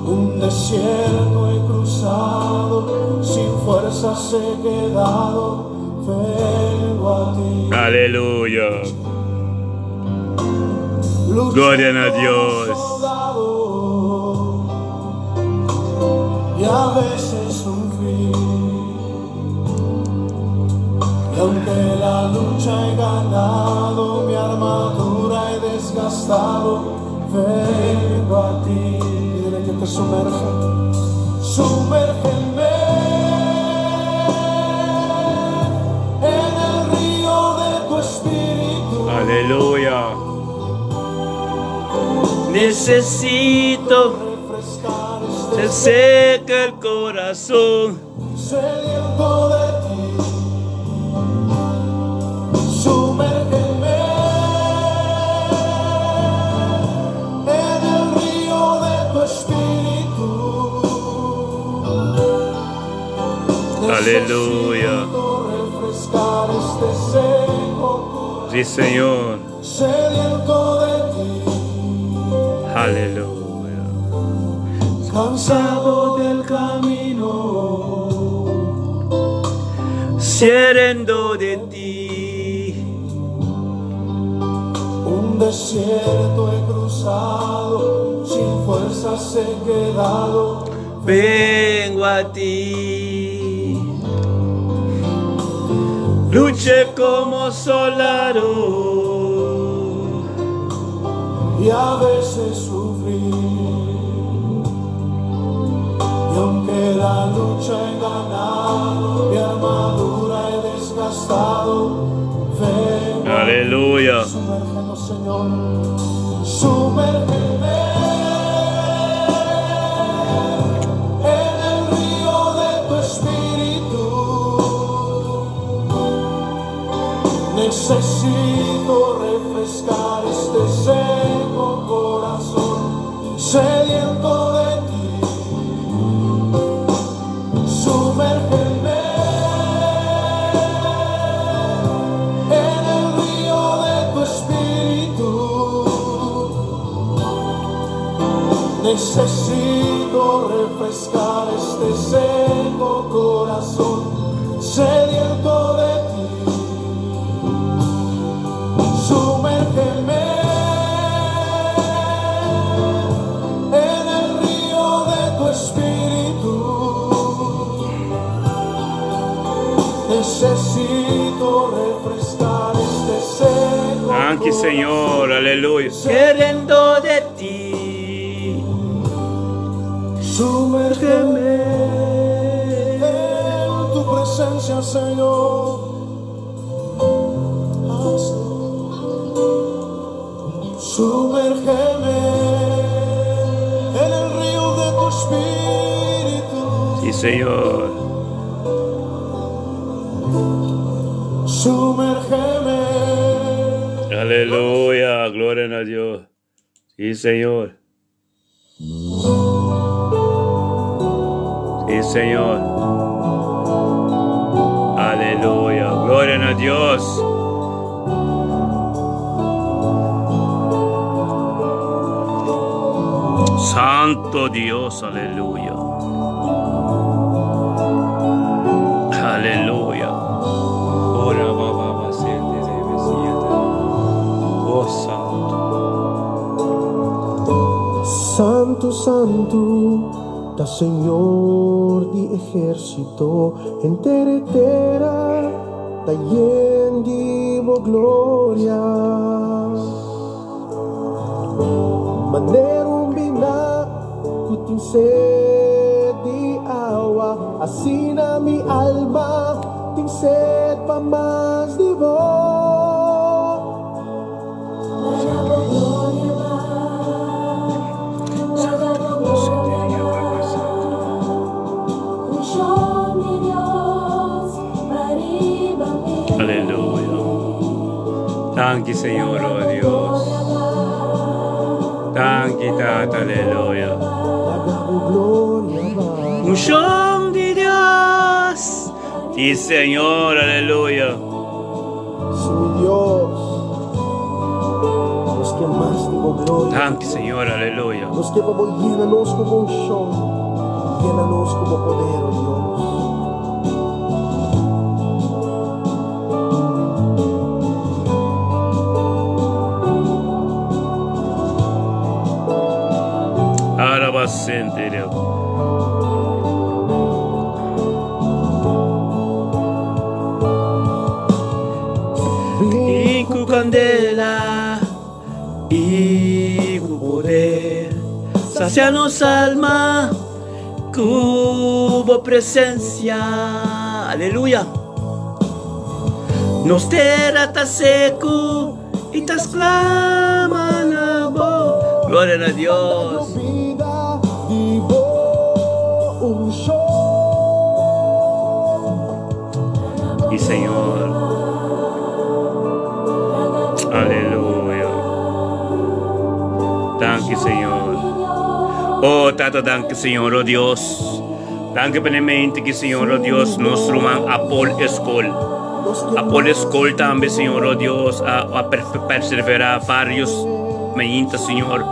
Un desierto he cruzado, sin fuerzas he quedado, vengo a ti. Aleluya. Gloria a Dios. Y a veces sufrí. Y aunque la lucha he ganado, mi armadura he desgastado, vengo a ti. Dile que te sumerja. Sumérgeme en el río de tu espíritu. Aleluya. Necesito Refrescar se seca el corazón. sediento de ti. Sumérgeme en el río de tu espíritu. Aleluya. Necesito refrescar este seco Sí, Señor. sediento de Aleluya. Cansado del camino, Siendo de ti, un desierto he cruzado, sin fuerzas he quedado. vengo a ti. Luché como soldado Y a veces sufrí, y aunque la lucha he ganado, mi armadura he desgastado, vengo. Aleluya. Sumérgenos, Señor, sumérgeme en el río de tu espíritu. Necesito refrescar este seco corazón, sediento de ti. Sumérgeme en el río de tu espíritu. Necesito refrescar este seco corazón, sediento de ti. Sumérgeme en el río de tu espíritu. Necesito refrescar este seco Anche Señor, aleluya. Queriendo de ti. Sumérgeme en tu presencia, Señor. Sumérgeme en el río de tu espíritu. Sí, Señor. Sumérgeme. Aleluya, gloria a Dios. Sí, Señor. Sí, Señor. Aleluya, gloria a Dios. Santo Dios, aleluya. Aleluya. Ora baba siete debe siete. Oh Santo. Santo, Santo, da Señor di ejercito, entera terra, da divo gloria. Manerum bina, kuting sed di awa, asina mi alma, ting sed pa mas di vos. Aleluya. Thank you, Señor, oh Dios. Thank you, Tata, aleluya. Unción de Dios. Sí, Señor, aleluya. Sí, Dios, los que más digo gloria, Thank you, Señor, aleluya. los que vamos, llénanos como unción, llénanos como poder, oh Dios. Arabasente, Dios. Y cu candela y cu poder sacianos alma cubo presencia, aleluya. Nos terra ta seco y tas clama la voz. Gloria a Dios. Vida, divo, unción. Y Señor, aleluya. Thank you, Señor. Oh, Tata, thank you, Señor, oh Dios. Thank you, penamente que, Señor, oh Dios, nos ruman Apol Escol. Apol Escol también, Señor, oh Dios, a perseverar varios meinta, Senhor,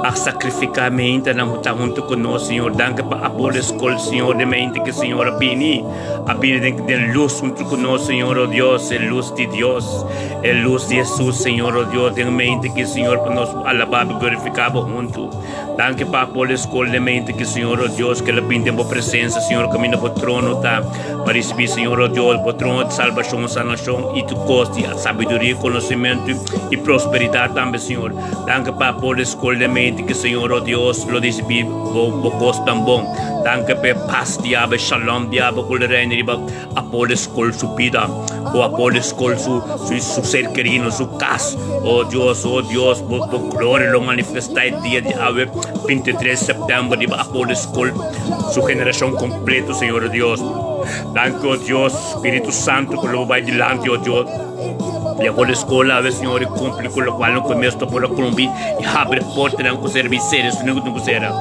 a sacrificar meinta na muita junto conosco, Senhor. Danke para a boa escola, Senhor, de meinta que, Senhor, a bini de luz junto conosco, Senhor, oh Deus, é luz de Deus, é luz de Jesus, Senhor, oh Deus, de meinta que, Senhor, para nós alabar e glorificar junto. Danke para a boa escola de mente que, Senhor, oh Deus, que ela pinta em boa presença, Senhor, caminha para o trono, tá? Para receber, Senhor, oh Deus, para o trono de salvação, sanação e tu coste, a sabedoria, conhecimento e prosperidade também, Senhor. Danke para a boa escola de mente que, Senhor, oh Deus, lo receber, o costo tão bom. Danke para paz, diabo, shalom, diabo, com o reino, a boa escola subida, ou a boa escola su ser querido, su casa, oh Deus, por glória, lo manifestar dia de ave. 23 de setembro, de Apolo School, su generación completa, Señor Dios. Danke, oh Dios, Espíritu Santo, que lo va delante, oh Dios. E a escola, a Senhor, e cumpre com o qual não começo por a Colômbia e abre porta não com serviços, não com será.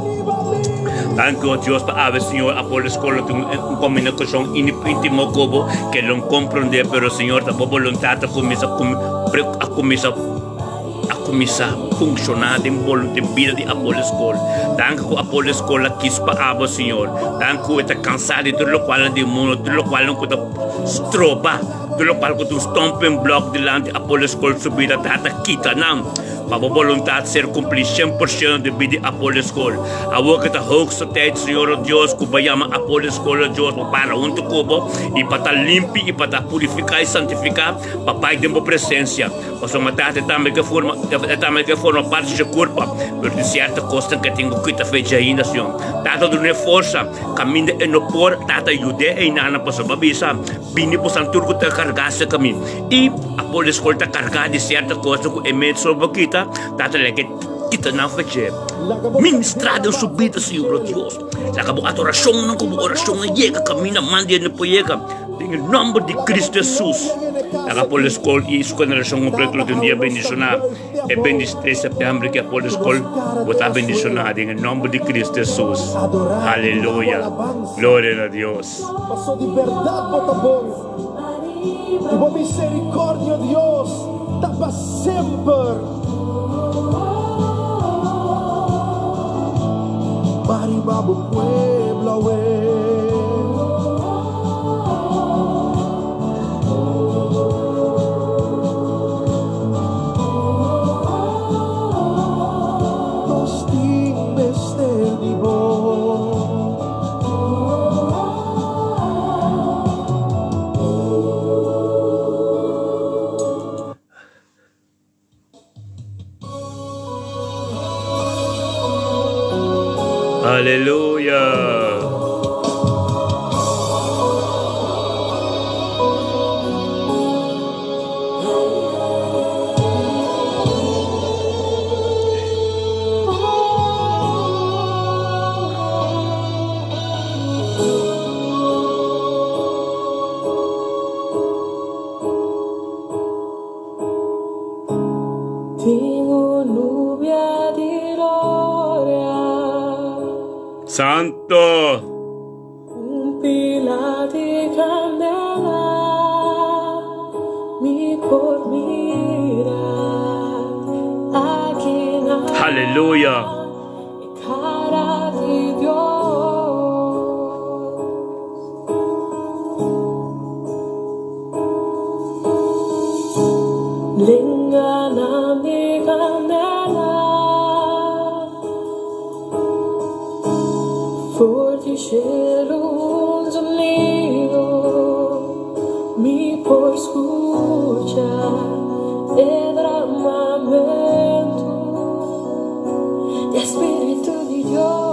Danke, oh Deus, para a Senhor, a escola tem uma comunicação íntima como que não compreende, mas Senhor, a vontade começa a funcionar em vida de Apolo Escola. Danke que Apolo Escola quis para a Senhor. Danke que está cansado de tudo o qual é do mundo, tudo o qual não está tropa, tudo o qual está stomping bloco delante de Apolo Escola subida, está quita não. Para a vontade ser cumprir 100% de vida de Apolo Escola. A boca está hoogste tijd, Senhor Deus, que vai chamar Apolo Escola, Deus, para onde cubo, e para estar limpo, e para estar purificar e santificar, para Pai de boa presença. Posso matar também que forma parte do corpo, mas de certa coisa que tenho que estar feita ainda, Senhor. Tata do minha força, caminho e no por, tata ajude e nana para sua babisa, bini para santur que está carregado esse caminho. E Apolo Escola está carregado de certa coisa que é meio sobre kita, tata leke kita não fez ministrado em subida, Senhor Deus. Acabou a oração, não como oração, não chega, caminha, manda não pode em nome de Cristo Jesus. Apolo Escola e isso quando a oração completa de dia bendicionado. É 23 de setembro que Apolo Escola vai estar bendicionado em nome de Cristo Jesus. Aleluia. Glória a Deus. Passo de verdade bota bom. E boa misericórdia, Deus, está para sempre. Baribabo pueblo, Aleluia. Santo. Un pilar de candela, mi por mirar aquí na Aleluya. cara de Dios. Lingana mi candela, forte cheiro de lírio, me por escuchar el derramamento de Espíritu de Dios.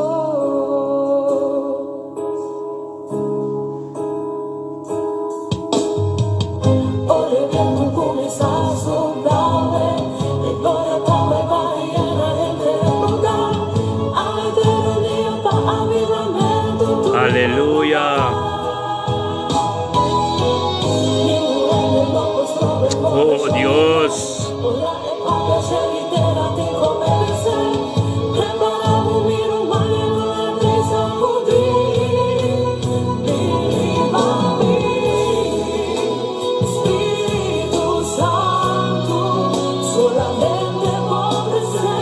O viento comienza a soplar, y toda tarde va a llenar el lugar. Hay un día para avivamiento. Aleluya. Oh Dios. Espíritu Santo, solamente por presencia.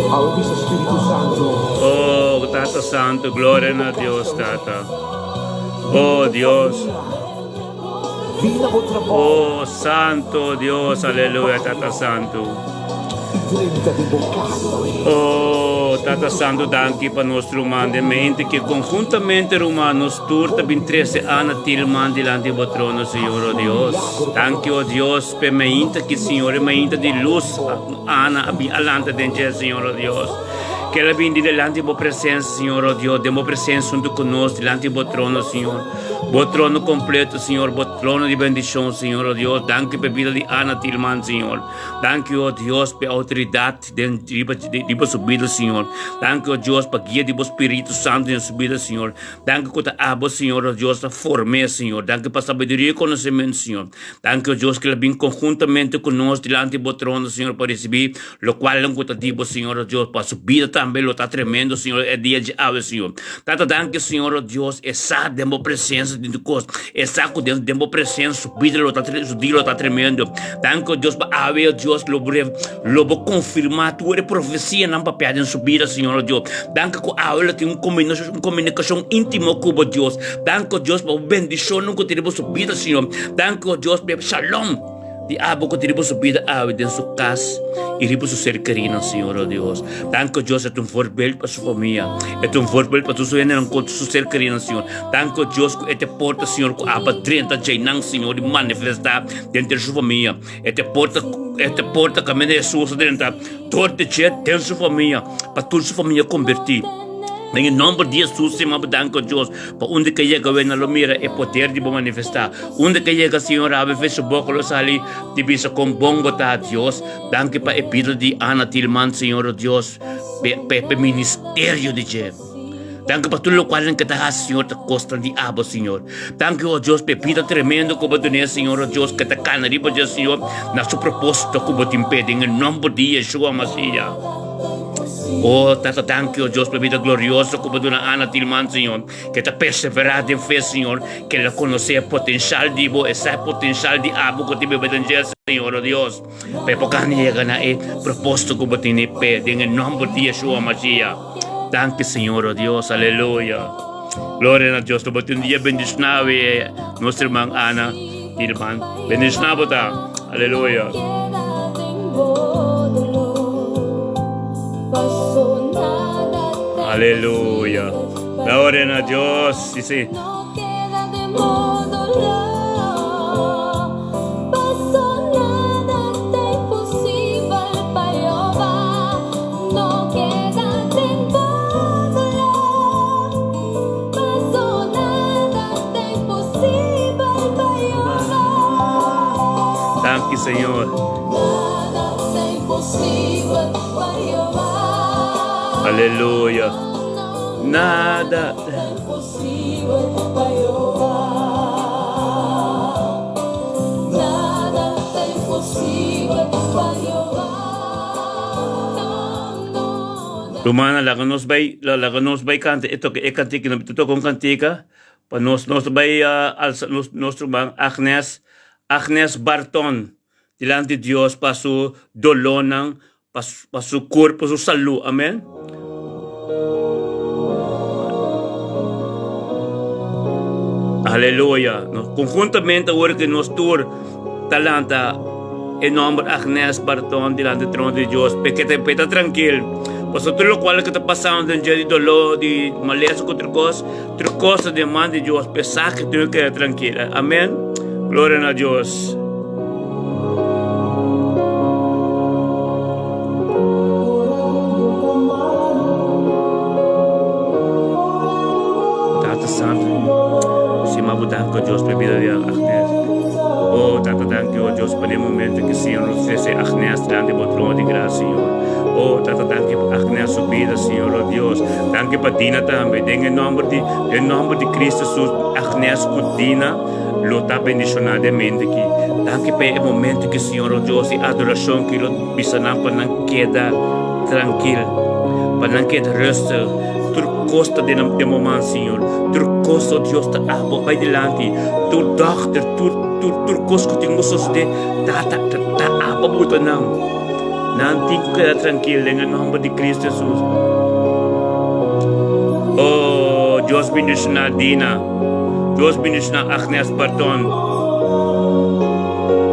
Audi sa Espiritu Santo. Oh, Tata Santo, gloria a Dios, Tata. Oh, Dios. Vita mo trabaho. Oh, Santo Dios, aleluya, Tata Santo. Igreja de bocado. Oh, Tata Santo, danke pa nostro umane mente che conjuntamente romanos turta bin 13 ana tilman dilante do trono, Signore Dios. Danke, oh Dios, per mente che Signore, mente di luz, ana abi alante dentro, Signore Dios. Que ela vem delante da presença, Senhor, oh Deus, demos presença junto conosco, delante do trono, Senhor. O trono completo, Senhor, o trono de bendição, Senhor, oh Deus. Danke pela vida de Ana Tilman, Senhor. Danke, oh Deus, pela autoridade de subida, Senhor. Danke, oh Deus, pela guia do Espírito Santo em subida, Senhor. Danke por a abo, Senhor, oh Deus, a formar, Senhor. Danke pela sabedoria e conhecimento, Senhor. Danke, oh Deus, que ela vem conjuntamente conosco, delante do trono, Senhor, para receber, o qual é um cotativo, Senhor, oh Deus, para subida também, lo está tremendo, Senhor, é dia de ave, Senhor. Tata, danke, Senhor, oh Deus, essa demo presença de Deus, essa com Deus, demo presença, subida, lo está tremendo. Danke, oh Deus, para ave, oh Deus, lo vou confirmar, tu é profecia, não papel de subida, Senhor, oh Deus. Danke, que a ave tem uma comunicação íntima com o Deus. Danke, oh Deus, para bendição, não teremos subida, Senhor. Danke, oh Deus, para shalom. De abo que tiramos subida ave dentro sua casa e riba sua ser querida, Senhor, oh Deus. Danke, Deus, é um forbildo para sua família. É um forbildo para sua gente, não sua ser querida, Senhor. Danke, Deus, que te porta, Senhor, que aba 30 jeinang, Senhor, de manifestar dentro de sua família. Te porta caminho de Jesus dentro todo dia dentro de sua família, para toda sua família convertir. Em nome de Jesus, Senhor, danke, Deus, para onde que chega a Lomira é poder de manifestar. Onde que chega, Senhor, a ver se boca lo sali, de bisa com bom botar, Deus. Danke para a vida de Ana Tilman, Senhor, Deus, para o ministério de Deus. Danke para tudo o qual que está, Senhor, te costa de abo, Senhor. Danke, oh Deus, para a vida tremenda que você tem, Senhor, Deus, que está canariba, Senhor, na sua proposta que você impede, em nome de Yeshua Messias. Oh, Tata, danke, oh Deus, pela vida gloriosa como dona Ana Tilman, Senhor, que está perseverada em fé, Senhor, que ela conhece o potencial de Deus, esse potencial de abo que tem bebedencia, Senhor, oh Deus, para poder chegar na proposta que você tem pede, em nome de Yeshua Messias. Danke, Senhor, oh Deus, aleluia. Glória a Deus, que um dia bendicionave nossa irmã Ana Tilman, bendicionave, aleluia. Aleluya. Gloria a Dios. Dice. No queda de dolor. Pasó nada de imposible para Jehová. No queda de dolor. Pasó nada de imposible para Jehová. Thank you, Señor. Nada de imposible para Jehová. Aleluya. Nada imposible para Jehová. Nada imposible para Jehová. Rumana, laganos bay cante ito que cantica no ito con cantica pa nos bay nostro bang Agnes Barton delante de Dios pa su dolonang pa su corpo su salud. Amen. Aleluya. Conjuntamente ahora que nos tour talanta en nombre de Agnes Barton delante del trono de Dios, porque te peta tranquilo. Pues todo lo cual que está pasando en de dolor, de maleza, otra cosa de mano de Dios, pensar que tengo que quedar tranquila. Amén. Gloria a Dios. Tata Santo, se me abudan con Dios, por vida de Agnes. Oh, Tata, danke, oh Dios, por el momento que Senhor nos fez Agnes delante do trono de graça, Senhor. Oh, Tata, danke por Agnes su vida, Senhor, oh Deus. Danke para Dina também. Em nome de Cristo Jesus, Agnes com Dina, lo está bendicionadamente aqui. Danke para o momento que Senhor, oh Deus, e adoração que lo bisanam para não quedar tranquilo, para não quedar resto. Tu costa de momento, Senhor. Tu costa, oh Deus, tá vai delante. Tu doctor, tu costa que tem moços de tá muito não. Nanti ko kaya tranquil dengan nombre de Cristo Jesus. Oh, Diyos binus na Dina. Diyos binus na Agnes Barton.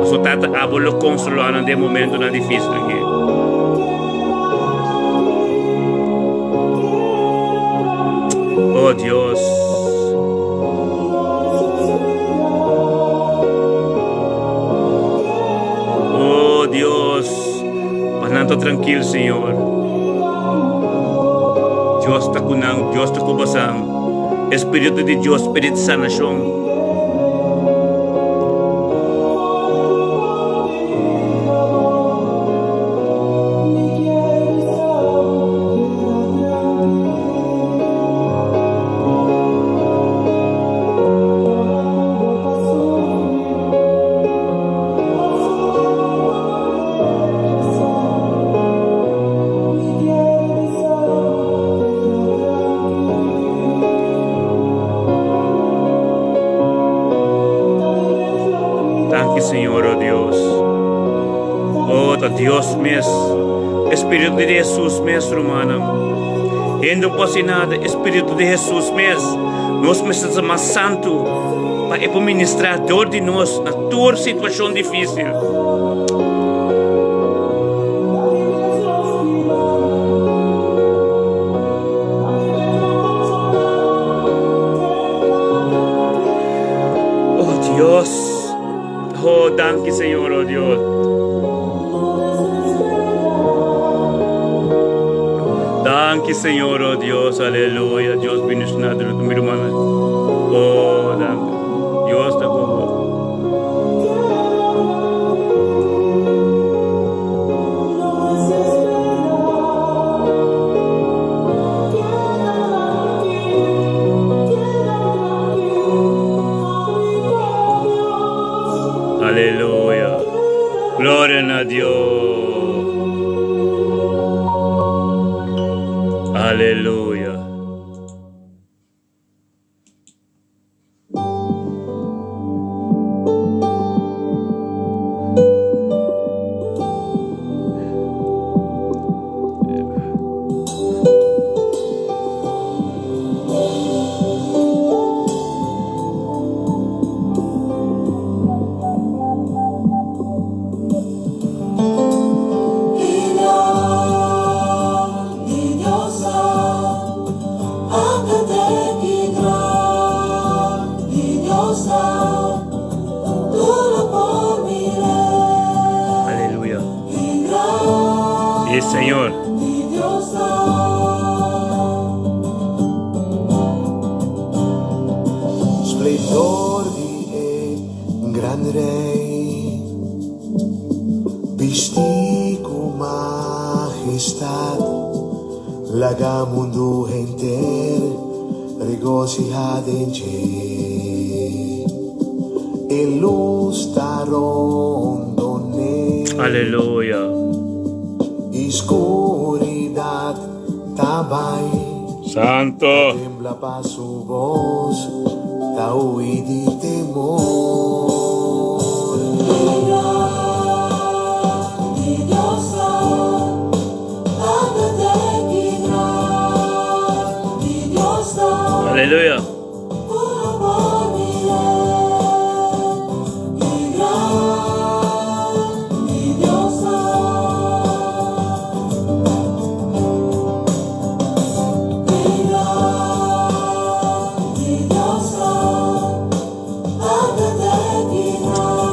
So tata abolo consolanan de momento na difícil aqui. Oh Dios. Oh Dios. Pananto tranquilo, Senhor. Dios ta kunang, Dios ta kubasang. Espírito de Dios, Espírito de sanação. Senhor, oh Deus. Oh, tá Deus mesmo. Espírito de Jesus mesmo, humano. E não pode nada, Espírito de Jesus mesmo. Nós precisamos mais santo para ministrar dor de nós na tua situação difícil. Oh, Deus. Oh, danke, Senhor, oh Deus. Danke, Senhor, oh Deus, aleluia. Deus bendicionado no meu irmão. Oh, danke. Deus está com Aleluya. Gloria a Dios. Aleluya. Sí, Señor. Splendor di gran rei, visti con majestad, laga mundo entero regocijad en ti, e luz tarondone. Aleluya. Oscuridad tabay, Santo. tembla pa su voz, ta huí di temor. Aleluya.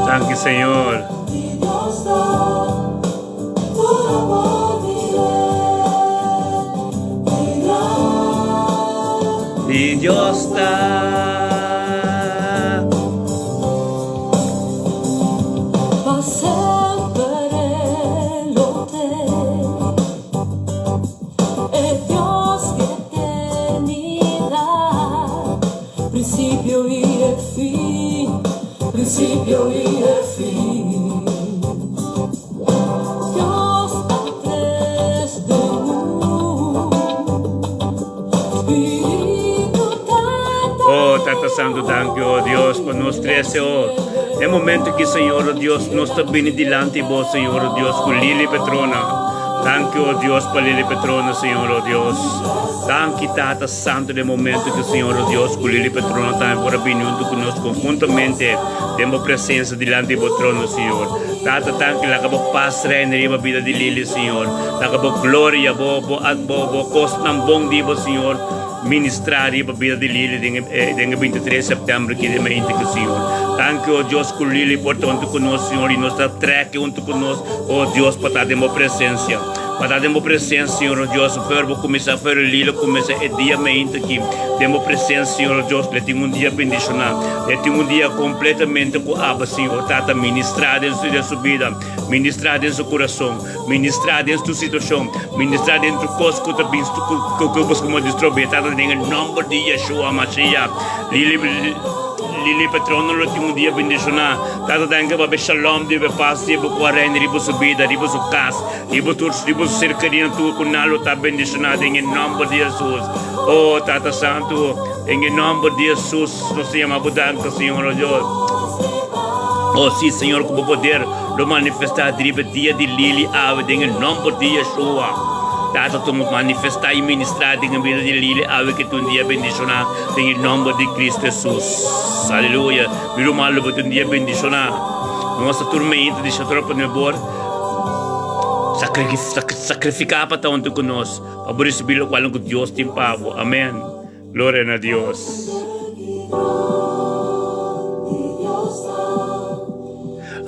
Gracias, Señor. Y Dios está. Va sempre lote, es Dios que eternidad, principio y el fin, principio y el fin. Dios antes de Espíritu Santo. Oh, Tata Santo, thank you, oh Dios, por nos 13, oh. Nel momento che, Signore, oh Dios, non sta bene dilante di voi, Signore, oh Dios, con Lili Petrona. Thank you, oh Dios, per Lili Petrona, Signore, oh Dios. Thank you, Tata Santo, nel momento che, Signore, oh Dios, con Lili Petrona, time per venuto con noi conjuntamente, demo presenza dilante di voi trono, Signore. Tata, thank you, la cabo paz reina riba vida di Lili, Signore. La cabo gloria, bo at bo cost ng bong di bo, Signore. Ministrare riba vida di Lili, denga 23 setembro, que de mente que, Signore. Thank you, oh Dios, con Lili, por tanto con noi, Signore, in nostra trek junto con noi, oh Dios, para demo presença. Para demo presença, Senhor, oh Deus, vou começar a fazer lilo, começar a dia mente aqui. Demo presença, Senhor, oh Deus, let um dia bendicionar. Let um dia completamente com a aba, Senhor, Tata, ministrar dentro da sua vida, ministrar dentro do seu coração, ministrar dentro da sua situação, ministrar dentro do coisa que você busca como destruir, Tata, em nome de Yeshua Mashiach. Lili Petrona lo tinha dia bendicionar. Tata tanga babe shalom de paz de buquarene ribo subida ribo su casa ribo tours ribo cercaria tu kunalo ta bendicionado em nome de Jesus. Oh Tata Santo, em nome de Jesus, nós te amamos tanto, Senhor Deus. Oh sim, Senhor, com o poder lo manifestar driba dia de Lili ave em nome de Yeshua. Tata, tu manifestar e ministrar em vida de Lili ave que tu um dia bendicionar em nome de Cristo Jesus. Aleluia. Miro malo tu um dia bendicionar. Nossa turma ainda deixa tropa no bor. Sacrificar para tanto conosco. Para receber o qual que Deus tem pavo. Amém. Glória a Deus.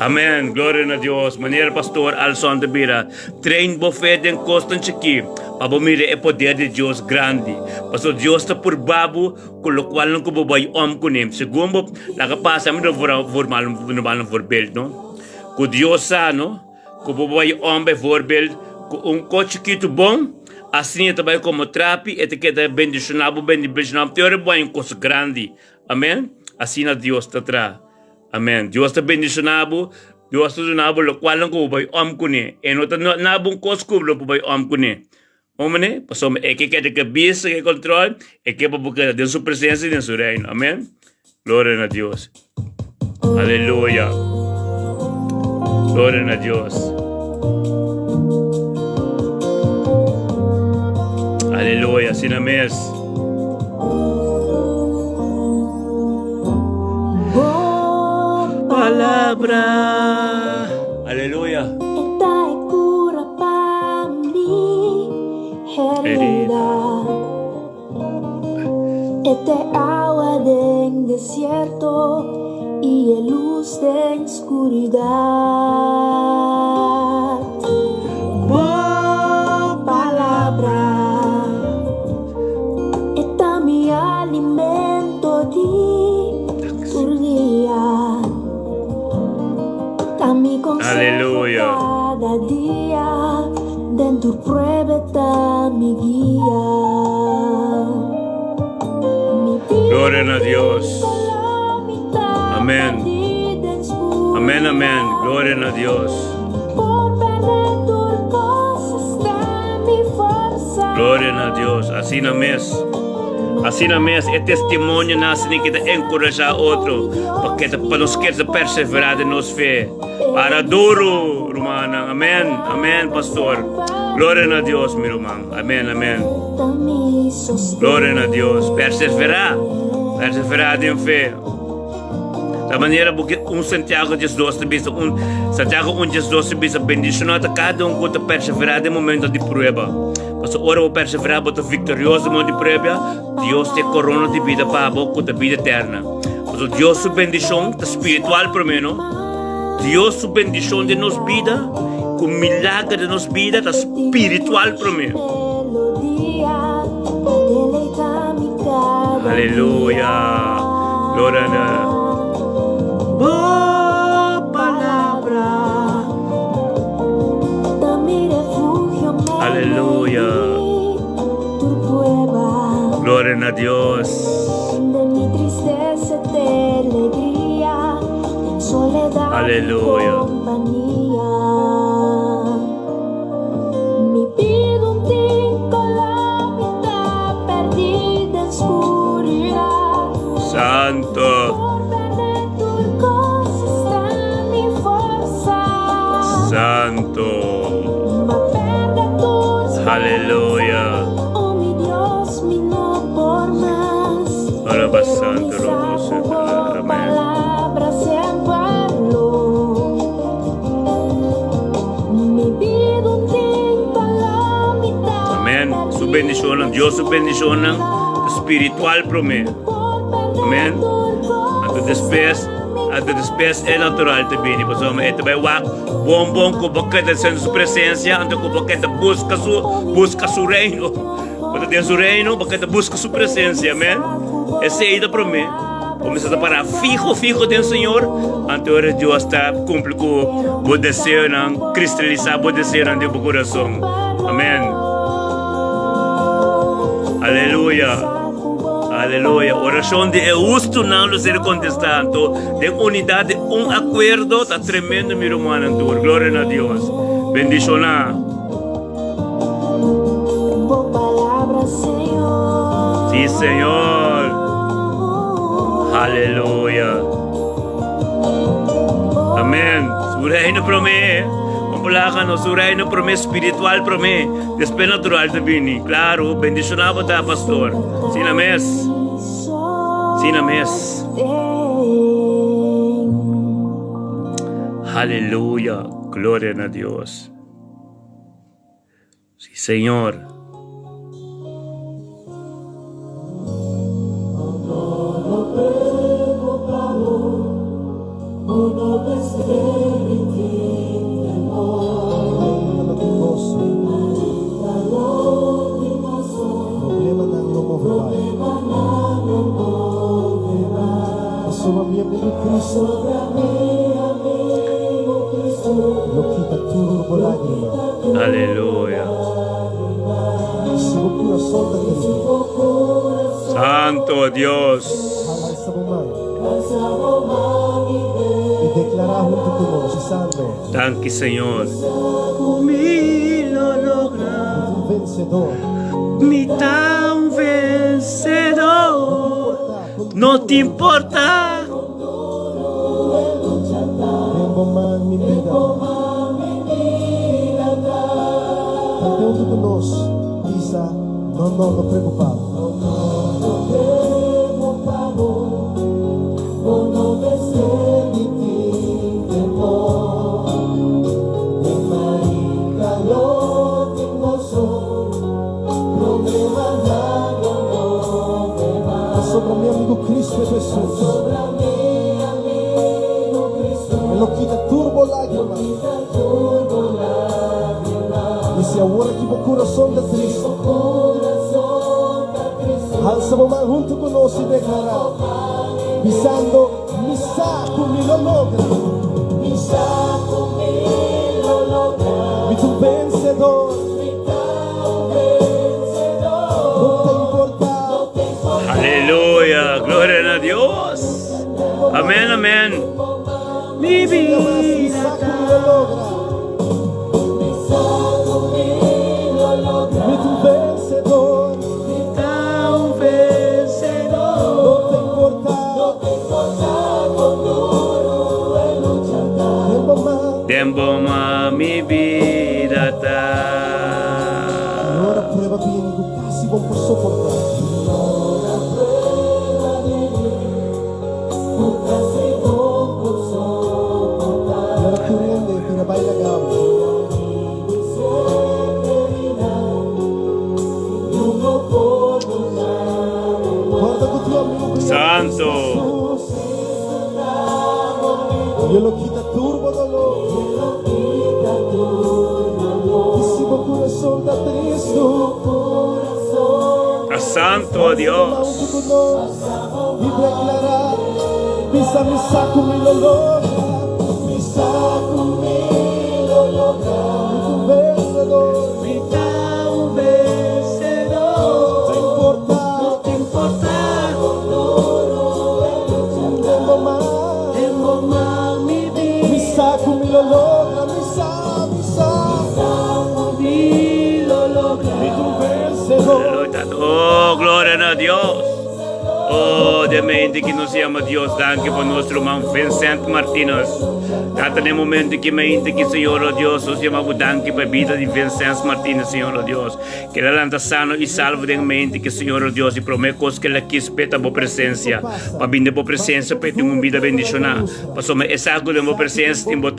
Amém, glória a Deus. Maneira pastor Alson de Bira. Trein bo fé den constante aqui. Para mire é poder de Deus grande. Pastor Deus está por babo, com o qual não como vai com ele. Segundo, na capaz a mim não mal voorbeeld, não? Com Deus sano, como vai voorbeeld, com coche que tu bom, assim também como trapi, e que é bendicionado, teoria boa em coisa grande. Amém? Assim a Deus está atrás. Amém. Deus está bendicionado, Deus está donado, o qual não como vai com ele. E não está nabong coisa que não vai com ele. Homem, passou é que quer bisa que controle, é que para buscar de sua presença e de seu reino. Amém. Glória a Deus. Aleluia. Glória a Deus. Aleluia. Assim na mesa. Palavra. Aleluia. Herida. Este agua del desierto y el luz de oscuridad. Oh, palabra, está mi alimento di tu día. Está mi consejo cada día. Dentro prueba está mi guía. Gloria a Dios. Amén. Amén, amén. Gloria a Dios. Gloria a Dios. Así na mes. Assim na mesa, é testemunho nasce que te encorajar outro, porque para nos querer perseverar de nos fé. Para duro, romana. Amém, amém, pastor. Glória a Deus, meu irmão. Amém, amém. Glória a Deus. Perseverar em fé. Da maneira porque Santiago 12 bisa Santiago 12 bisa bendicionado cada que perseverar em momento de prova. Mas ora o perseverar bota vitorioso no de prova, Deus te corona de vida para boca da vida eterna. Mas Deus su bendição da espiritual primeiro, Deus su bendição de nos vida, com milagre de nos vida da espiritual primeiro. Aleluia. Glória a Deus. Oh, palabra. Aleluya. Gloria a Dios. Aleluya. Santo. Santo Roboso. Amen. Palabras en vuelo. Mi vida un tiempo a la mitad. Amen. Su bendición ng Diyos, su bendición ng spiritual prome. Amen. At the despes é natural também, pues homem, ito vai wak bom ko bakit sa sua presença, anto ko bakit busca su reino. Quando tem su reino, bakit busca su presença, amen. Esse é ida para mim. Começa a parar fijo do Senhor, anto ora Deus está cumpre com o desejo ng cristalizar o desejo ng teu coração. Amen. Aleluia. Aleluya. Oración de justo no lo ser contestando. De unidad, de un acuerdo. Está tremendo, mi hermano. Gloria a Dios. Bendición. Sí, Señor. Aleluya. Amén. Su reino promete. Compulakan su reino promete espiritual promete. Después natural también. Claro. Bendición a vos, pastor. Sin ames. Sin ames. Aleluya. Gloria a Dios. Sí, Señor. Lo quita turbo lágrima. Aleluya. Sigo pura solta triste. Santo Dios. Alza a mão e declarar junto conosco, Santo. Thank you, Señor. Mi lo logra. Um vencedor. Mi tan vencedor. No te importa. Embomar mi vida. Canteu junto conosco. Isa, não preocupado. Sobre mi amigo Cristo Jesus. Ele lo quita turbo lágrima. E se agora que o coração está triste, alça a mão junto conosco e declarar, pisando, mi saco me lo logra. Mi saco me lo logra. Mi tu vencedor. Aleluya. Gloria a Dios. Amén, amén. Mi vida. Mi tu vencedor. Tan vencedor. No te importa con duro el luchar. Tempo ma mi vida ta. Ora prueba bem do casi bom por suportar. Santo. Dio lo quita turbo dolor. Y si tu corazón está triste, A Santo Dios. y declarar, pisa mi saco mi lo logra. Mi saco mi lo logra. Mi tu vencedor. Mi tu vencedor. No te importa. Mi saco mi lo logra, mi lo logra. Mi tu vencedor. Oh, gloria a Dios. Oh, Oh, de mente que nos llama Dios, danke por nuestro hermano Vincent Martínez. Hasta el momento que mente que Señor, oh Dios, nos llamamos danke por la vida de Vincent Martínez, Señor, oh Dios. Que la lanta sano y salvo de mente que Señor, oh Dios, y prometo que la quis peta por presencia. Para vir por presencia, para ter uma vida bendicionada. Para essa água de uma presença em o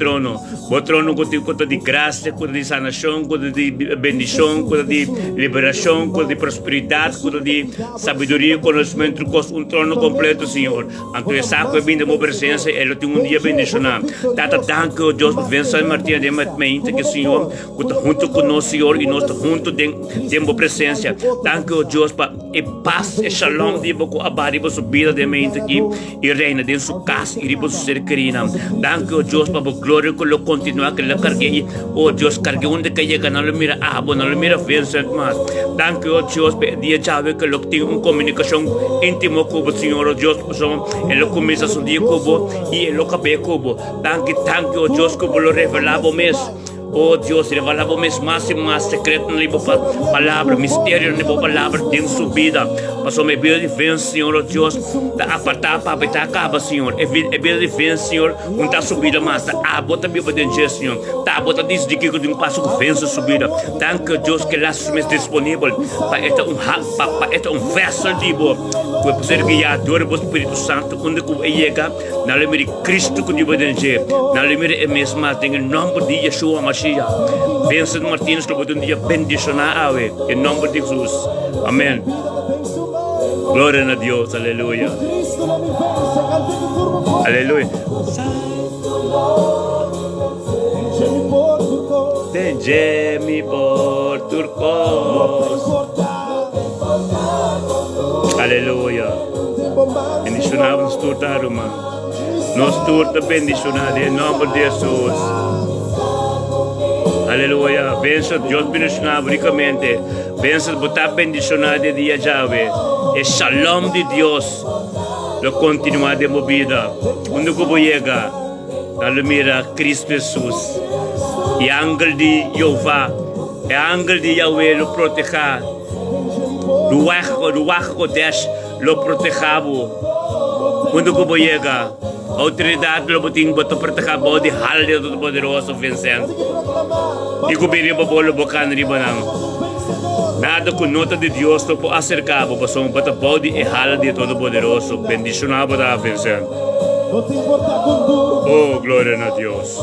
trono que tem conta de graça, conta de sanação, conta de bendição, conta de liberação, conta de prosperidade, conta de sabedoria, conhecimento, um trono completo, Senhor. Então essa água vem de uma presença, ela tem dia bendicionado. Tata, danke, oh Deus, por Vincent Martínez, de mente que Senhor, que está junto conosco, Senhor, e nós estamos juntos de uma presença. Danke, oh Deus, para paz e shalom de boca abari para sua vida de mente aqui e reina dentro de sua casa e para sua ser querida. Danke, oh Deus, para a glória que ele continua, que ele carregue, oh Deus, carregue onde que chega, não lhe mira não lhe mira Vincent, mas danke, oh Deus, para dia chave que ele tem uma comunicação íntima com o Senhor, oh Deus, ele começa seu dia com o e ele acaba com o. Danke, oh Deus, que ele revelava mesmo. Oh Deus, revelava mais e mais secreto na tua palavra, mistério na tua palavra dentro da sua vida. Passou minha vida de fé, Senhor, oh Deus, da apartar para habitar acaba, Senhor. É vida de fé, Senhor, não está subida mais, está bota minha vida, Senhor. Está bota disso de que eu tenho passo com fé subida. Danke, Deus, que lá é disponível para este vessel de boa. Para ser guiador do Espírito Santo, onde que chega, na nome de Cristo que eu vou na nome de mesmo, em nome de Yeshua Mashiach. Vincent Martínez, que eu vou dia bendicionar, em nome de Jesus. Amém. Glória a Deus, aleluia. Aleluia. Tengemi por turcos. Aleluia. Bendicionamos tudo, irmão. Nós tudo bendicionado em nome de Jesus. Aleluia. Vença Deus bendicionado ricamente. Vença botar bendicionado de dia jave. E shalom de Deus. Lo continuar de minha vida. Onde eu vou chegar? Na mira Cristo Jesus. E ángel de Jeová. E ángel de Yahweh lo proteger. Ruach Kodesh lo protegabo. Quando eu vou chegar, a autoridade lo boting boto protegabo de hal de todo poderoso Vincent. E que biri pa bolo bocan riba nang. Nada com nota de Deus to po acercabo pa som boto body e hal de todo poderoso. Bendicionado da Vincent. Oh, glória a Deus.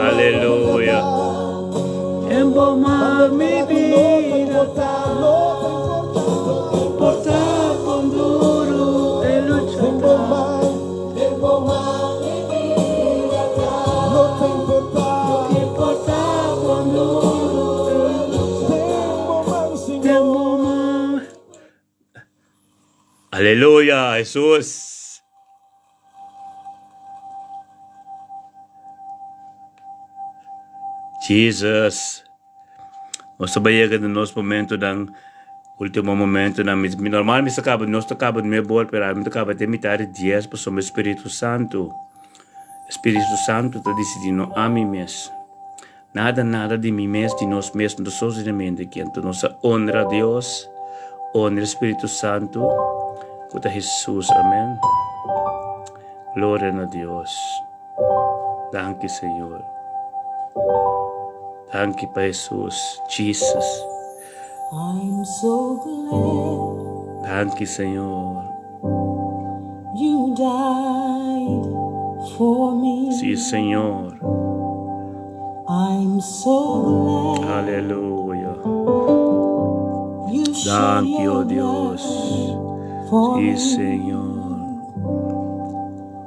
Aleluia. Embomar mi vida, portar com duro e lutar. Embomar mi vida, portar com duro. Embomar. Aleluia, Jesus. Jesus. Nós trabalhamos no nosso momento, no último momento, normalmente nós acabamos de me boar, mas acaba de metade de 10 para o Espírito Santo. Espírito Santo está decidindo a mim mesmo. Nada de mim mesmo, de nós mesmos, do sozinamente aqui. Então, nós honra a Deus, honra o Espírito Santo, com Jesus. Amém. Glória a Deus. Danke, Senhor. Danke, Jesus. Jesus. I'm so glad Danke, Senhor. you died for me. Sim, Senhor. I'm so glad Aleluia. you shed Danke, your oh Deus. blood for Sim, me. Senhor.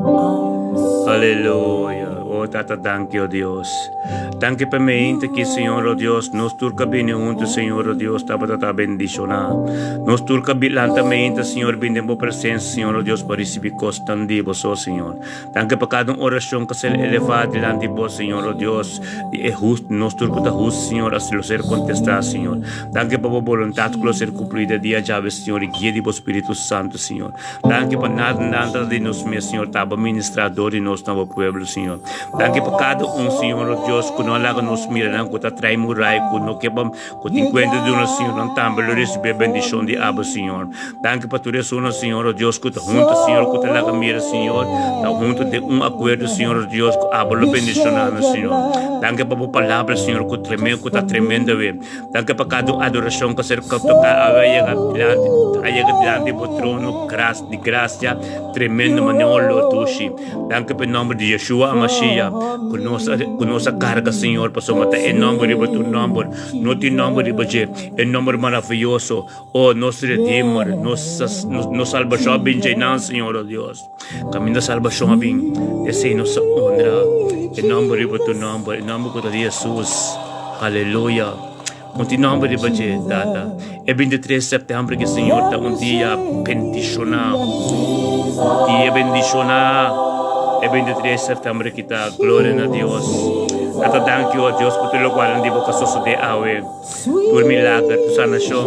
I'm so Aleluia. Oh Oh, Tata, danke, oh Dios. Danke per mente que, Senhor, oh Dios, nos turca bem juntos, Senhor, oh Dios, tata bendicionar. Nos turca bilantamente, Senhor, bem por presença, Senhor, oh Dios, para receber constante, oh Senhor. Danke por cada oração que se eleva delante de vos, Senhor, oh Dios. É justo, nos turca da justo, Senhor, a ser contestar, Senhor. Danke por a vontade que ser cumprida dia já, Senhor, e guia do Espírito Santo, Senhor. Danke por nada de nós, meu Senhor, tava ministrador de nós, nosso povo, Senhor. Danke por cada Senhor, oh Deus, que não laga nos mira, que está trai murai, que não quebra, que te encontra de nós, Senhor, não também receber bendição de Abba, Senhor. Danke por tudo isso, Senhor, oh Deus, que está junto, Senhor, que está laga mira, Senhor, está junto de acordo, Senhor, oh Deus, que Abba lo bendicionando, Senhor. Danke por a palavra, Senhor, que está tremenda, danke por cada adoração que ser tocar, aí diante do trono, de graça, tremendo, Manolo, Tushi. Danke pelo nome de Yeshua Mashiach, com nossa carga, Senhor, para somatar em nome de tu nome, no teu nome de Baje, em nome maravilhoso, oh, nosso Redeemer, nossa salvação, bem genan, Senhor, oh Deus. Caminho da salvação, bem, essa é nossa honra, em nome de tu nome, em nome de Jesus, aleluia. Continuamos de bater, Tata. É 23 de setembro que o Senhor está dia bendicionado. Dia bendicionado. É 23 de setembro que está, glória a Deus. Tata, danke, oh Deus, por tudo o qual não boca só de awe. Por milagre, por sanação.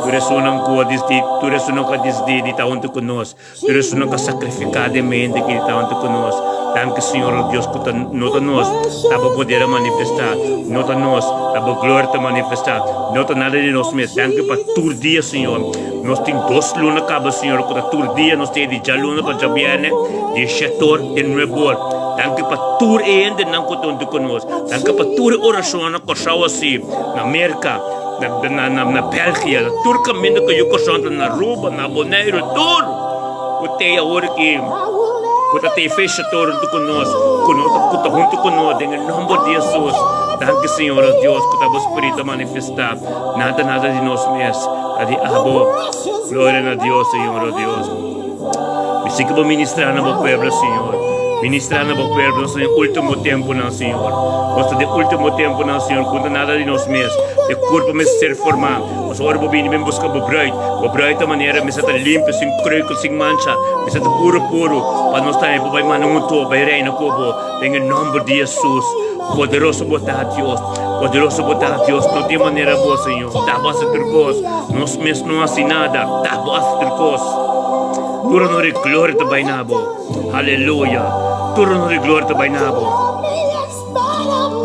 Por isso não pode desistir, por isso não pode desistir de estar junto conosco. Por isso não pode sacrificar de mente que está junto conosco. Danke, Senhor, Deus, que nota nós, está para poder manifestar. Nota nós, está para glória te manifestar. Nota nada de nós mesmos. Danke para todo dia, Senhor. Nós temos 2 lunas acaba, Senhor, que todo dia nós temos de luna para jabiane, de setor, de nuevo. Danke para tudo ainda não conta conosco. Danke para toda oração que eu assim na América, na Bélgica, todo caminho que eu conheço na Aruba, na Bonaire, tudo. O tem a hora que Kuta te fecha todo conosco, kuta junto conosco, em nome de Jesus. Danke, Senhor, Deus, que o Espírito manifestar. Nada de nós mesmos. Adi abo, glória a Deus, Senhor, Deus. Me siga para ministrar no povo, Senhor. Ministrar no povo no último tempo, não, Senhor. Gosto de último tempo, não, Senhor. Quando nada de nós mesmos. De corpo me ser formado. Mas agora vou vir e buscar o bright da maneira me está limpo, sem creio, sem mancha. Me está puro. Para nós estar para vai muito, vai reina como. Em nome de Jesus. Poderoso botar Deus. Não tem maneira boa, Senhor. Dá base de coisa. Nós mesmos não assim nada. Dá base de coisa. Tudo no de glória do Bainabo. Aleluia. Tudo no de glória do Bainabo.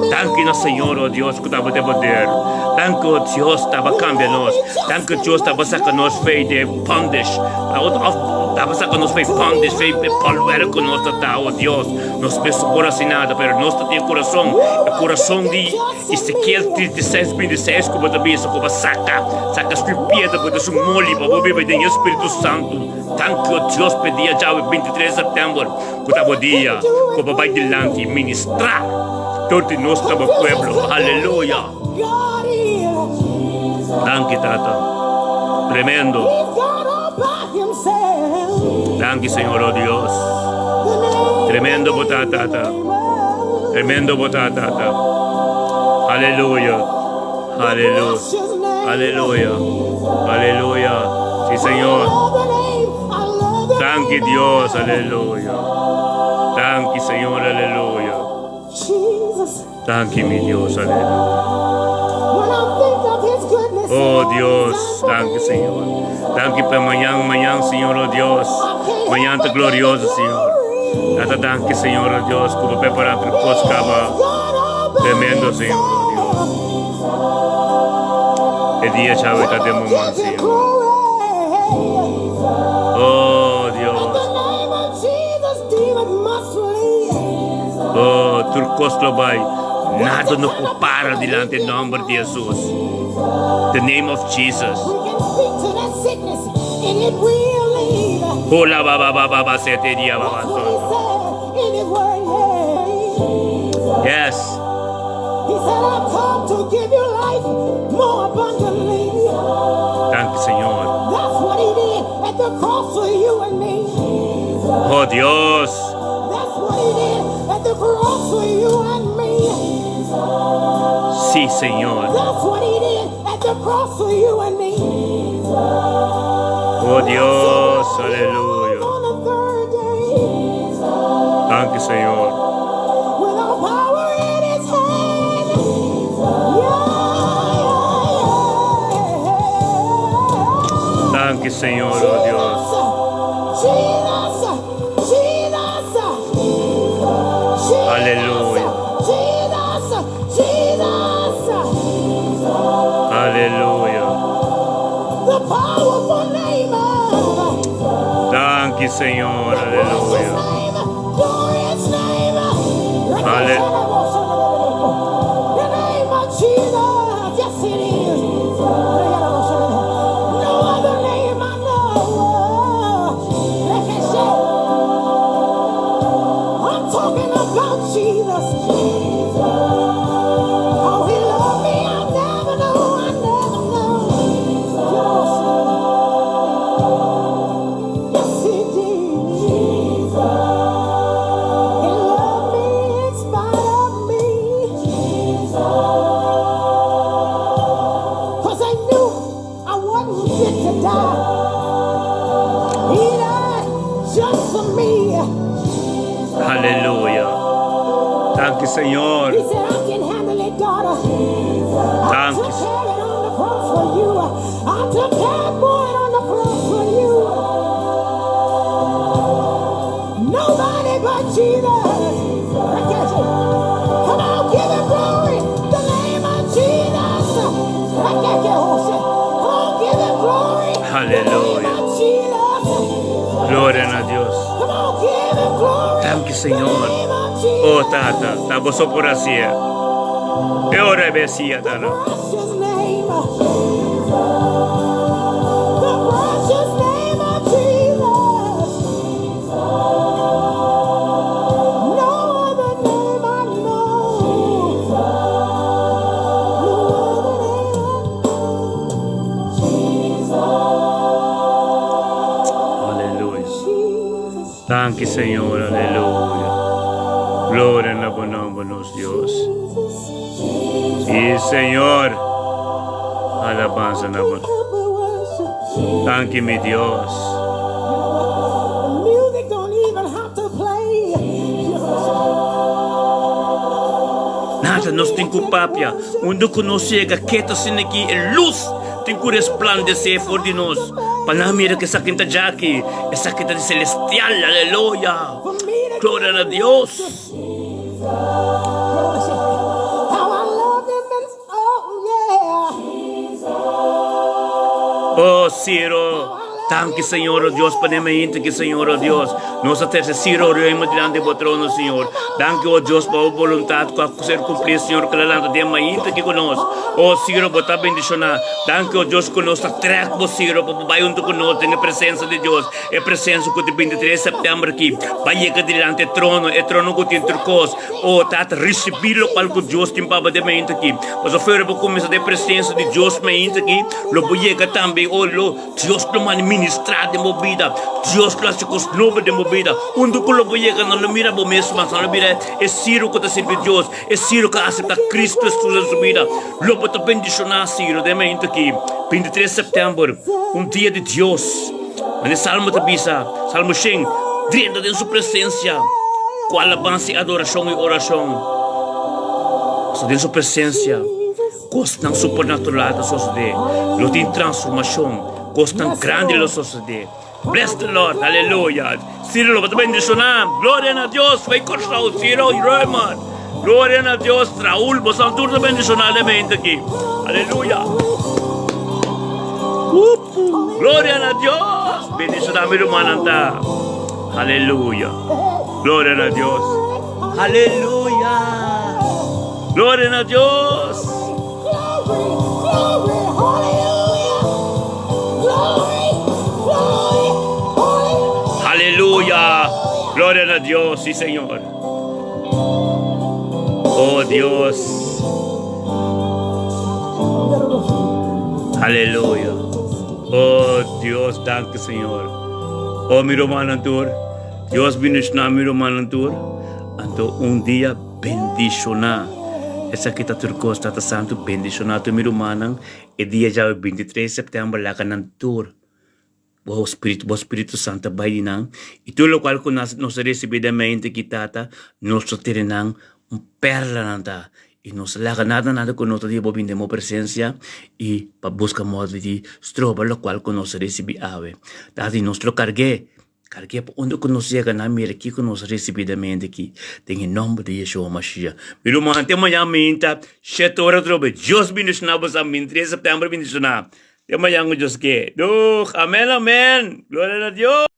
Danke na Senhor, oh Deus, que estava de poder. Danke, oh Deus, estava cambiando nós. Danke, Deus, estava sacando nós feio de bondage. Estava sacando nós feio bondage, feio de polvere com nós, oh Deus. Nós pensamos por assim nada, mas nós temos coração de Ezequiel 36, como também, como saca esculpida, porque isso mole, para viver em Espírito Santo. Danke, oh Deus, pedia já 23 de setembro, que estava dia, como vai delante ministrar. Todo nós como pueblo, aleluia. Danke, Tata. Tremendo. Danke, Senhor, oh Deus. Tremendo botar, Tata. Tremendo botar, Tata. Aleluia. Sí, Senhor. Danke, Deus, aleluia. Danke, Senhor, aleluia. Danke, mi Dios, aleluya. Oh Dios, danke, Senhor. Danke para amanhã, Senhor, oh Deus. Amanhã está glorioso, Senhor. Data danke, Senhor, oh Deus, como preparar para o tremendo, Senhor, oh Deus. É dia chave está de momento, Senhor. Oh Deus. Oh, turcos lo vai. Nada nos compara diante do nome de Jesus. The name of Jesus. Hola, baba, sete dia, baba. Yes. Danke, Senhor. Oh, Dios. the cross for you and me. Sí, Señor. That's what he did at the cross for you and me. Oh Dios, aleluya. On the third day, Danke, Señor. with all power in his hand. Yeah. Danke, Señor, oh Dios. Jesus. Aleluya. Jesus. Aleluya. The powerful name of Danke, Señor, precious aleluya. name, glorious name. Ale- The name of Jesus. Yes, it is. No other name I know. I'm talking about Jesus. How he loved me, I never know. Yes, he did. He loved me in spite of me. 'Cause I knew I wasn't fit to die. He died just for me. Aleluya. Danke, Señor. He said, I can handle it, daughter. I Thank took you. care of it on the cross for you. I took care of it on the cross for you. Nobody but Jesus. I got you. Come on, give him glory. The name of Jesus. I got you, Jose. Come on, give him glory. Hallelujah. The name of Jesus. Gloria a Dios. Come on, give him glory. Thank you, Señor. The name of Jesus. Oh, Tata, estamos por así. E ora besia, Tata. Precious name. The precious name of Jesus. No other name I know. Aleluya. Jesus. Thank you, Señor, aleluya. Gloria a buenos Dios. Sí, Señor. Alabanza na bon. Thank you, mi Dios. The music don't even have to play. Nada nos tem papia. Onde conoscega quieta sin aqui e luz tem que resplandecer for de nós. Panamira que essa quinta jaqui, essa quinta de celestial, aleluia. Glória a Deus. How I love him and oh yeah. Oh, Ciro. Thank you, Señor, oh Dios, panemainte que Señor, oh Dios. Nós até Ciro, oremos diante do trono, Senhor. Thank you, oh Deus, para a vontade que ser cumprida, Senhor, que ela tem mainte aqui conosco. Oh, Ciro, botar bendicionar. Thank you, oh Deus, conosco. Traga o Ciro, para vai junto conosco, tem a presença de Deus. É a presença que tem 23 de setembro aqui. Vai chegar diante do trono, é trono que tem turcos. Oh, Tata, receber o qual que Deus tem para de mainte aqui. Mas o feira para começar a presença de Deus mainte aqui. Lo vai chegar também, oh, Deus que manda ministrar de movida. Deus que se cosnova de movida. Onde que lo vai chegar, não mira para mesmo, mas não mira. É Ciro que está servindo Deus. É Ciro que aceita Cristo em sua vida. Lo vai te bendicionar, Ciro, de mainte aqui. 23 de setembro, dia de Deus. Mas Salmo te bisa, Salmo 100, dentro de sua presença, com alabança e adoração e oração. Só dentro de sua presença, coisa tão supernatural da sociedade, lo tem transformação, coisa tão grande da sociedade. Bless the Lord, aleluia. Ciro lo vai te bendicionar. Glória a Deus, vai cortar o Ciro e Roman. Glória a Deus, Raul, você não tem bendicionar aqui. Aleluia. Gloria a Dios. Bendicionar mi hermana. Aleluya. Gloria a Dios. Aleluya. Gloria a Dios. Aleluya. Gloria a Dios, sí, Señor. Oh Dios. Aleluya. Oh Dios, danke, Señor. Oh, mi romanantur. Dios bendicionar mi romanantur. Santo, um dia bendicionar. Essa kita turcos Tata Santo bendicionar tu mirumanang e dia já 23 de setembro lá ka ng tour. O Espírito Santo vai nang ito lo qual ko nós recebidamente kitata nós tirinang perla nanta e nós lá nada com nós de bobinde mo presença e pa busca modo de stroba lo qual ko nós recebi ave. Dati nostro cargue por onde que nós chega na mira aqui que nós recebidamente aqui tem em nome de Yeshua Mashiach. Pero mante manhã minta, 7 horas trobe, Deus bendicionar vos a 23 de setembro bendicionar. Tem manhã o Deus que, amen, amen, glória a Deus.